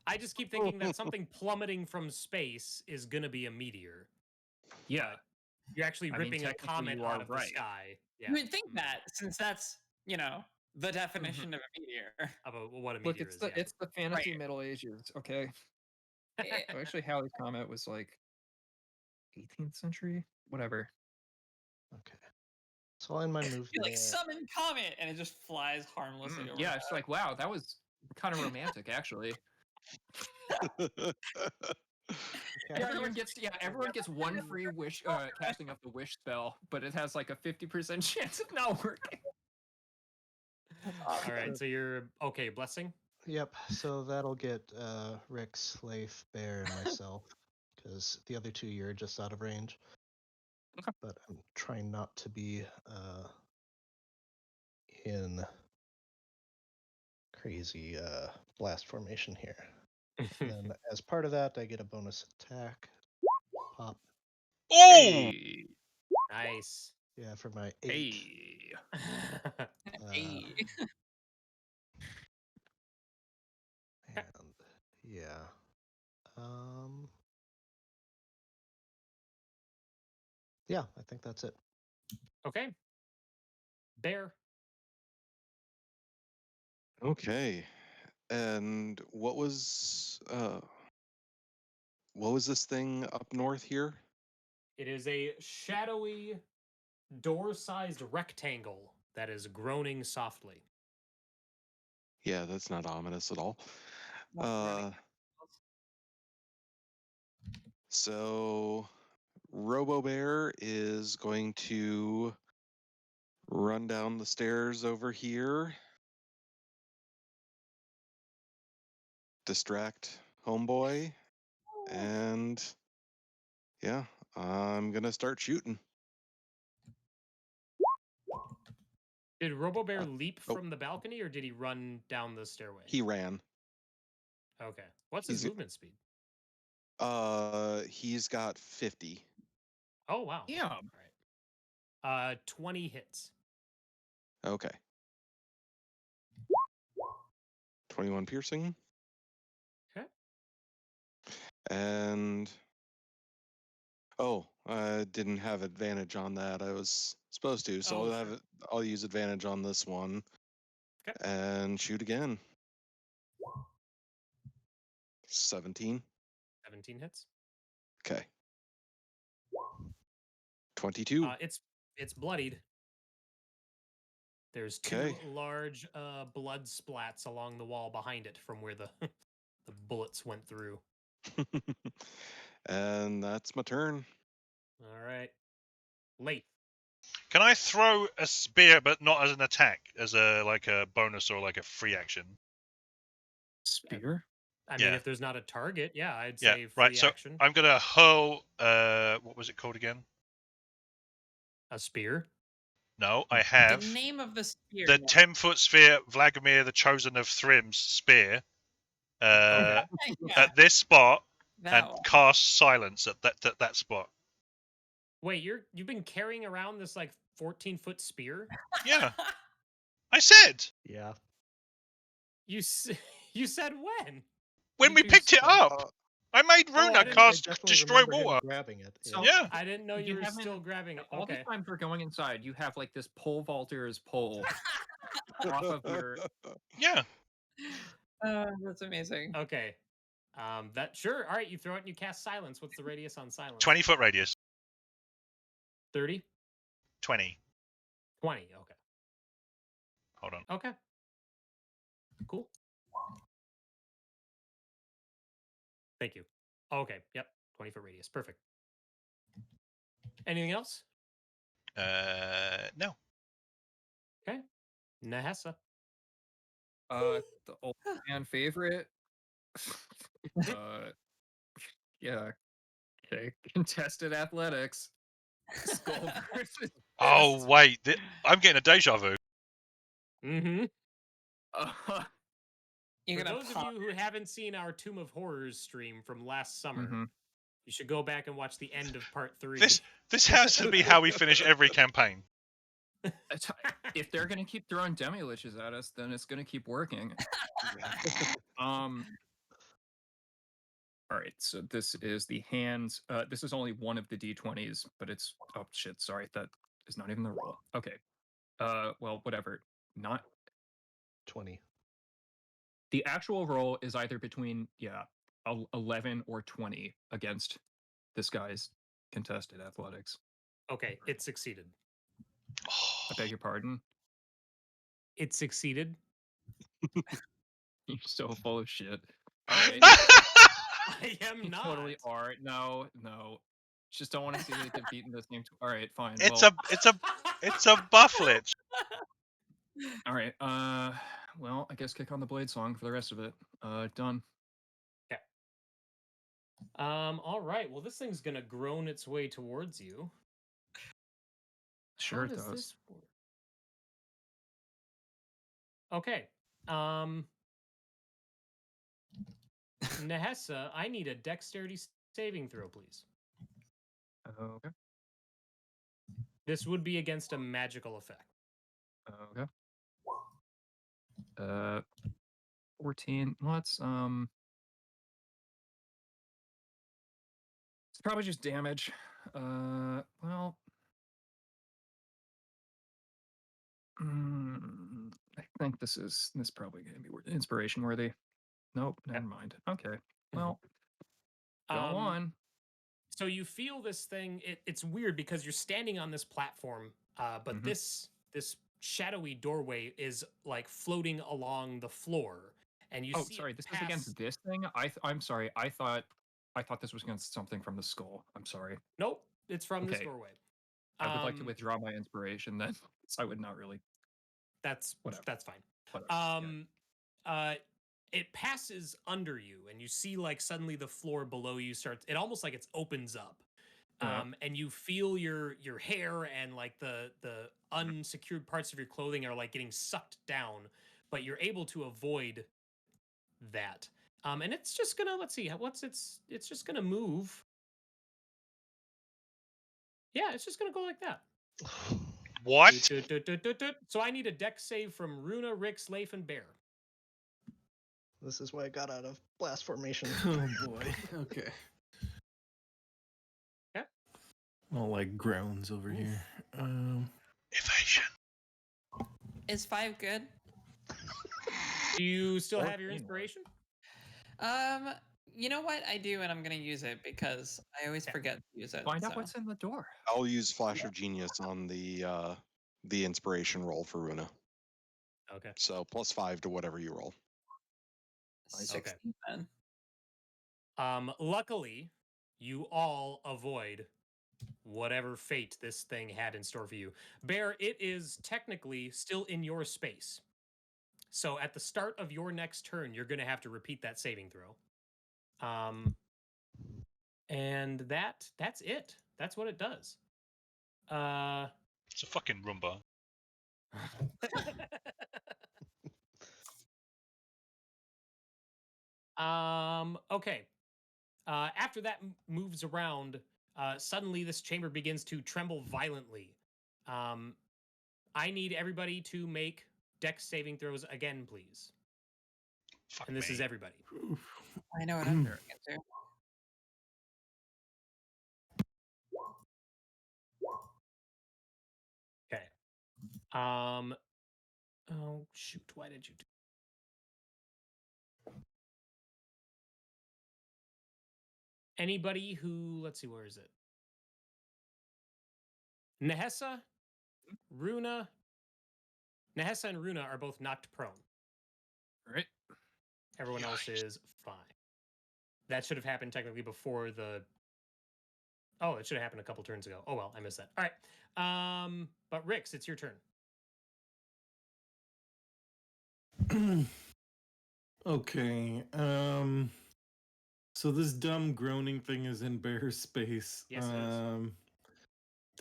I just keep thinking that something plummeting from space is gonna be a meteor. Yeah. You're actually ripping a comet out of the sky. Yeah. You would think that, since that's, the definition of a meteor. Of what a Look, meteor is. it's the fantasy Right. Middle Ages, okay? Oh, actually, Halley's Comet was like 18th century? Whatever. Okay. So I'll end my move. You're like, summon comet, and it just flies harmlessly over. Yeah, it's like, wow, that was kind of romantic, actually. Everyone gets one free wish casting of the wish spell, but it has like a 50% chance of not working. All right, so you're okay. Blessing. Yep. So that'll get Rick's, Leif, Bear, and myself, because the other two you're just out of range. Okay. But I'm trying not to be in crazy blast formation here. And then as part of that, I get a bonus attack. Pop. Oh! Hey. Nice. Yeah, for my 8. Hey. Hey. And yeah. Yeah, I think that's it. Okay. Bear. Okay. And what was this thing up north here? It is a shadowy, door-sized rectangle that is groaning softly. Yeah, that's not ominous at all. So Robo Bear is going to run down the stairs over here, distract Homeboy, and yeah, I'm gonna start shooting. Did Robo Bear leap from the balcony, or did he run down the stairway? He ran. Okay. What's his movement speed? He's got 50. Oh wow. Yeah. All right. 20 hits. Okay. 21 piercing. Okay. And I didn't have advantage on that. I was supposed to, so I'll use advantage on this one. Okay. And shoot again. 17. 17 hits. Okay. 22. It's bloodied. There's two large blood splats along the wall behind it from where the the bullets went through. And that's my turn. All right. Late. Can I throw a spear, but not as an attack, as a bonus or like a free action? Spear? I Yeah. mean, if there's not a target, yeah, I'd Yeah, say right. free So action. I'm gonna hurl. What was it called again? A spear. No, I The have name of the spear. the 10-foot sphere, Vladimir the Chosen of Thrim's spear, Okay. Yeah, at this spot, that and one. cast silence at that spot. Wait, you've been carrying around this like 14-foot spear? Yeah, I said Yeah. You said when? when Did we you picked it say- up. I made Oh, Runa I didn't- cast definitely destroy remember him water. grabbing it. So- Yeah. I didn't know you were haven't- still grabbing it. All Okay. the time for going inside, you have like this pole vaulter's pole off of your. Yeah. That's amazing. Okay. That sure. All right, you throw it and you cast silence. What's the radius on silence? 20-foot radius. 30? 20. 20. Okay. Hold on. Okay. Cool. Thank you. Okay. Yep. 20-foot radius. Perfect. Anything else? No. Okay. Nahessa. The old man favorite. Yeah. Okay. Contested athletics. Skull versus. Oh wait, I'm getting a deja vu. Mm-hmm. You're For gonna those pop. of you who haven't seen our Tomb of Horrors stream from last summer, Mhm. you should go back and watch the end of part 3. This has to be how we finish every campaign. If they're gonna keep throwing demi-liches at us, then it's gonna keep working. All right, so this is the hands. This is only one of the d20s, but it's oh shit. Sorry, that is not even the roll. Okay. Well, whatever. Not 20. the actual roll is either between 11 or 20 against this guy's contested athletics. Okay, it succeeded. I beg your pardon. It succeeded. You're so full of shit. All right. I am You not. totally are. No. Just don't want to see it get beaten this game. All right, fine. It's well, it's a bufflet. all right. Well, I guess kick on the blade song for the rest of it. Done. All right. Well, this thing's gonna groan its way towards you. Sure How it does does. this work? Okay. Nahessa, I need a dexterity saving throw, please. Okay. This would be against a magical effect. Okay. 14. Let's it's probably just damage. Well, I think this probably gonna be inspiration worthy. Nope, never mind. Okay. Well, go on. So you feel this thing. It's weird because you're standing on this platform, but this shadowy doorway is like floating along the floor, and you. Oh, see sorry. it This pass... is against this thing. I'm sorry. I thought this was against something from the skull. I'm sorry. Nope, it's from this Okay. doorway. I would like to withdraw my inspiration then. I would not really. That's Whatever. That's fine. Whatever. It passes under you, and you see like suddenly the floor below you starts. It almost like it opens up, and you feel your hair and like the unsecured parts of your clothing are like getting sucked down, but you're able to avoid that. And it's just gonna it's just gonna move. Yeah, it's just gonna go like that. What? So I need a dex save from Runa, Rix, Leif, and Bear. This is why I got out of blast formation. Oh boy. Okay. Yeah. All like groans over here. Evasion. Is 5 good? Do you still have your 14. inspiration? You know what? I do, and I'm gonna use it because I always forget to use it. Find out so. what's in the door. I'll use Flash of Genius on the inspiration roll for Runa. Okay. So +5 to whatever you roll. 16 then. Luckily, you all avoid whatever fate this thing had in store for you. Bear, it is technically still in your space. So at the start of your next turn, you're going to have to repeat that saving throw. And that's it. That's what it does. It's a fucking Roomba. Okay. After that moves around, suddenly this chamber begins to tremble violently. I need everybody to make dex saving throws again, please. Fuck And this me. is everybody. I know what I'm doing it too. Okay. Oh shoot! Why did you do? Anybody who, let's see, where is it? Nehessa, Runa. Nehessa and Runa are both knocked prone. All right. Everyone else is fine. That should have happened technically before the. Oh, it should have happened a couple turns ago. Oh well, I missed that. All right. But Rix, it's your turn. Okay. So this dumb groaning thing is in bear space. Yes, it is.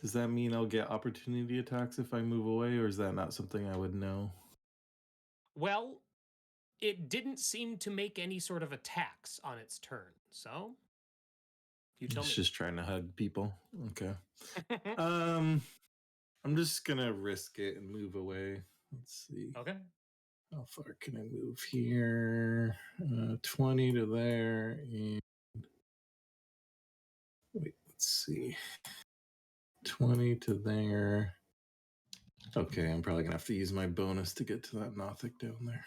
Does that mean I'll get opportunity attacks if I move away, or is that not something I would know? Well, it didn't seem to make any sort of attacks on its turn, so you tell It's me. just trying to hug people. Okay. I'm just gonna risk it and move away. Let's see. Okay. How far can I move here? 20 to there. And wait, let's see. 20 to there. Okay, I'm probably gonna have to use my bonus to get to that Nothic down there.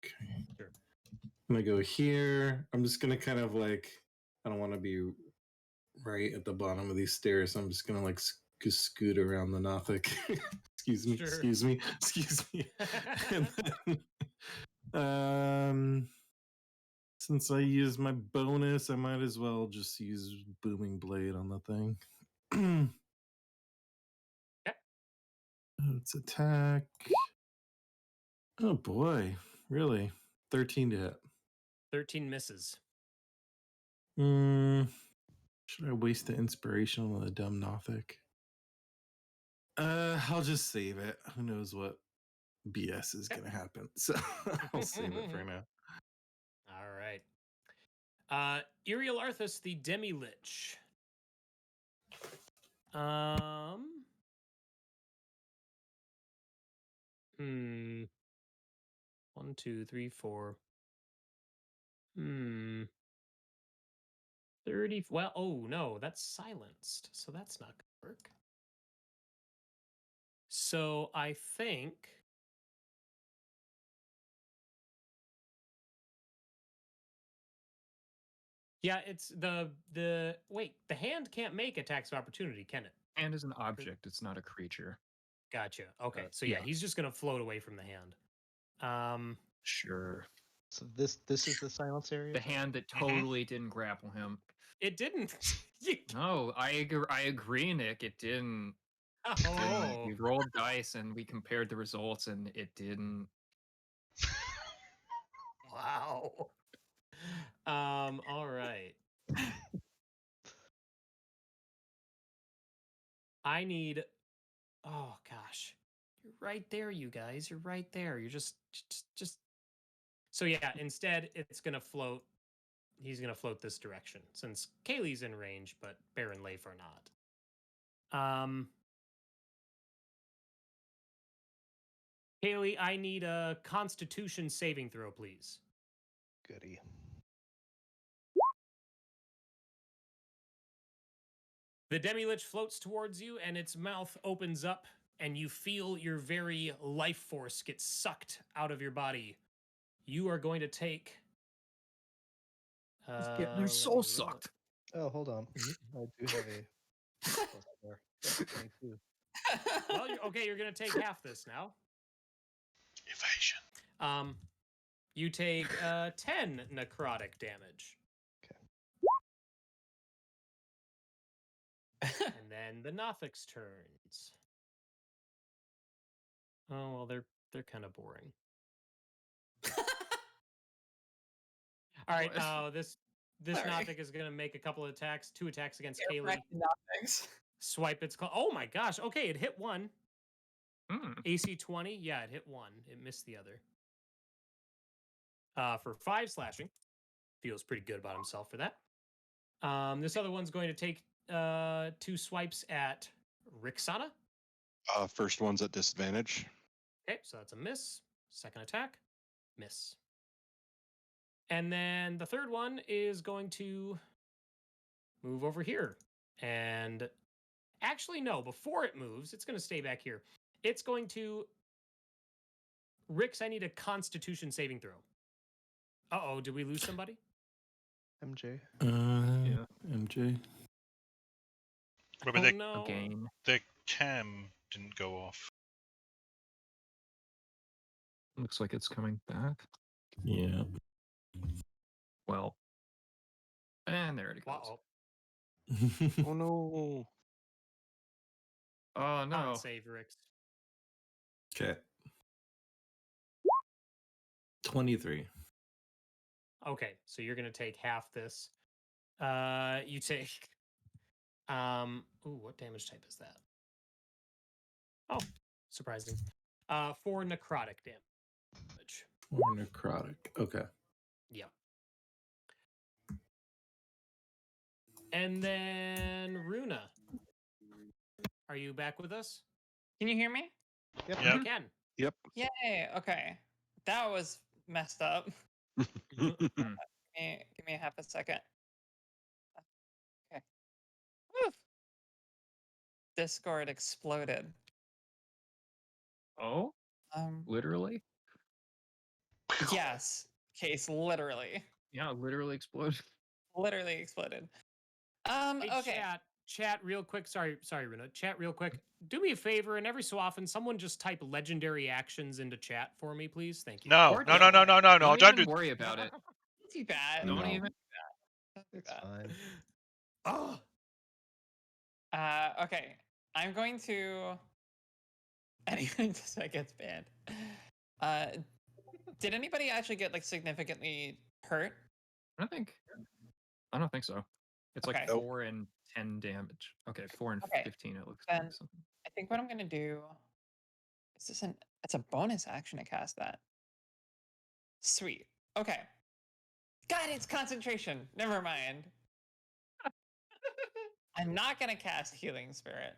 Okay. Sure. I'm gonna go here. I'm just gonna kind of like, I don't want to be right at the bottom of these stairs. So I'm just gonna like scoot around the Nothic. Excuse me. Sure. Excuse me. Excuse me. And then, since I used my bonus, I might as well just use Booming Blade on the thing. Yep. Let's attack. Oh boy, really? 13 to hit. 13 misses. Should I waste the inspiration on the dumb Nothic? I'll just save it. Who knows what BS is gonna happen? So I'll save it for now. All right. Iriel Arthas, the Demi-Lich. 1, 2, 3, 4. 30. Well, oh no, that's silenced, so that's not gonna work. So I think. Yeah, it's the wait, the hand can't make attacks of opportunity, can it? Hand is an object, it's not a creature. Gotcha. Okay. So yeah, he's just gonna float away from the hand. Sure. So this is the silence area. The hand that totally didn't grapple him. It didn't. No, I agree, Nick. It didn't. Oh. We rolled dice and we compared the results, and it didn't. Wow. All right. I need. Oh gosh, you're right there, you guys. You're right there. You're just. So yeah. Instead, it's gonna float. He's gonna float this direction since Kaylee's in range, but Bear and Leif are not. Kaylee, I need a Constitution saving throw, please. Goody. The Demi-Lich floats towards you, and its mouth opens up, and you feel your very life force get sucked out of your body. You are going to take. He's getting their soul sucked. Oh, hold on. I do have a plus there. 22. Well, you're going to take half this now. Evasion. You take 10 necrotic damage. Okay. And then the Nothic's turns. Oh well, they're kind of boring. All right, this Nothic is gonna make a couple of attacks, 2 attacks against Kaylee. Swipe its claw. Oh my gosh! Okay, it hit one. AC 20. Yeah, it hit one. It missed the other. For 5 slashing. Feels pretty good about himself for that. This other one's going to take 2 swipes at Rixana. First one's at disadvantage. Okay, so that's a miss. Second attack, miss. And then the third one is going to move over here. And actually, no, before it moves, it's going to stay back here. It's going to... Rix, I need a Constitution saving throw. Uh-oh, did we lose somebody? MJ. Yeah. MJ. Remember, no. the cam didn't go off. Looks like it's coming back. Yeah. Well. And there it goes. Uh-oh. Oh no. Oh no. Save Rix. Okay. 23. Okay, so you're gonna take half this. You take what damage type is that? Oh, surprising. 4 necrotic damage. 4 necrotic. Okay. Yeah. And then Runa. Are you back with us? Can you hear me? Yep. I can. Yep. Yay. Okay. That was messed up. Give me half a second. Okay. Woo. Discord exploded. Oh? Literally? Yes. Case literally. Yeah, literally exploded. Literally exploded. Hey, Okay. Chat real quick. Sorry, Runa. Chat real quick. Do me a favor, and every so often, someone just type legendary actions into chat for me, please. Thank you. No. Don't Don't do. worry about it. Not too bad. Don't even. It's fine. Oh. Okay. I'm going to. Anything that gets banned. Did anybody actually get like significantly hurt? I don't think so. It's Okay. like 4 and 10 damage. Okay, 4 and Okay. 15 it looks Then like something. I think what I'm gonna do is it's a bonus action to cast that. Sweet. Okay. God, it's concentration. Never mind. I'm not gonna cast Healing Spirit.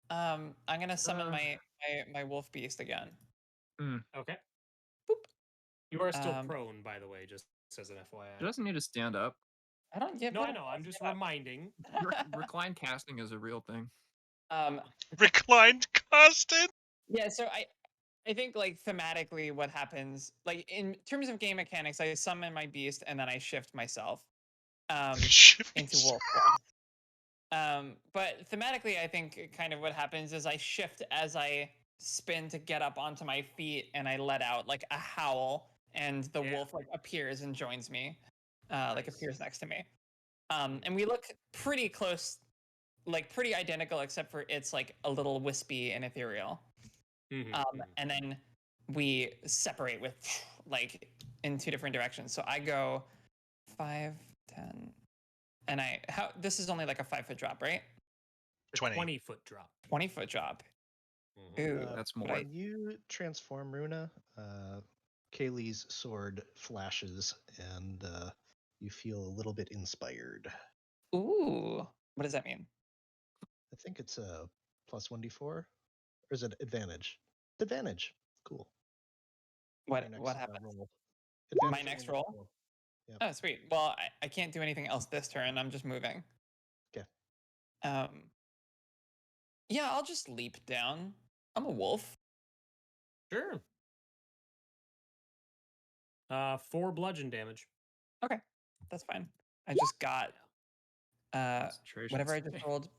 I'm gonna summon my wolf beast again. Okay. Boop. You are still prone, by the way, just as an FYI. It doesn't need to stand up. I don't give. No, I know. I'm just reminding. Recline casting is a real thing. Reclined casting? Yeah, so I think like thematically what happens, like in terms of game mechanics, I summon my beast and then I shift myself into wolf form. But thematically I think kind of what happens is I shift as I spin to get up onto my feet and I let out like a howl and the wolf like appears and joins me. Like appears next to me. And we look pretty close, like pretty identical, except for it's like a little wispy and ethereal. And then we separate with like in 2 different directions. So I go 5, 10, and this is only like a 5-foot drop, right? 20-foot drop. 20-foot drop. Ooh, that's more. When you transform Runa, Kaylee's sword flashes and you feel a little bit inspired. Ooh, what does that mean? I think it's a plus 1d4, or is it advantage? Advantage. Cool. What happened? My next roll? Yep. Oh, sweet. Well, I can't do anything else this turn. I'm just moving. Okay. Yeah, I'll just leap down. I'm a wolf. Sure. 4 bludgeon damage. Okay, that's fine. I just got whatever I just rolled.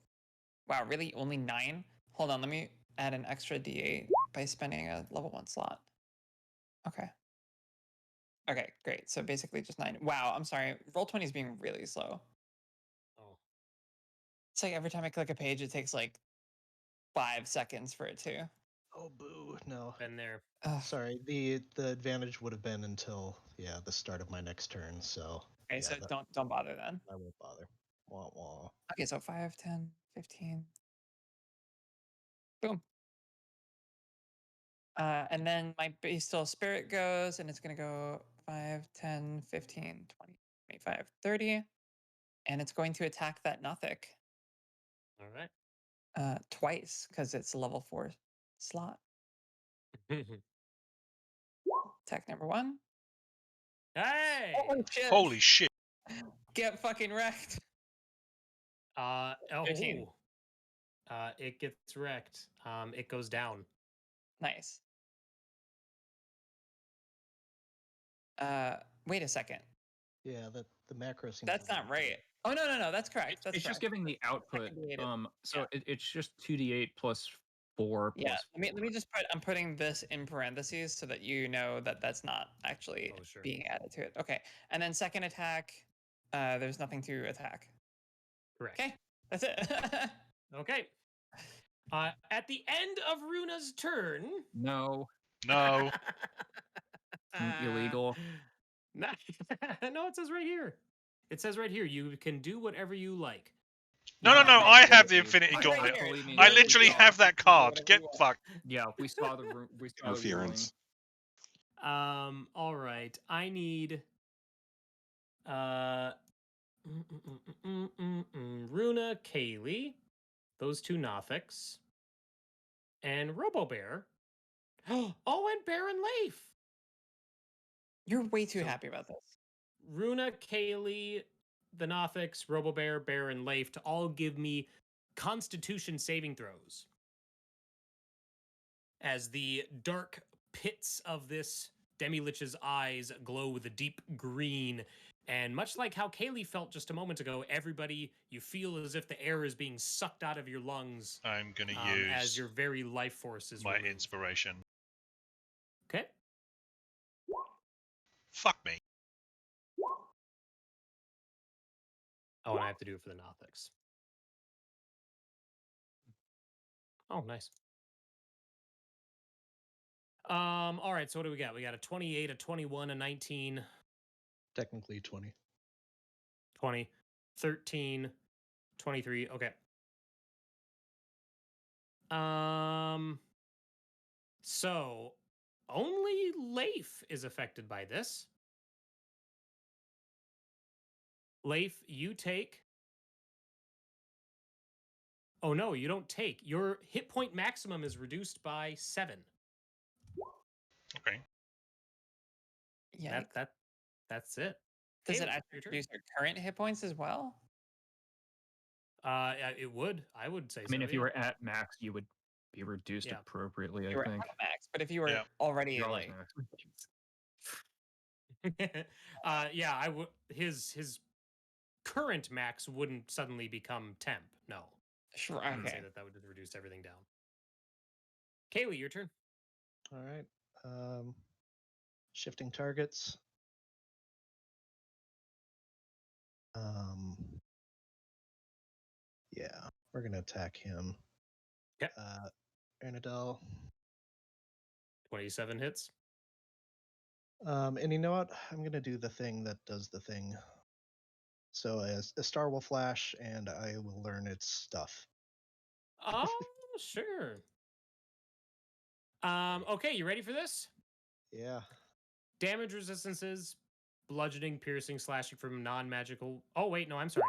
Wow, really? Only 9? Hold on, let me add an extra d8 by spending a level 1 slot. Okay. Okay, great. So basically just 9. Wow, I'm sorry. Roll20 is being really slow. Oh. It's like every time I click a page, it takes like 5 seconds for it to. Oh boo! No, Been there. sorry. The advantage would have been until the start of my next turn. So Okay, so don't bother then. I won't bother. Wah wah. Okay, so 5, 10, 15. Boom. And then my bestial spirit goes, and it's going to go 5, 10, 15, 20, 25, 30. And it's going to attack that Nothic All right. twice because it's a level 4 slot. Attack number 1. Hey! Holy shit. Get fucking wrecked. Oh. 13. It gets wrecked. It goes down. Nice. Wait a second. Yeah, the macro seems. That's not right. Oh no, that's correct. That's It's just correct. giving the output. So Yeah. it's just 2d8 plus 4 Yeah, plus let me just I'm putting this in parentheses so that you know that that's not actually being added to it. Okay, and then second attack, there's nothing to attack. Correct. Okay, that's it. Okay. At the end of Runa's turn. No. No. Illegal. No, it says right here. It says right here, you can do whatever you like. No, I have the Infinity Right Gauntlet. here. I literally have that card. Get fucked. Yeah, we saw the Interference. All right. I need Runa, Kaylee, those two Nothics, and Robobear. Oh, and Baron Leif. You're way too happy about this. Runa, Kaylee, the Nothics, Robobear, Baron Leif to all give me Constitution saving throws. As the dark pits of this Demi-Lich's eyes glow with a deep green. And much like how Kaylee felt just a moment ago, everybody, you feel as if the air is being sucked out of your lungs. I'm going to use as your very life force is my removed. inspiration. Okay. Fuck me. Oh, and I have to do it for the Nothics. Oh, nice. All right, so what do we got? We got a 28, a 21, a 19. Technically 20. 20, 13, 23. Okay. So only Leif is affected by this. Leif, you take. Oh no, you don't take. Your hit point maximum is reduced by 7. Okay. Yeah. That's it. Does Kaylee, it actually your turn. reduce your current hit points as well? It would. I would say. I mean, so, if you were at max, you would be reduced appropriately. You were I think. at max, but if you were already You're always like, max. yeah, I would. His current max wouldn't suddenly become temp. No. Sure. I would say Okay. that would just reduce everything down. Kaylee, your turn. All right. Shifting targets. Yeah, we're gonna attack him. Okay. Anadel. 27 hits. And you know what? I'm gonna do the thing that does the thing. So a star will flash, and I will learn its stuff. Oh, sure. Okay, you ready for this? Yeah. Damage resistances, bludgeoning, piercing, slashing from non-magical. Oh wait, no, I'm sorry.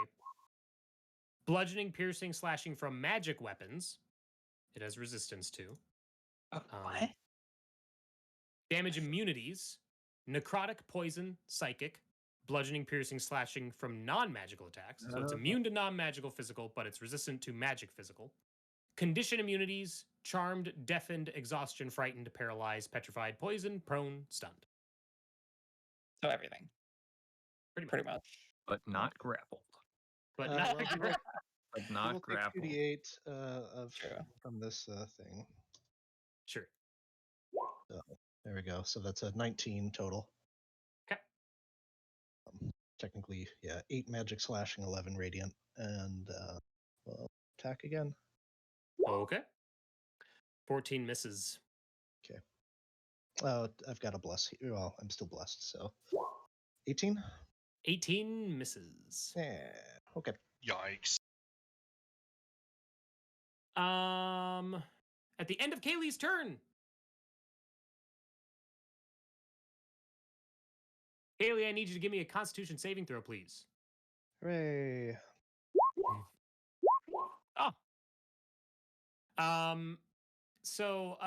Bludgeoning, piercing, slashing from magic weapons. It has resistance to. What? Damage immunities, necrotic, poison, psychic, bludgeoning, piercing, slashing from non-magical attacks. So it's immune to non-magical physical, but it's resistant to magic physical. Condition immunities, charmed, deafened, exhaustion, frightened, paralyzed, petrified, poison, prone, stunned. So everything. Pretty much. But not grappled. But not well, but not we'll grappled. take 2d8 from this thing. Sure. So there we go. So that's a 19 total. Okay. Technically, 8 magic slashing, 11 radiant, and well, attack again. Okay. 14 misses. Okay. Oh, I've got a bless. Well, I'm still blessed, so 18. 18 misses. Yeah. Okay. Yikes. At the end of Kaylee's turn. Kaylee, I need you to give me a Constitution saving throw, please. Hooray! Oh. So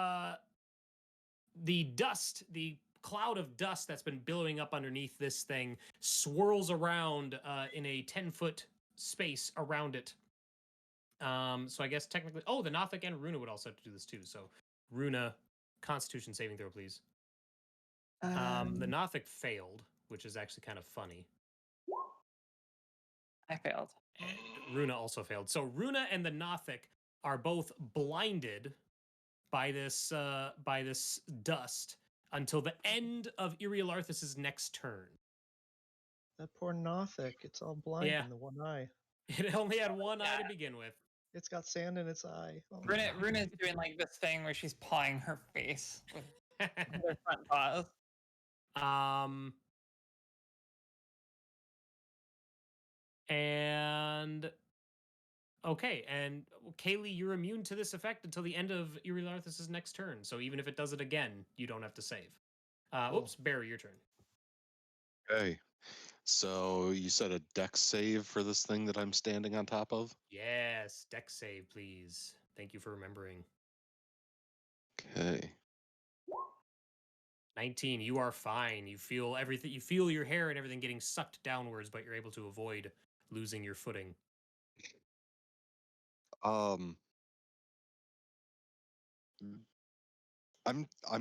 the dust, the cloud of dust that's been billowing up underneath this thing swirls around in a 10-foot space around it. So I guess technically, the Nothic and Runa would also have to do this too. So Runa, Constitution saving throw, please. The Nothic failed, which is actually kind of funny. I failed. And Runa also failed. So Runa and the Nothic are both blinded by this dust until the end of Irialarthus's next turn. That poor Nothic. It's all blind Yeah. in the one eye. It only had one eye to begin with. It's got sand in its eye. Oh, Runa's doing like this thing where she's pawing her face with her front paws. And okay, and Kaylee, you're immune to this effect until the end of Irialarthus's next turn. So even if it does it again, you don't have to save. Oops, Barry, your turn. Okay. So you said a dex save for this thing that I'm standing on top of? Yes, dex save, please. Thank you for remembering. Okay. 19, you are fine. You feel everything. You feel your hair and everything getting sucked downwards, but you're able to avoid losing your footing. I'm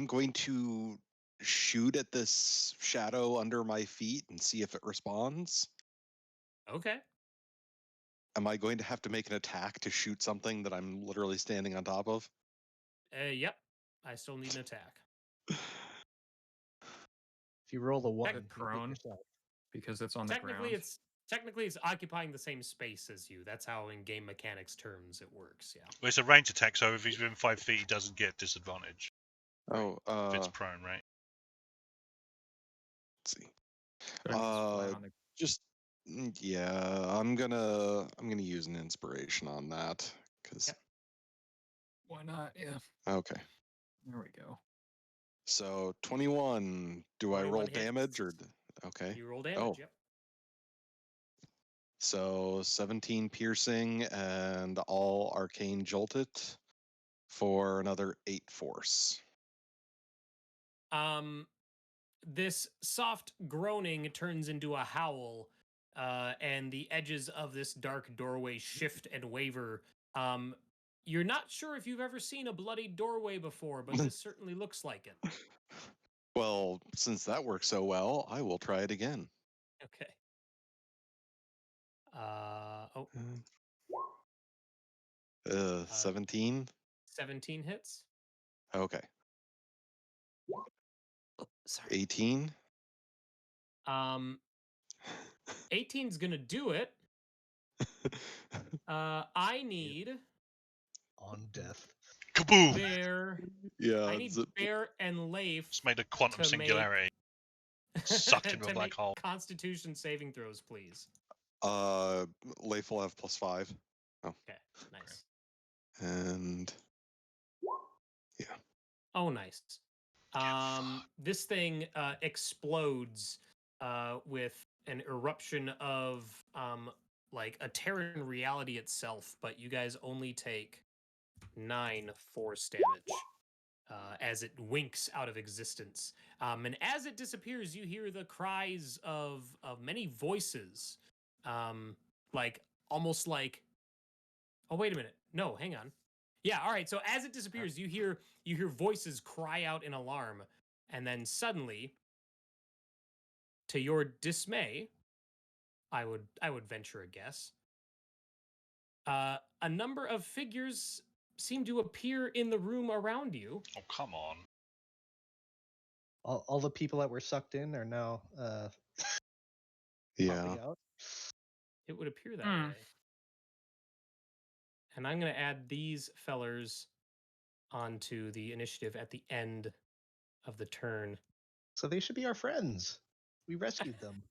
going to shoot at this shadow under my feet and see if it responds. Okay. Am I going to have to make an attack to shoot something that I'm literally standing on top of? Yep. I still need an attack. if you roll a 1, Is it you hit prone? yourself. Because it's on the ground. Technically it's occupying the same space as you. That's how in game mechanics terms it works. Yeah. Well, it's a range attack, so if he's within 5 feet, he doesn't get disadvantage. Oh, If it's prone, right? let's see. Or it's flat on the- Just yeah, I'm gonna use an inspiration on that because. Yep. Why not? Yeah. Okay. There we go. So 21. Do I 21 roll hits. damage or? Okay. You roll damage. Oh. Yep. So 17 piercing and all arcane jolted for another 8 force. This soft groaning turns into a howl, and the edges of this dark doorway shift and waver. You're not sure if you've ever seen a bloody doorway before, but this certainly looks like it. Well, since that works so well, I will try it again. Okay. 17. 17 hits. Okay. Sorry. 18. 18's gonna do it. I need On death. Kaboom! Bear. Yeah. I need Bear and Leif It's made a quantum to singularity. Sucked into a to black make hole. Constitution saving throws, please. Leif will have +5. Oh. Okay, nice. And yeah. Oh, nice. This thing explodes with an eruption of like a Terran reality itself, but you guys only take 9 force damage as it winks out of existence. And as it disappears, you hear the cries of many voices, like almost like. Oh, wait a minute. No, hang on. Yeah, all right. So as it disappears, you hear voices cry out in alarm, and then suddenly, to your dismay, I would venture a guess. A number of figures seem to appear in the room around you. Oh, come on. All the people that were sucked in are now Yeah. popping out. It would appear that way. And I'm going to add these fellers onto the initiative at the end of the turn. So they should be our friends. We rescued them.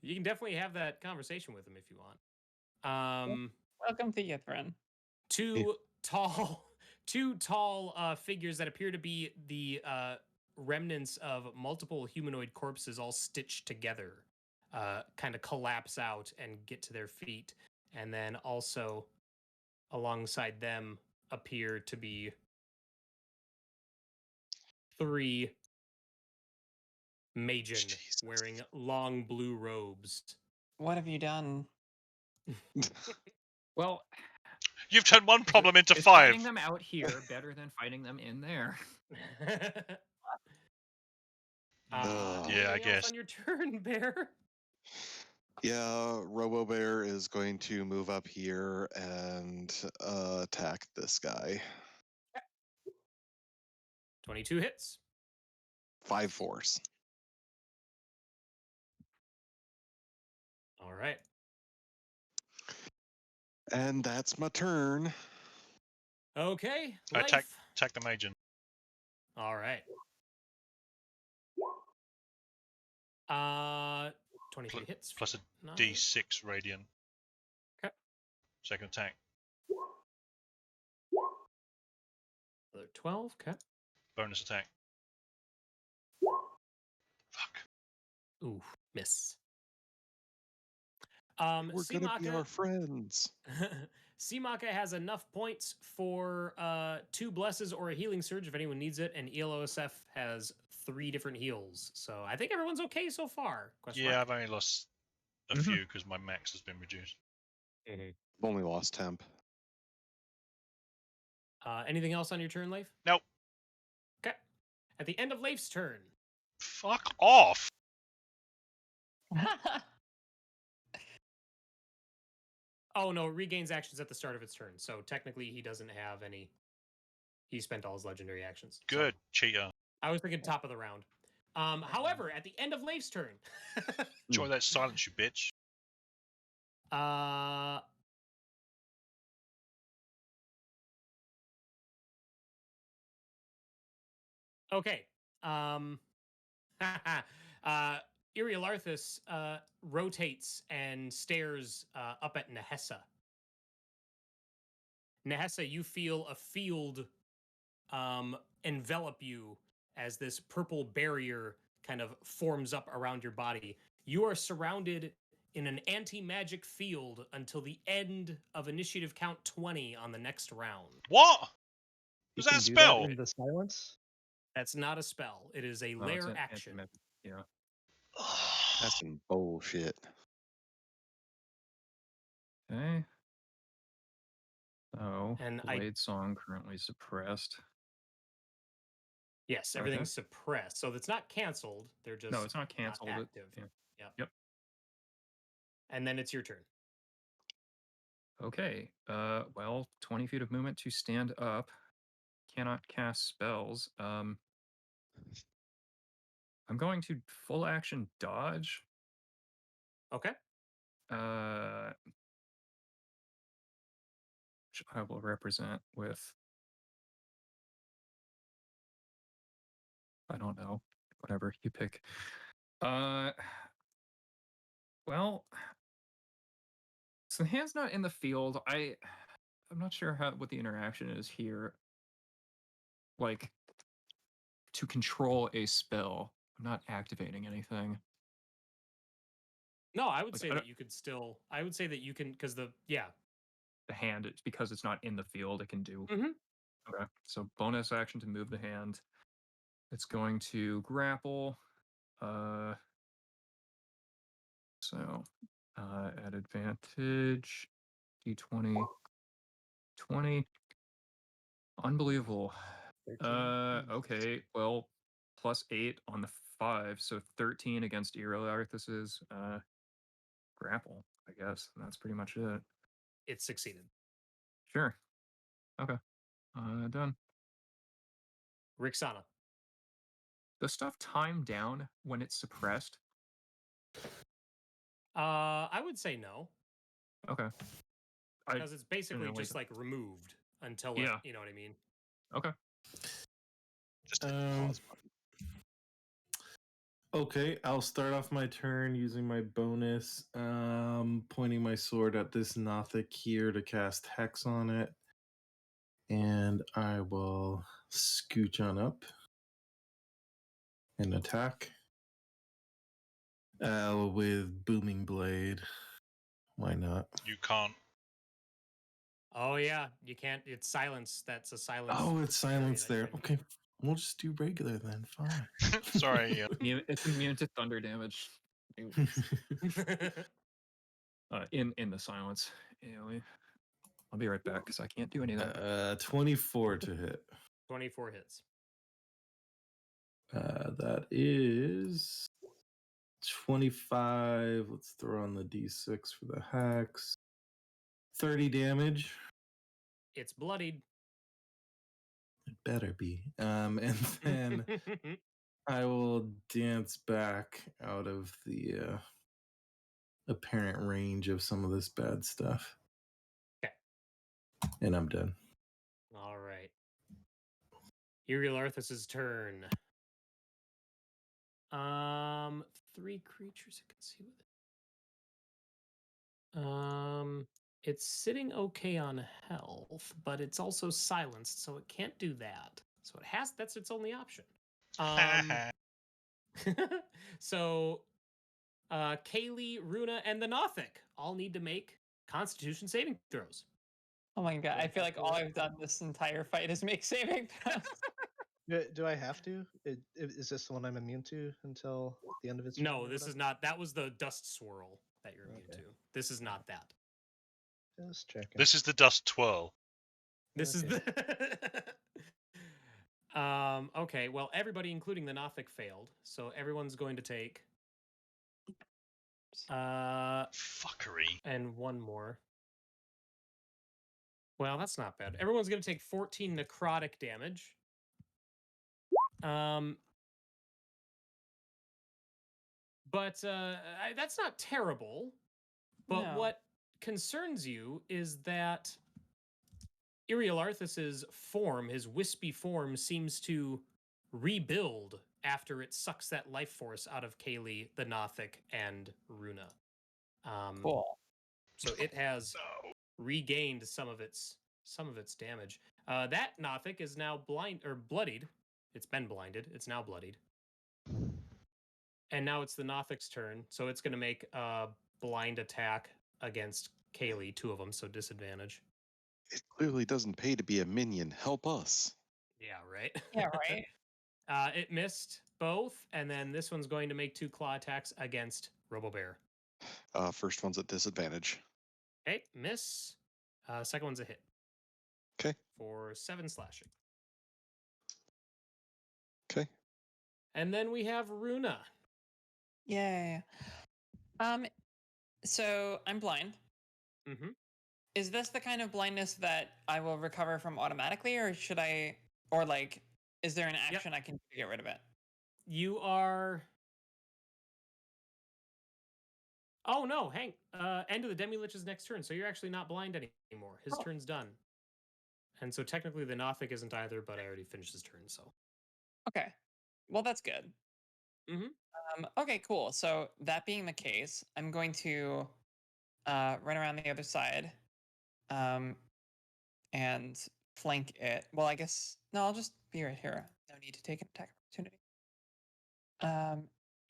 You can definitely have that conversation with them if you want. Welcome to Yithrin. Two tall figures that appear to be the remnants of multiple humanoid corpses all stitched together kind of collapse out and get to their feet. And then also alongside them appear to be 3 Magen Jesus. wearing long blue robes. What have you done? Well, You've turned one problem into is 5. fighting them out here better than fighting them in there? Yeah, I Anything else guess. on your turn, Bear? Yeah, Robo Bear is going to move up here and attack this guy. 22 hits. 5 force. All right. And that's my turn. Okay. I Life. attack the Magen. All right. 23 hits. Plus a Nine. D6 radiant. Okay. Second attack. Another 12. Okay. Bonus attack. Fuck. Ooh, miss. We're gonna be our friends. Simaka has enough points for 2 blesses or a healing surge if anyone needs it, and ELOSF has 3 different heals. So I think everyone's okay so far. Yeah, I've only lost a few because my max has been reduced. I've only lost temp. Anything else on your turn, Leif? Nope. Okay. At the end of Leif's turn. Fuck off. Oh no, it regains actions at the start of its turn. So technically he doesn't have any. He spent all his legendary actions. Good, cheater. I was thinking top of the round. However, at the end of Leif's turn. Enjoy that silence, you bitch. Okay. Irialarthus rotates and stares up at Nehessa. Nehessa, you feel a field envelop you as this purple barrier kind of forms up around your body. You are surrounded in an anti-magic field until the end of initiative count 20 on the next round. What? You Was that can a do spell? that in the silence? That's not a spell. It is a No, lair it's an action. anti-magic, yeah. That's some bullshit. Okay. So, And Blade Song currently suppressed. Yes, everything's suppressed. So it's not canceled. They're just No, it's not canceled. Not active. Yeah. Yep. And then it's your turn. Okay. Well, 20 feet of movement to stand up. Cannot cast spells. I'm going to full action dodge. Okay. Which I will represent with, I don't know, whatever you pick. Well, so the hand's not in the field. I'm not sure what the interaction is here. Like, to control a spell, I'm not activating anything. No, I would Like, say that you could still. I would say that you can because the hand, it's because it's not in the field, it can do. Mhm. Okay, so bonus action to move the hand. It's going to grapple. So at advantage, d20, 20. Unbelievable. Okay, well, +8 on the 5, so 13 against Irialarthus's grapple, I guess. And that's pretty much it. It succeeded. Sure. Okay. Done. Rixana. The stuff timed down when it's suppressed? I would say no. Okay. Because it's basically just like removed until it, you know what I mean? Okay. Just hit the pause button. Okay, I'll start off my turn using my bonus, pointing my sword at this Nothic here to cast Hex on it. And I will scooch on up and attack with Booming Blade. Why not? You can't. Oh yeah, you can't. It's silence. That's a silence. Oh, it's silence there. Okay, we'll just do regular then. Fine. Sorry. It's immune to thunder damage. In the silence. Anyway, I'll be right back because I can't do any of that. 24 to hit. 24 hits. That is 25. Let's throw on the d6 for the hex. 30 damage. It's bloodied. It better be. And then I will dance back out of the apparent range of some of this bad stuff. Okay. And I'm done. All right. Uriel Arthas's turn. 3 creatures it can see with it. It's sitting okay on health, but it's also silenced, so it can't do that. So that's its only option. So Kaylee, Runa, and the Nothic all need to make Constitution saving throws. Oh my god, I feel like all I've done this entire fight is make saving throws. Do I have to? Is this the one I'm immune to until the end of its turn? No, this is not. That was the dust swirl that you're immune to. This is not that. Just checking. This is the dust twirl. This is the. Okay, well, everybody, including the Nothic, failed, so everyone's going to take. Fuckery. And one more. Well, that's not bad. Everyone's going to take 14 necrotic damage. But that's not terrible. But what concerns you is that Uriel Arthas's form, his wispy form, seems to rebuild after it sucks that life force out of Kaylee, the Nothic, and Runa. Cool. So it has regained some of its damage. That Nothic is now bloodied. It's been blinded. It's now bloodied. And now it's the Nothic's turn, so it's going to make a blind attack against Kaylee, 2 of them, so disadvantage. It clearly doesn't pay to be a minion. Help us. Yeah, right? Yeah, right? It missed both, and then this one's going to make 2 claw attacks against RoboBear. First one's at disadvantage. Okay, miss. Second one's a hit. Okay. For 7 slashing. Okay. And then we have Runa. Yay. So I'm blind. Mm-hmm. Is this the kind of blindness that I will recover from automatically, or should I, or like, is there an action I can do to get rid of it? You are. Oh no, Hank. End of the Demi-Lich's next turn, so you're actually not blind anymore. His turn's done. And so technically the Nothic isn't either, but I already finished his turn, so. Okay. Well, that's good. Mm-hmm. Okay, cool. So that being the case, I'm going to run around the other side and flank it. Well, I guess, no, I'll just be right here. No need to take an attack opportunity.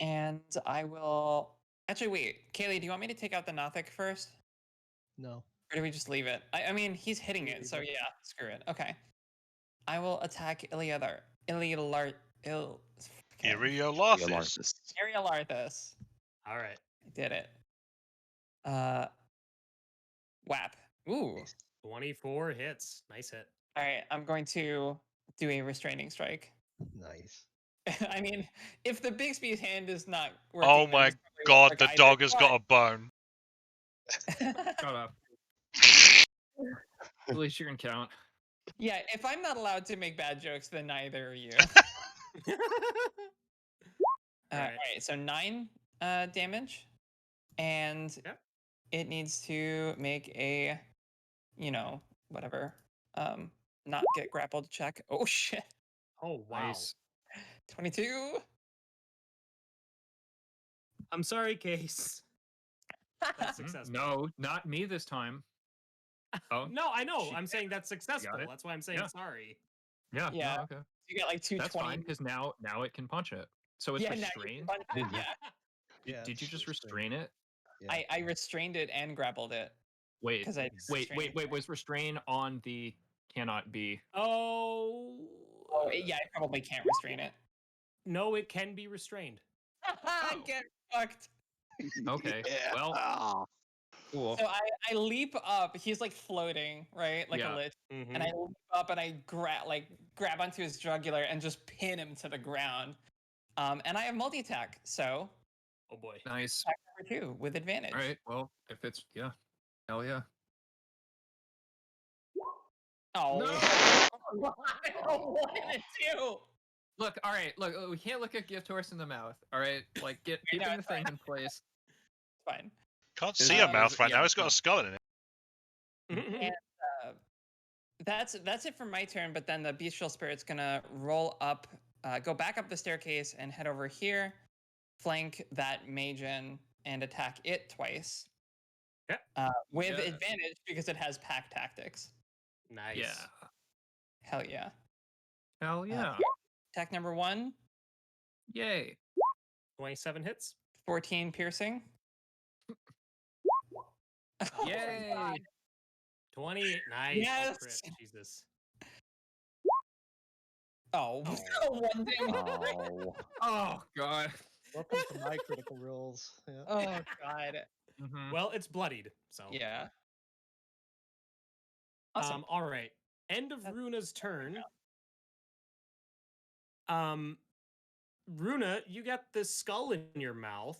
And I will... Actually, wait. Kaylee, do you want me to take out the Nothic first? No. Or do we just leave it? I mean, he's hitting it, so yeah, screw it. Okay. I will attack Ilialarthus. All right. I did it. Whap. Ooh. 24 hits. Nice hit. All right, I'm going to do a restraining strike. Nice. I mean, if the Bixby's hand is not working... Oh my god, the dog has got a bone. Shut up. At least you can count. Yeah, if I'm not allowed to make bad jokes, then neither are you. All right, so 9 damage. And it needs to make a whatever. Not get grappled check. Oh shit. Oh wow. Nice. 22. I'm sorry, Case. That's successful. No, not me this time. Oh No, I know. Shit. I'm saying that's successful. it? That's why I'm saying Yeah. sorry. yeah. Yeah. No, okay. You got like That's 220. fine because now it can punch it. So it's Yeah, now you can restrained. punch it, yeah. Yeah, Did you it's just restrained. restrain it? Yeah. I restrained it and grappled it. Wait, Because I wait. Was restrain on the cannot be? Oh. Oh, yeah, I probably can't restrain it. No, it can be restrained. I get fucked. Okay. Yeah. Well, cool. So I leap up. He's like floating, right, like a Yeah. lich, Mhm. and I leap up and I grab onto his jugular and just pin him to the ground. And I have multi attack, so Oh boy. Nice. attack number 2 with advantage. All right. Well, if it's hell yeah. Oh No! One and a 2. Look, all right. Look, we can't look at gift horse in the mouth. All right, like No, keeping the it's thing fine. in place. It's fine. Can't Is- see a is- mouth right yeah, now. It's got no. a skull in it. And that's it for my turn. But then the bestial spirit's gonna roll up, go back up the staircase, and head over here, flank that Magen, and attack it twice. Yep. With Yeah. advantage because it has pack tactics. Nice. Yeah. Hell yeah. Hell yeah. Attack number 1, Yay. 27 hits. 14 piercing. Oh, Yay. 28. Nice. Yes. Oh, crit. Jesus. Oh, one damage. Oh. Oh god. Welcome to my critical rolls. Yeah. Oh god. Mhm. Well, it's bloodied. So. Yeah. Awesome. All right. End of Runa's turn. Runa, you got this skull in your mouth.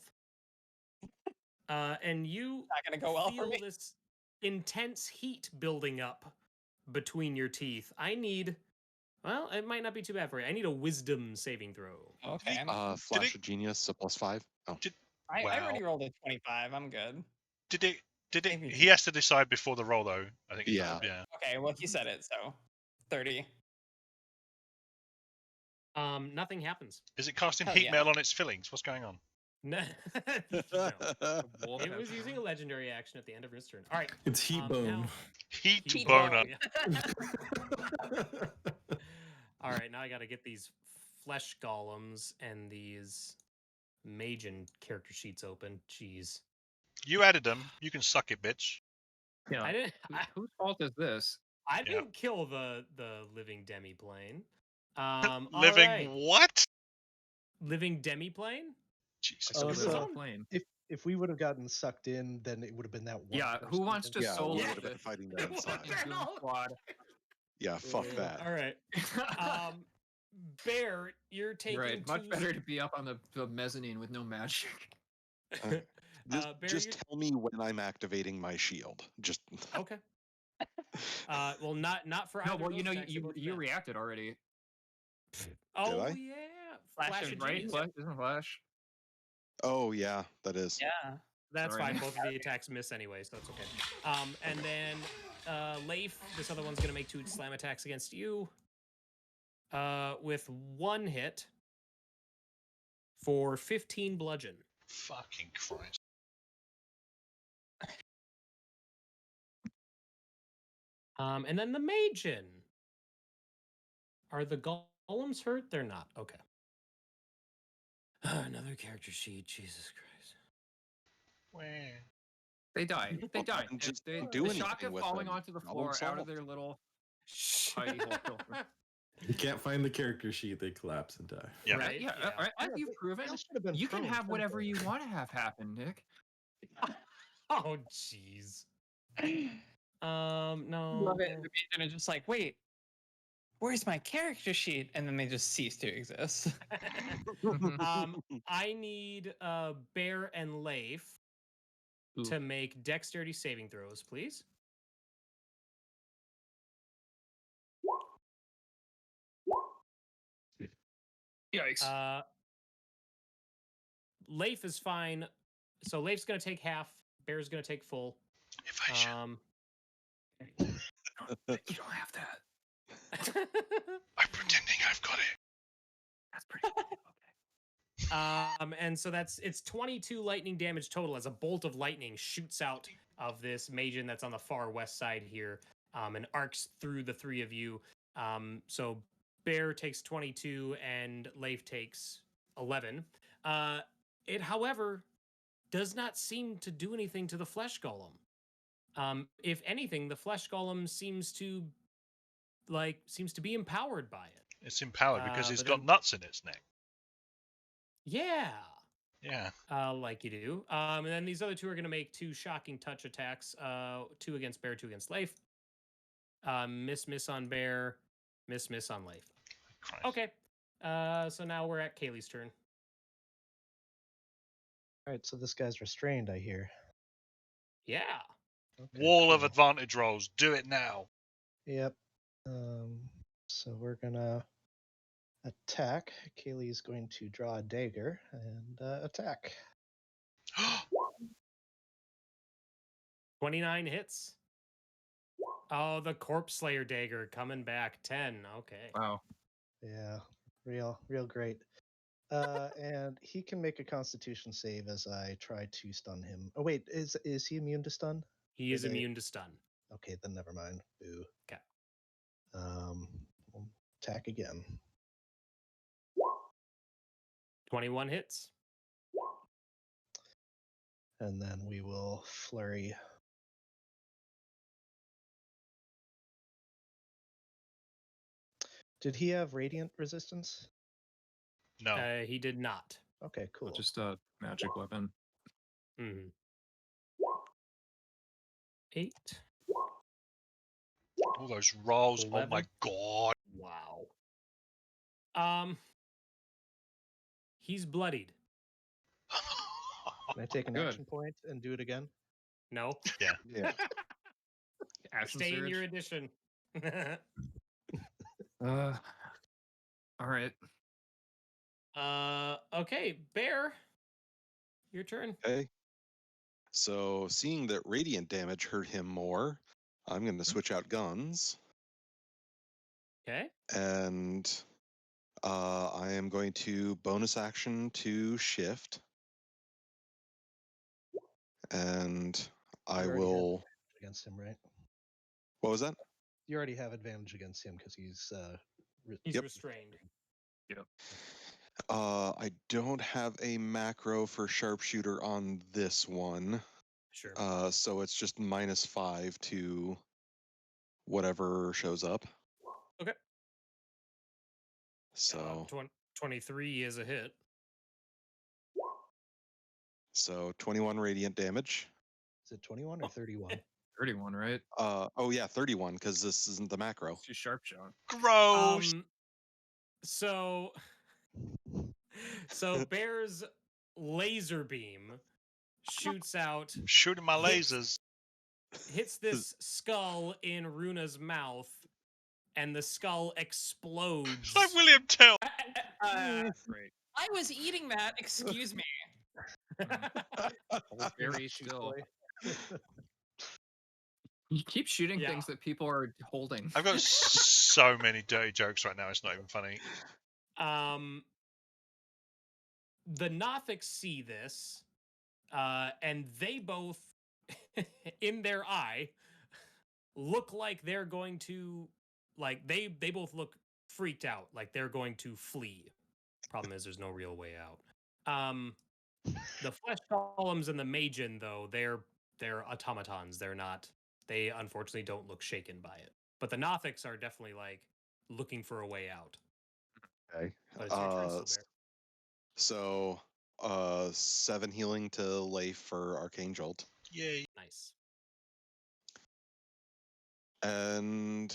And you Not gonna go well for feel me. this intense heat building up between your teeth. I need, well, it might not be too bad for you. I need a wisdom saving throw. Okay. Flash of Genius, a +5. Oh. I Wow. already rolled a 25. I'm good. Did it? Maybe He has to decide before the roll, though. I think. Yeah. Yeah. Okay, well he said it, so 30. Nothing happens. Is it casting Hell heat yeah. mail on its fillings? What's going on? No. No. It was using a legendary action at the end of his turn. All right. It's heat now- bone. Heat Heat boner. bone, yeah. All right, now I got to get these flesh golems and these Magen character sheets open. Jeez. You added them. You can suck it, bitch. Yeah. I didn't. Whose fault is this? I Yeah. didn't kill the living demiplane. All Living right. what? Living demiplane. Jesus. Oh, It's a so little plane. if we would have gotten sucked in, then it would have been that one. Yeah, who person. wants to Yeah, we solo would have this? been fighting that What inside. the hell? Squad. Yeah, fuck that. All right. Bear, you're taking Right, much two- better to be up on the mezzanine with no magic. Just, Bear, just you're- tell me when I'm activating my shield. Just Okay. Well, not for No, either well, of you know, those attacks, they both you advance. reacted already. Oh I? yeah, Flash Flash of of Right? Genius. Flash, isn't Flash? oh yeah, that is. Yeah. That's Sorry. fine. Both of the attacks miss anyway, so it's okay. And then Leif, this other one's gonna make 2 slam attacks against you. With 1 hit for 15 bludgeon. Fucking Christ. And then the Magen. Are the golems hurt? They're not. Okay. Another character sheet. Jesus Christ. Where? They die. They die. And just They, don't do the shock anything of with falling them. onto the Problem floor out of solved. their little hidey hole filter. You can't find the character sheet, they collapse and die. Yeah. Right? Yeah, Yeah. as Yeah, you've they proven, all should have been you can prone, have shouldn't whatever they? you want to have happen, Nick. Oh, jeez. No. Love it. The Magen are just like, wait, where's my character sheet? And then they just cease to exist. I need Bear and Leif Ooh. to make dexterity saving throws, please. Yikes. Leif is fine. So Leif's going to take half. Bear's going to take full. Evasion. You don't have that. I'm pretending I've got it. That's pretty good. Okay. And so it's 22 lightning damage total as a bolt of lightning shoots out of this Magian that's on the far west side here, and arcs through the three of you. So Bear takes 22 and Leif takes 11. It, however, does not seem to do anything to the flesh golem. If anything, the flesh golem seems to be empowered by it. It's empowered because it's but got then- nuts in its neck. Yeah. Yeah. Like you do. And then these other two are going to make two shocking touch attacks. 2 against Bear, 2 against Leif. Miss on Bear, miss on Leif. Christ. Okay. So now we're at Kaylee's turn. All right, so this guy's restrained, I hear. Yeah. Okay, Wall of cool. advantage rolls. Do it now. Yep. So we're gonna attack. Kaylee's going to draw a dagger and attack. 29 hits. Oh, the Corpse Slayer dagger coming back. 10. Okay. Wow. Yeah, real great. And he can make a Constitution save as I try to stun him. Oh wait, is he immune to stun? He is Did they- immune to stun. Okay, then never mind. Boo. Okay. We'll attack again. 21 hits. And then we will flurry. Did he have radiant resistance? No. He did not. Okay, cool. Just a magic weapon. Mm-hmm. 8. All those rolls. 11. Oh my god. Wow. He's bloodied. Can I take an Good. action point and do it again? No. Yeah. Acid Stay in surge. your edition. All right. Okay, Bear. Your turn. Okay. So, seeing that radiant damage hurt him more, I'm going to switch out guns, Okay. and I am going to bonus action to shift, and I You already have will. advantage against him, right? What was that? You already have advantage against him because he's He's Yep. restrained. I don't have a macro for sharpshooter on this one, Sure. so it's just -5 to whatever shows up. Okay. So, 23 is a hit. so 21 radiant damage. is it 21 or 31? 31, right? Oh yeah, 31 because this isn't the macro. It's too sharp shot. Gross. So Bear's laser beam shoots out, Shooting my lasers. hits this skull in Runa's mouth, and the skull explodes. Like William Tell. Great. I was eating that. Excuse me. Hold very Cheese still. boy. You keep shooting Yeah. things that people are holding. I've got so many dirty jokes right now. It's not even funny. The Nothics see this, and they both, in their eye, look like they're going to, they both look freaked out, like they're going to flee. Problem is, there's no real way out. The flesh golems and the Magian, though, they're automatons. They're not. They unfortunately don't look shaken by it. But the Nothics are definitely looking for a way out. Okay. But it's your turn, Silver. So 7 healing to Leif for Arcane Jolt. Yay. Nice. And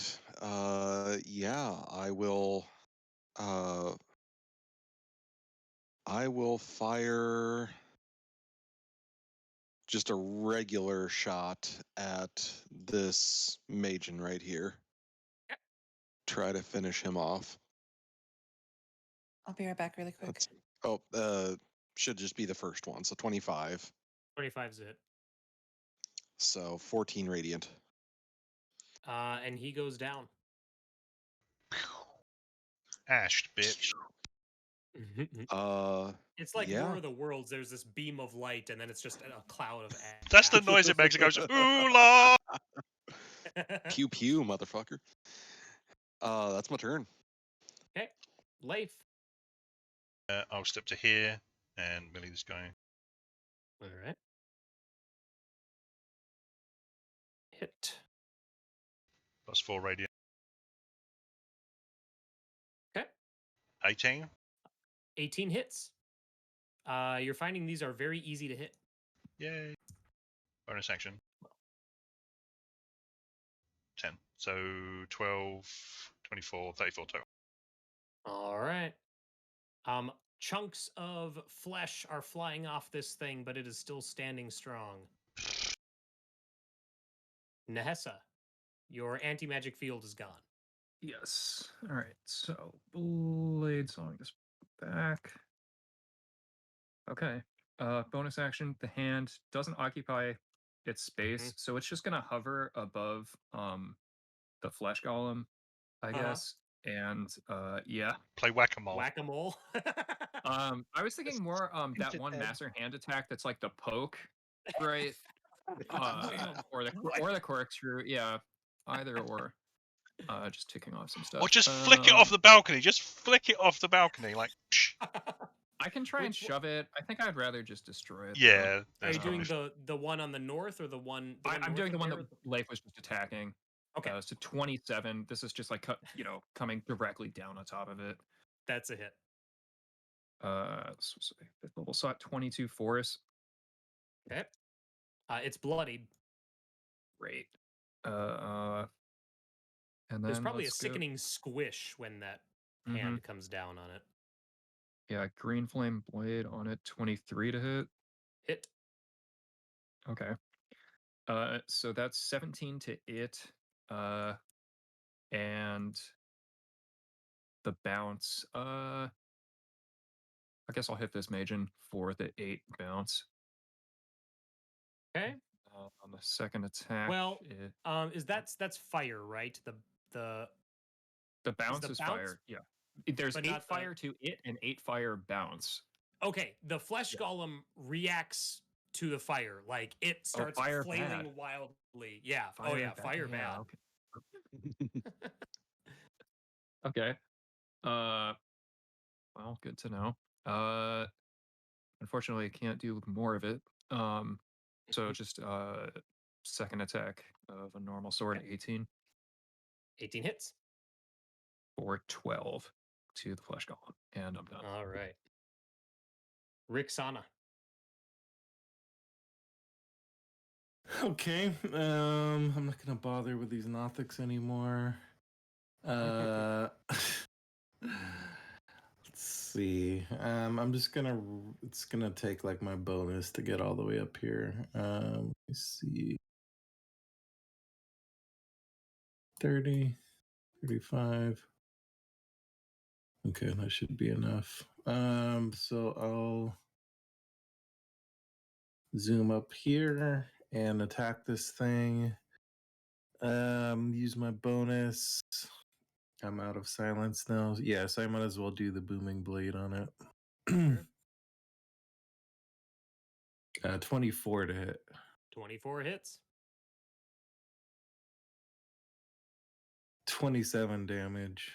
yeah, I will fire just a regular shot at this Magian right here. Yep. Try to finish him off. I'll be right back really quick. Should just be the first one. So 25. 25's a hit. So 14 radiant. And he goes down. Ashed, bitch. It's like yeah. War of the Worlds. There's this beam of light, and then it's just a cloud of ash. That's the noise it makes. It goes, ooh la. Pew pew, motherfucker. That's my turn. Okay, Leif. I'll step to here and melee this guy. All right. Hit. +4 radiant. Okay. 18. 18 hits. You're finding these are very easy to hit. Yay. Bonus action. 10. So 12, 24, 34 total. All right. Chunks of flesh are flying off this thing, but it is still standing strong. Nehessa, your anti-magic field is gone. Yes. All right. So blade song is back. Okay. Bonus action. The hand doesn't occupy its space, so it's just gonna hover above the flesh golem, I guess. And yeah. Play whack-a-mole. Whack-a-mole. I was thinking more that one master hand attack that's like the poke, right? Or the corkscrew. Yeah. Either or. Just ticking off some stuff. Or just flick it off the balcony. Just flick it off the balcony, like. Psh. I can try and shove it. I think I'd rather just destroy it. Yeah. Are you doing the one on the north or the one? I'm doing the one that Leif was just attacking. Okay. So 27. This is just like coming directly down on top of it. That's a hit. This was a fifth level slot. 22 force. Okay. It's bloodied. Great. And then there's probably a sickening squish when that hand comes down on it. Yeah, green flame blade on it. 23 to hit. Hit. Okay. So that's 17 to it. And the bounce. I guess I'll hit this Magen for the 8 bounce. Okay. On the second attack. Well, that's fire, right? The bounce is fire. Yeah. There's 8 fire to it and 8 fire bounce. Okay, the flesh golem reacts to the fire, like it starts flailing wildly. Yeah. Fire bad. Okay. Well, good to know. Unfortunately, I can't do more of it. So just second attack of a normal sword, 18. 18 hits. For 12 to the flesh golem, and I'm done. All right. Rixana. Okay. I'm not gonna bother with these Nothics anymore. Let's see. I'm just gonna. It's gonna take like my bonus to get all the way up here. Let me see. 30, 35. Okay, that should be enough. So I'll zoom up here and attack this thing. Use my bonus. I'm out of silence now. Yes, I might as well do the booming blade on it. 24 to hit. 24 hits. 27 damage.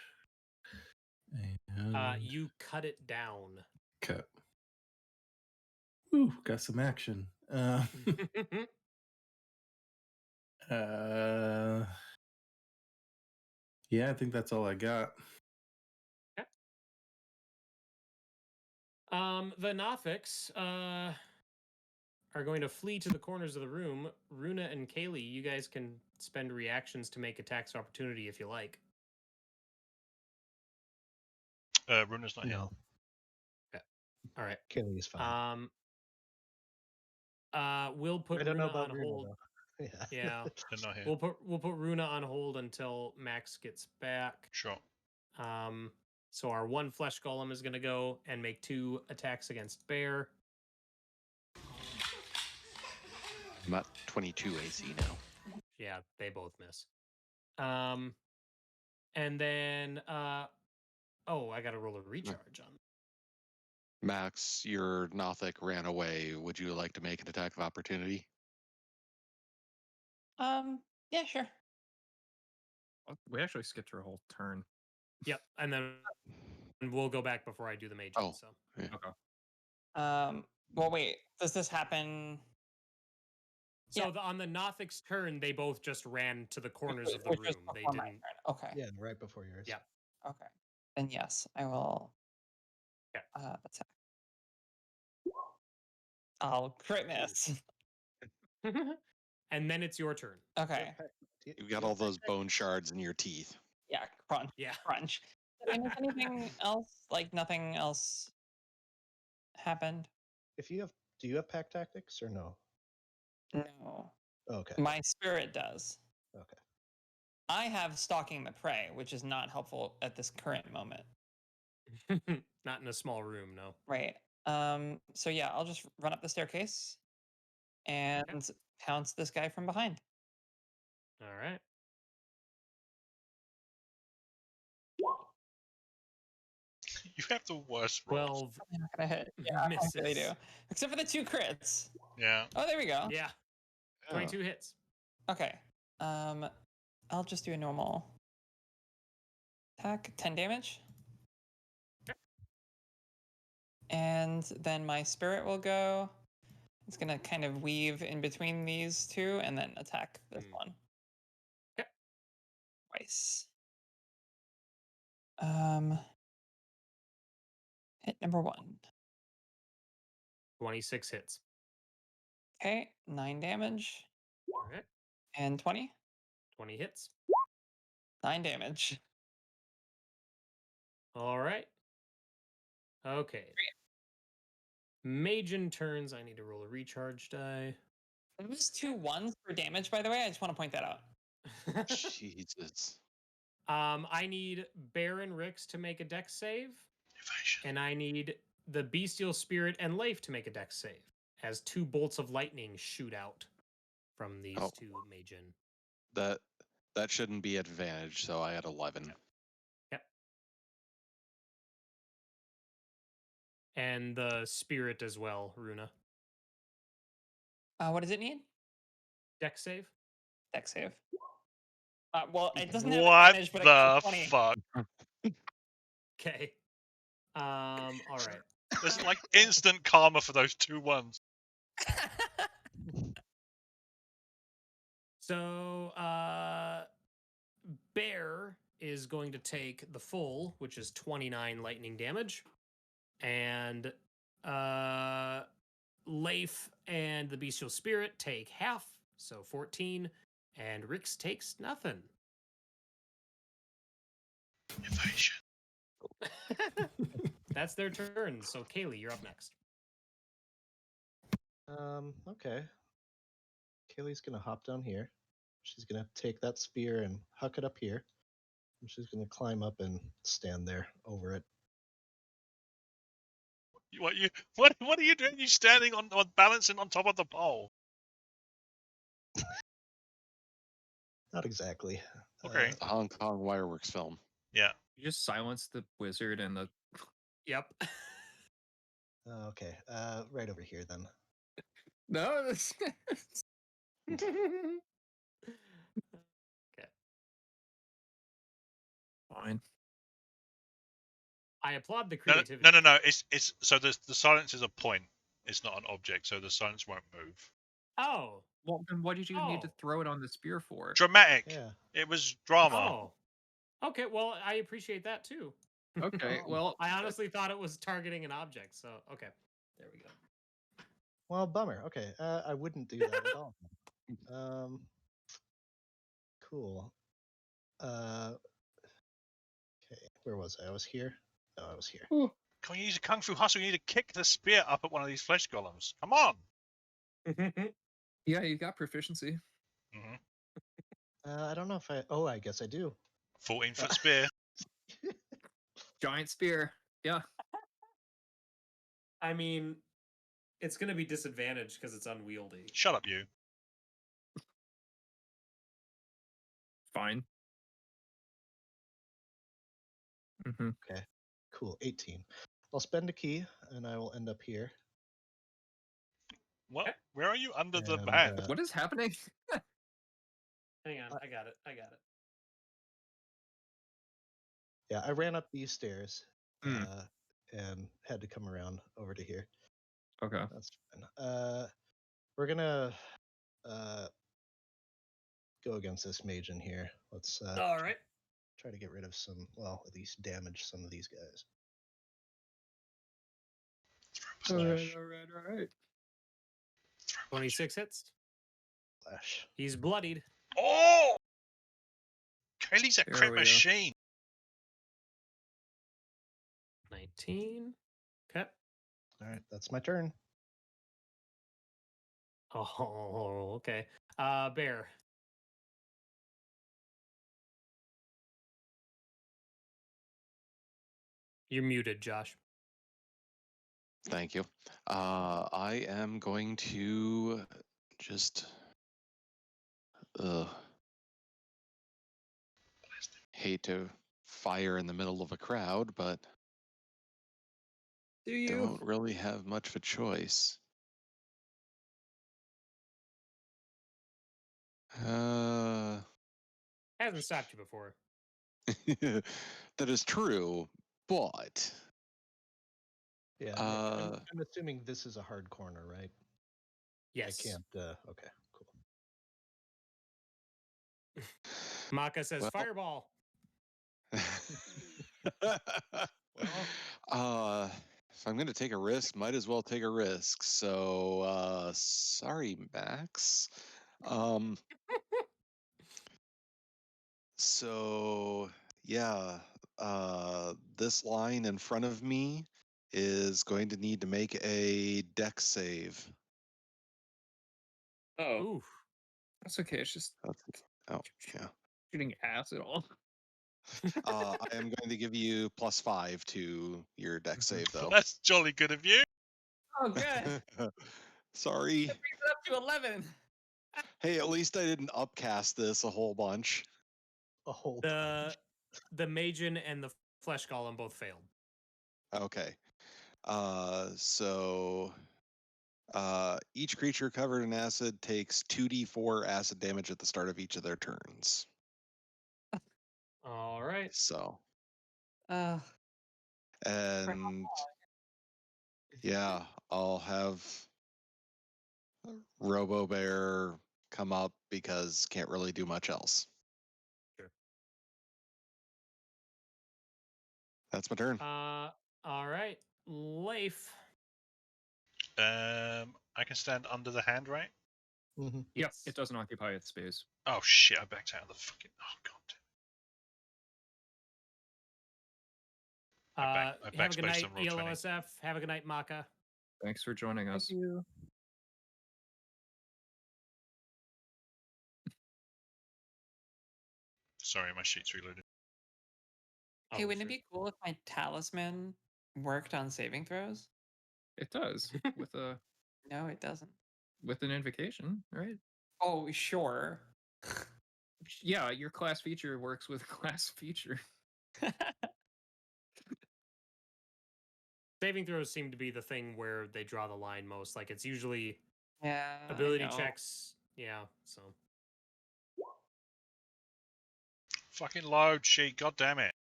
And you cut it down. cut. Ooh, got some action. Yeah, I think that's all I got. Okay. The Nothics are going to flee to the corners of the room. Runa and Kaylee, you guys can spend reactions to make attacks of opportunity if you like. Runa's not here. No. Okay. All right. Kaylee is fine. We'll put I don't Runa know about on Runa, hold. though. Yeah. Yeah. They're not here. We'll put Runa on hold until Max gets back. Sure. So our one flesh golem is going to go and make 2 attacks against Bear. I'm at 22 AC now. Yeah, they both miss. And then I gotta roll a recharge on. Max, your Nothic ran away. Would you like to make an attack of opportunity? Yeah, sure. We actually skipped her whole turn. Yep, and then we'll go back before I do the mage. Oh, So yeah. Okay. Well, wait. Does this happen? So on the Nothic's turn, they both just ran to the corners of the Which was room. They before my didn't. turn. Okay. Yeah, right before yours. Yeah. Okay. Then yes, I will. Yeah. Attack. I'll crit miss. And then it's your turn. Okay. You got all those bone shards in your teeth. Yeah, crunch. Yeah. Crunch. Did I miss anything else? Like nothing else happened? If you have, do you have pack tactics or no? No. Okay. My spirit does. Okay. I have stalking the prey, which is not helpful at this current moment. Not in a small room, no. Right. So yeah, I'll just run up the staircase and pounce this guy from behind. All right. You have the worst rolls. 12 I'm not gonna hit. Yeah, I misses. really do. Except for the 2 crits. Yeah. Oh, there we go. Yeah. 22 hits. Okay. I'll just do a normal attack, 10 damage. And then my spirit will go. It's gonna kind of weave in between these two and then attack this one. Okay. Twice. Hit number 1. 26 hits. Okay, 9 damage. All right. And 20. 20 hits. 9 damage. All right. Okay. Magen turns. I need to roll a recharge die. It was 2 1s for damage, by the way. I just want to point that out. Jesus. I need Bear and Rix to make a dex save. Evasion. And I need the Bestial Spirit and Leif to make a dex save, as 2 bolts of lightning shoot out from these 2 Magen. That shouldn't be advantage, so I had 11. Yep. And the Spirit as well, Runa. What does it need? Dex save? Dex save. Well, it doesn't have What advantage, but I the got 20. fuck? Okay. All right. There's like instant karma for those 2 1s. So, Bear is going to take the full, which is 29 lightning damage. And Leif and the Bestial Spirit take half, so 14. And Rix takes nothing. Evasion. That's their turn. So, Kaylee, you're up next. Okay. Kaylee's gonna hop down here. She's gonna take that spear and huck it up here. And she's gonna climb up and stand there over it. What are you doing? You standing on balancing on top of the pole? Not exactly. Okay. The Hong Kong Wireworks film. Yeah. You just silence the wizard and the. Yep. Okay. Right over here then. No. That's... Okay. Fine. I applaud the No, creativity. no. It's so the silence is a point. It's not an object, so the silence won't move. Oh. Well, then what did you need to throw it on the spear for? Dramatic. Yeah. It was drama. Oh. Okay, well, I appreciate that too. Okay, well, I honestly thought it was targeting an object, so okay. There we go. Well, bummer. Okay. I wouldn't do that at all. Cool. Okay. Where was I? I was here. No, I was here. Can we use a kung fu hustle? You need to kick the spear up at one of these flesh golems. Come on. Yeah, you got proficiency. I don't know if I. Oh, I guess I do. 14-foot spear. Giant spear. Yeah. I mean, it's going to be disadvantaged because it's unwieldy. Shut up, you. Fine. Mm-hmm. Okay, cool. 18. I'll spend a key, and I will end up here. What? Where are you? Under the And, map? What is happening? Hang on, I got it. Yeah, I ran up these stairs Hmm. and had to come around over to here. Okay. That's fine. We're gonna go against this mage in here. Let's All right. try to get rid of some, well, at least damage some of these guys. All Slash. right. 26 hits. Slash. He's bloodied. Oh! Kaylee's a There crit we go. machine. 19. Okay. All right, that's my turn. Oh, okay. Bear. You're muted, Josh. Thank you. I am going to just hate to fire in the middle of a crowd, but Do you? don't really have much of a choice. Hasn't stopped you before. That is true, but Yeah, I'm assuming this is a hard corner, right? Yes. I can't. Okay, cool. Maka says Well- fireball. If I'm going to take a risk, might as well take a risk. So, sorry, Max. So, yeah, this line in front of me is going to need to make a dex save. Oh, Ooh. that's okay. It's just Oh, yeah. shooting acid all. I am going to give you +5 to your dex save, though. That's jolly good of you. Oh, good. Sorry. That brings it up to 11. Hey, at least I didn't upcast this a whole bunch. A whole The Magen and the Flesh Golem both failed. Okay. So each creature covered in acid takes 2d4 acid damage at the start of each of their turns. All right. So, Uh, and yeah, I'll have Robo Bear come up because can't really do much else. Sure. That's my turn. All right. Leif. I can stand under the hand, right? Mm-hmm. Yep, it doesn't occupy its space. Oh shit! I backed out of the fucking. Oh god. I Have a good night, on roll 20. ELOSF. Have a good night, Maka. Thanks for joining us. thank you. Sorry, my sheet's reloaded. Hey, Oh, wouldn't sure. it be cool if my talisman worked on saving throws? It does with a No, it doesn't. with an invocation, right? Oh, sure. Yeah, your class feature works with class feature. Saving throws seem to be the thing where they draw the line most. Like it's usually Yeah. I ability know. checks. Yeah. So Fucking load sheet. God damn it.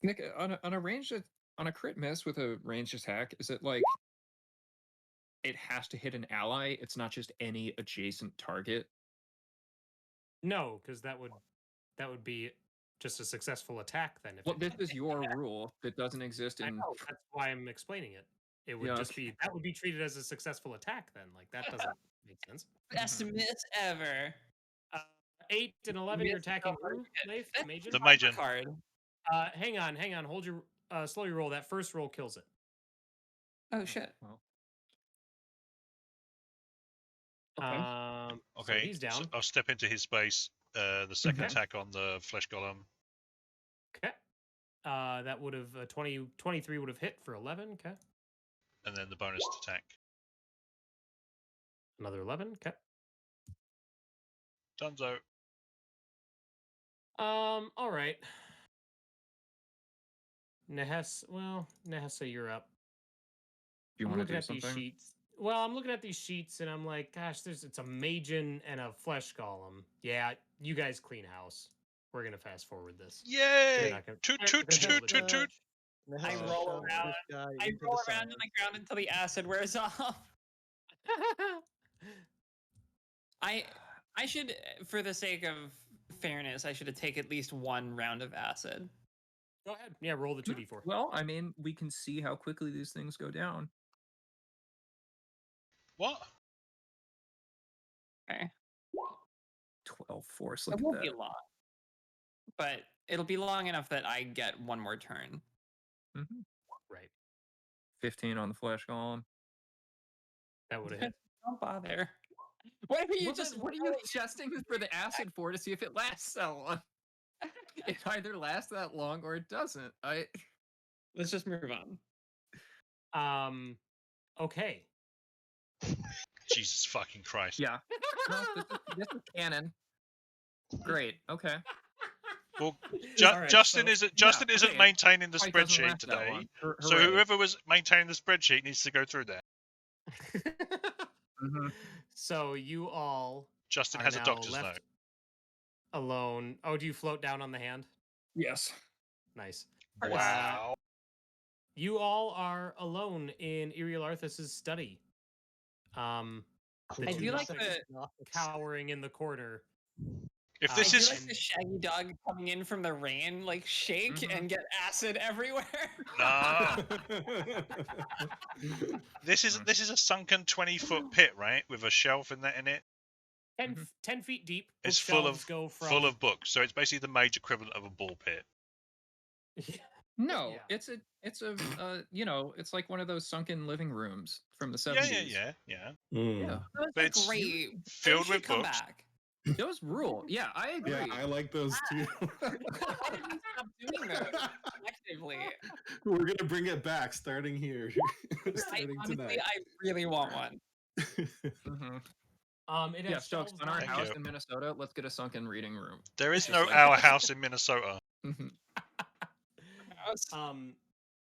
Nick, on a crit miss with a ranged attack, is it like it has to hit an ally? It's not just any adjacent target. no, because that would be just a successful attack then. If Well, it this hit. is your rule that doesn't exist I in. know, that's why I'm explaining it. It would Yeah, just be that would be treated as a successful attack then. Like that doesn't make sense. Best miss ever. 8 and 11, you're Missed so attacking hard. who? Leif? That's Magen? The my Magen. card. Hang on. Hold your slow your roll. That first roll kills it. Oh shit. Well, So Okay, he's down. so I'll step into his space. The second Okay. attack on the flesh golem. Okay. That would have 23 would have hit for 11. Okay. And then the bonus attack. Another 11. Okay. Dunzo. All right. Nehessa, you're up. You I'm want to looking do at these something? sheets. Well, I'm looking at these sheets and I'm like, gosh, it's a Magen and a flesh golem. Yeah, you guys clean house. We're gonna fast forward this. You're Yay! not gonna. Toot I- toot You're gonna toot toot toot. I Nehessa roll shoves around. this guy I into roll the around on silence. the ground until the acid wears off. I should, for the sake of fairness, I should have taken at least one round of acid. Go ahead. Yeah, roll the 2d4. Well, I mean, we can see how quickly these things go down. What? Okay. 12 force. It Look at won't be that. long, but it'll be long enough that I get one more turn. Mm-hmm. Right. 15 on the flesh golem. That would have hit. Don't bother. What are you What are you adjusting for the acid for to see if it lasts so long? It either lasts that long or it doesn't. Let's just move on. Okay. Jesus fucking Christ. Yeah. No, this is canon. Great. Okay. Well, Alright, Justin so- isn't okay, maintaining the Fight doesn't spreadsheet last that today. long. So Hooray. whoever was maintaining the spreadsheet needs to go through that. Mhm. So you all Justin are has a now doctor's left note. alone. Oh, do you float down on the hand? Yes. Nice. Wow. You all are alone in Iriel Arthas's study. The I two do like nothings the cowering in the corner. If I this do is like the shaggy dog coming in from the rain, like shake and get acid everywhere. nah, this is a sunken 20-foot pit, right, with a shelf in it. 10 feet deep. It's full Bookshelves go from full of books, so it's basically the mage equivalent of a ball pit. No, Yeah. it's a it's like one of those sunken living rooms from the Yeah, 70s. Mm. Yeah. Those But are it's great. filled Those should with come books. back. Those rule. Yeah, I agree. Yeah, I like those too. Why did we stop doing those collectively? We're gonna bring it back starting here. Starting Honestly, tonight. I really want one. Mhm. It Yeah, has Stokes, shelves on our lined- Thank house you. in Minnesota, let's get a sunken reading room. There is Just no like- our house in Minnesota. Mhm.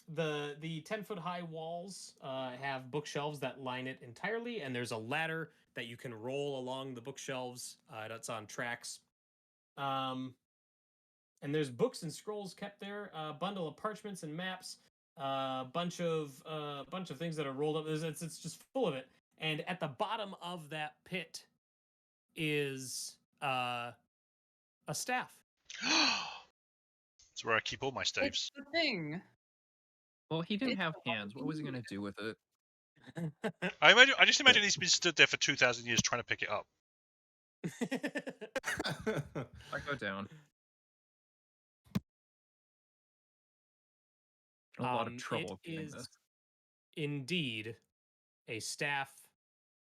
The 10-foot high walls have bookshelves that line it entirely, and there's a ladder that you can roll along the bookshelves. That's on tracks. And there's books and scrolls kept there. A bundle of parchments and maps. A bunch of things that are rolled up. It's just full of it. And at the bottom of that pit is a staff. It's where I keep all my staves. It's the thing. Well, he didn't It's have the hands. What was he going to do with it? I just imagine he's been stood there for 2,000 years trying to pick it up. I go down. A lot of trouble It getting is this. indeed a staff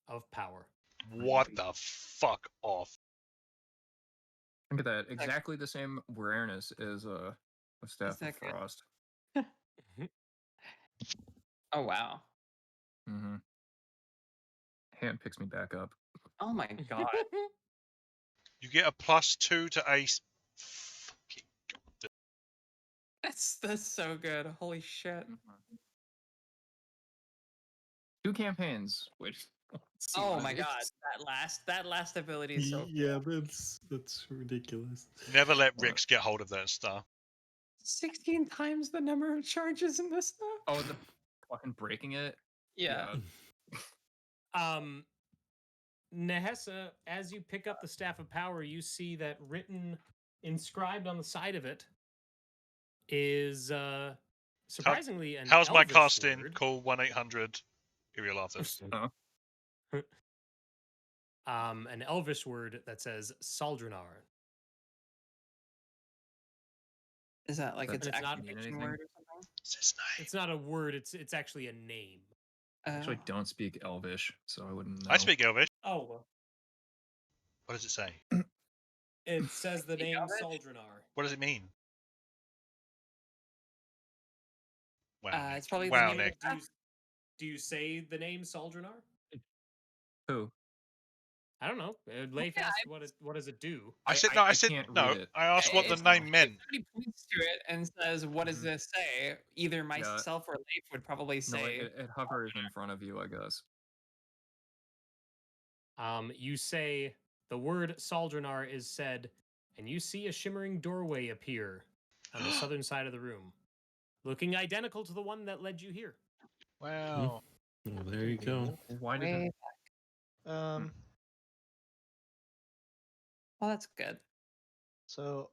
of power. What the fuck off? Look at that. Exactly the same awareness as a staff of that good? frost. Oh wow. Mm-hmm. Hand picks me back up. Oh my god. You get a +2 to ace. Fucking God. That's so good. Holy shit. 2 campaigns. Which. Oh my god. That last ability is so yeah, that's ridiculous. Never let Rix get hold of that stuff. 16 times the number of charges in this stuff. Oh, the fucking breaking it. Yeah. Nehessa, as you pick up the Staff of Power, you see that inscribed on the side of it is surprisingly an How's my Elvish casting? word. Call 1-800 Iriel Arthas. An Elvish word that says Saldrenar. Is that like its Does it not activation mean anything? word or something? What's his name? It's not a word, it's actually a name. I actually Oh. don't speak Elvish, so I wouldn't know. I speak Elvish. Oh, What does it say? it says the Speak name Elvish? Saldrenar. What does it mean? Wow. It's probably Wow, the name. Nick. Do you say the name Saldrenar? Who? I don't know. Leif asked what does it do? I said I can't no. read it. I asked what the If name meant. somebody points to it and says, "What does this say?" Either myself or Leif would probably No, say, it hovers in front of you, I guess. You say the word Saldrenar is said, and you see a shimmering doorway appear on the southern side of the room, looking identical to the one that led you here. Wow. Well, there you go. Why did "Way it? back." Um, Well, that's good. so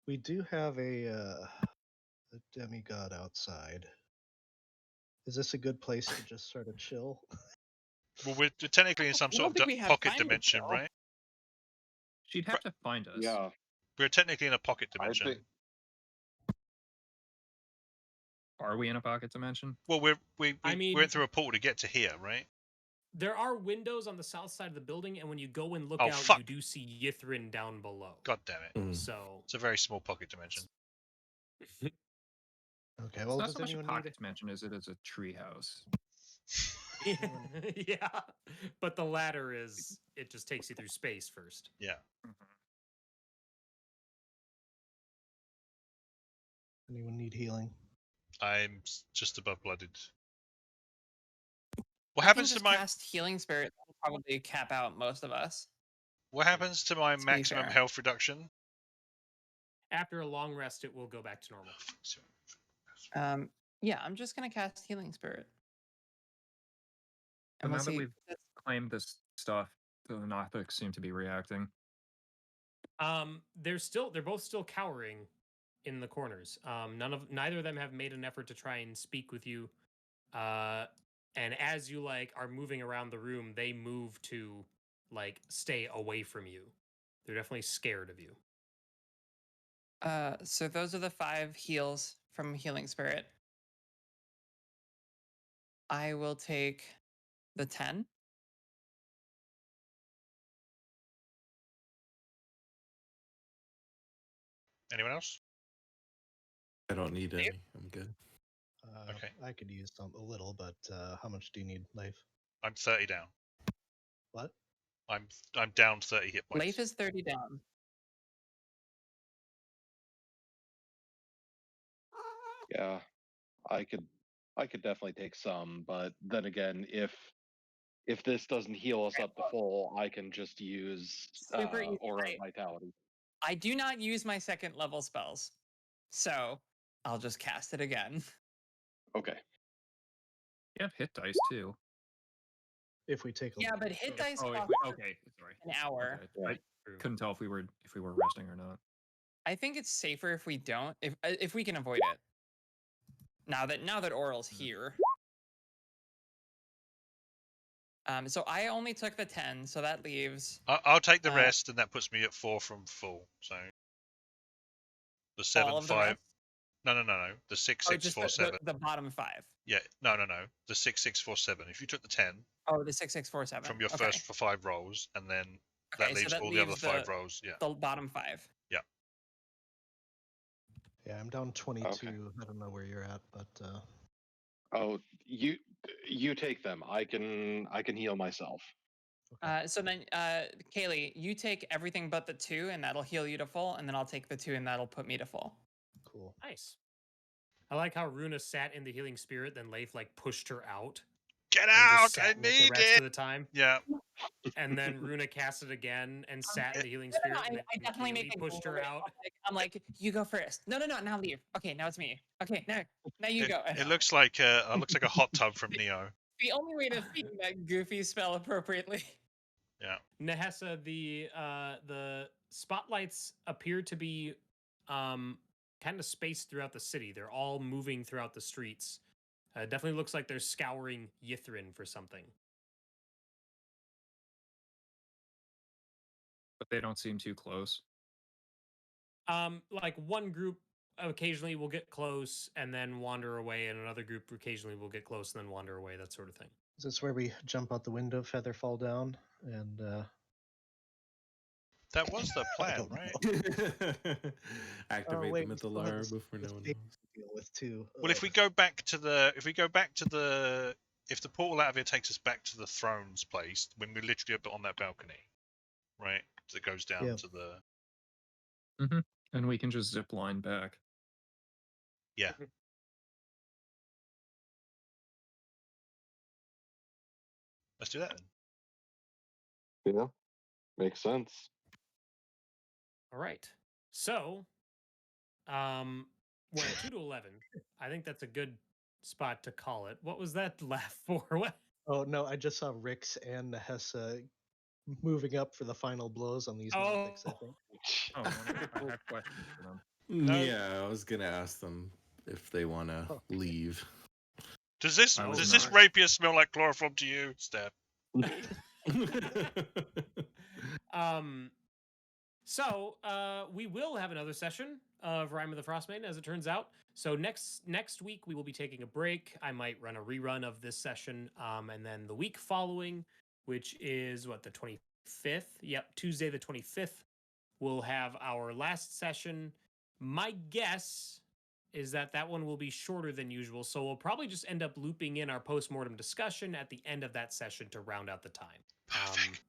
we do have a demigod outside. Is this a good place to just sort of chill? Well, we're technically in some I sort don't of think we have pocket time to dimension, chill. right? She'd have to find us. Yeah. We're technically in a pocket I dimension. think Are we in a pocket dimension? Well, we I mean- went through a portal to get to here, right? There are windows on the south side of the building, and when you go and look Oh, out, fuck. you do see Yithrin down below. God damn it. Mm. So It's a very small pocket dimension. Okay, It's well, not does so much a anyone pocket need? dimension as it is a treehouse. yeah, but the ladder is it just takes you through space first. Yeah. Anyone need healing? I'm just above blooded. What I can happens to just my cast Healing Spirit. That'll probably cap out most of us. what happens to my be maximum fair. health reduction? After a long rest, it will go back to normal. Yeah, I'm just gonna cast Healing Spirit. But And now we'll that see. we've claimed this stuff, the Nothics seem to be reacting. They're both still cowering in the corners. Neither of them have made an effort to try and speak with you. And as you are moving around the room, they move to stay away from you. They're definitely scared of you. So those are the 5 heals from Healing Spirit. I will take the 10. Anyone else? I don't need any. I'm good. Okay. I could use a little, but how much do you need, Leif? I'm 30 down. What? I'm down 30 hit points. Leif is 30 down. yeah, I could definitely take some, but then again, if this doesn't heal us up to full, I can just use Super easy. Aura of Vitality. I do not use my 2nd level spells, so I'll just cast it again. Okay. You have hit dice too. If we take a Yeah, but hit dice Oh, cost okay. Sorry. an hour. Okay. I couldn't tell if we were resting or not. I think it's safer if we don't, if we can avoid it. Now that Oral's here. So I only took the 10, so that leaves. I'll take the rest, and that puts me at 4 from full. So the 7, all of 5. the rest? No. The 6, 6, 4, 7. The bottom 5. Yeah. No. The 6, 6, 4, 7. If you took the 10. Oh, the 6, 6, 4, 7. From your first 5 rolls, and then Okay, that leaves all the other 5 rolls. Yeah. The bottom 5. Yeah. Yeah, I'm down 22. Okay. I don't know where you're at, but Oh, you take them. I can heal myself. So then, Kaylee, you take everything but the 2, and that'll heal you to full, and then I'll take the 2, and that'll put me to full. Cool. Nice. I like how Runa sat in the healing spirit, then Leif pushed her out. Get and out! just sat I with the need rest it. of the time. Yeah. And then Runa cast it again and sat in the healing spirit. I definitely make pushed her out. I'm like, you go first. No, now leave. Okay, now it's me. Okay, now you go. It looks like a hot tub from Neo. The only way to feed that goofy spell appropriately. Yeah. Nehessa, the spotlights appear to be kind of spaced throughout the city. They're all moving throughout the streets. Definitely looks like they're scouring Yithrin for something. But they don't seem too close. One group occasionally will get close and then wander away, and another group occasionally will get close and then wander away, that sort of thing. Is this where we jump out the window, feather fall down, and That was the plan, right? Activate wait, them at we the still have Lara this- before no this one tape knows. to deal with too. Well, if we go back to the if the portal out of here takes us back to the throne's place, when we're literally up on that balcony. right? That goes down Yep. to the. And we can just zip line back. Yeah. Let's do that then. Yeah, makes sense. All right. So, we're at 2 to 11. I think that's a good spot to call it. What was that laugh for? What? Oh no, I just saw Rix and Nehessa moving up for the final blows on these Oh. mythics, I think. Oh, I have questions for them. Yeah, I was gonna ask them if they want to leave. Does this I was does this not. rapier smell like chloroform to you, Steph? So we will have another session of Rime of the Frostmaiden, as it turns out. So next week we will be taking a break. I might run a rerun of this session, and then the week following, which is what, the 25th? Yep, Tuesday the 25th, we'll have our last session. My guess is that one will be shorter than usual, so we'll probably just end up looping in our post-mortem discussion at the end of that session to round out the time. Perfect.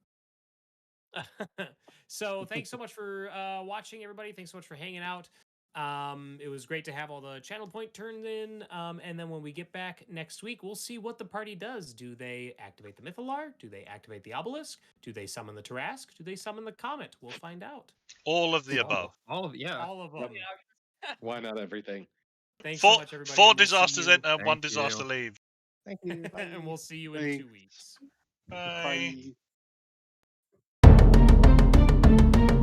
So thanks so much for watching, everybody. Thanks so much for hanging out. It was great to have all the channel point turned in. And then when we get back next week, we'll see what the party does. Do they activate the Mythalar? Do they activate the Obelisk? Do they summon the Tarask? Do they summon the Comet? We'll find out. All of the above. All of them. All of them. Why not everything? Thanks so much, everybody. Four and we'll see disasters you- enter, one Thank disaster you. leave. Thank you. Bye. and we'll see you in Thanks. 2 weeks. Bye. Bye.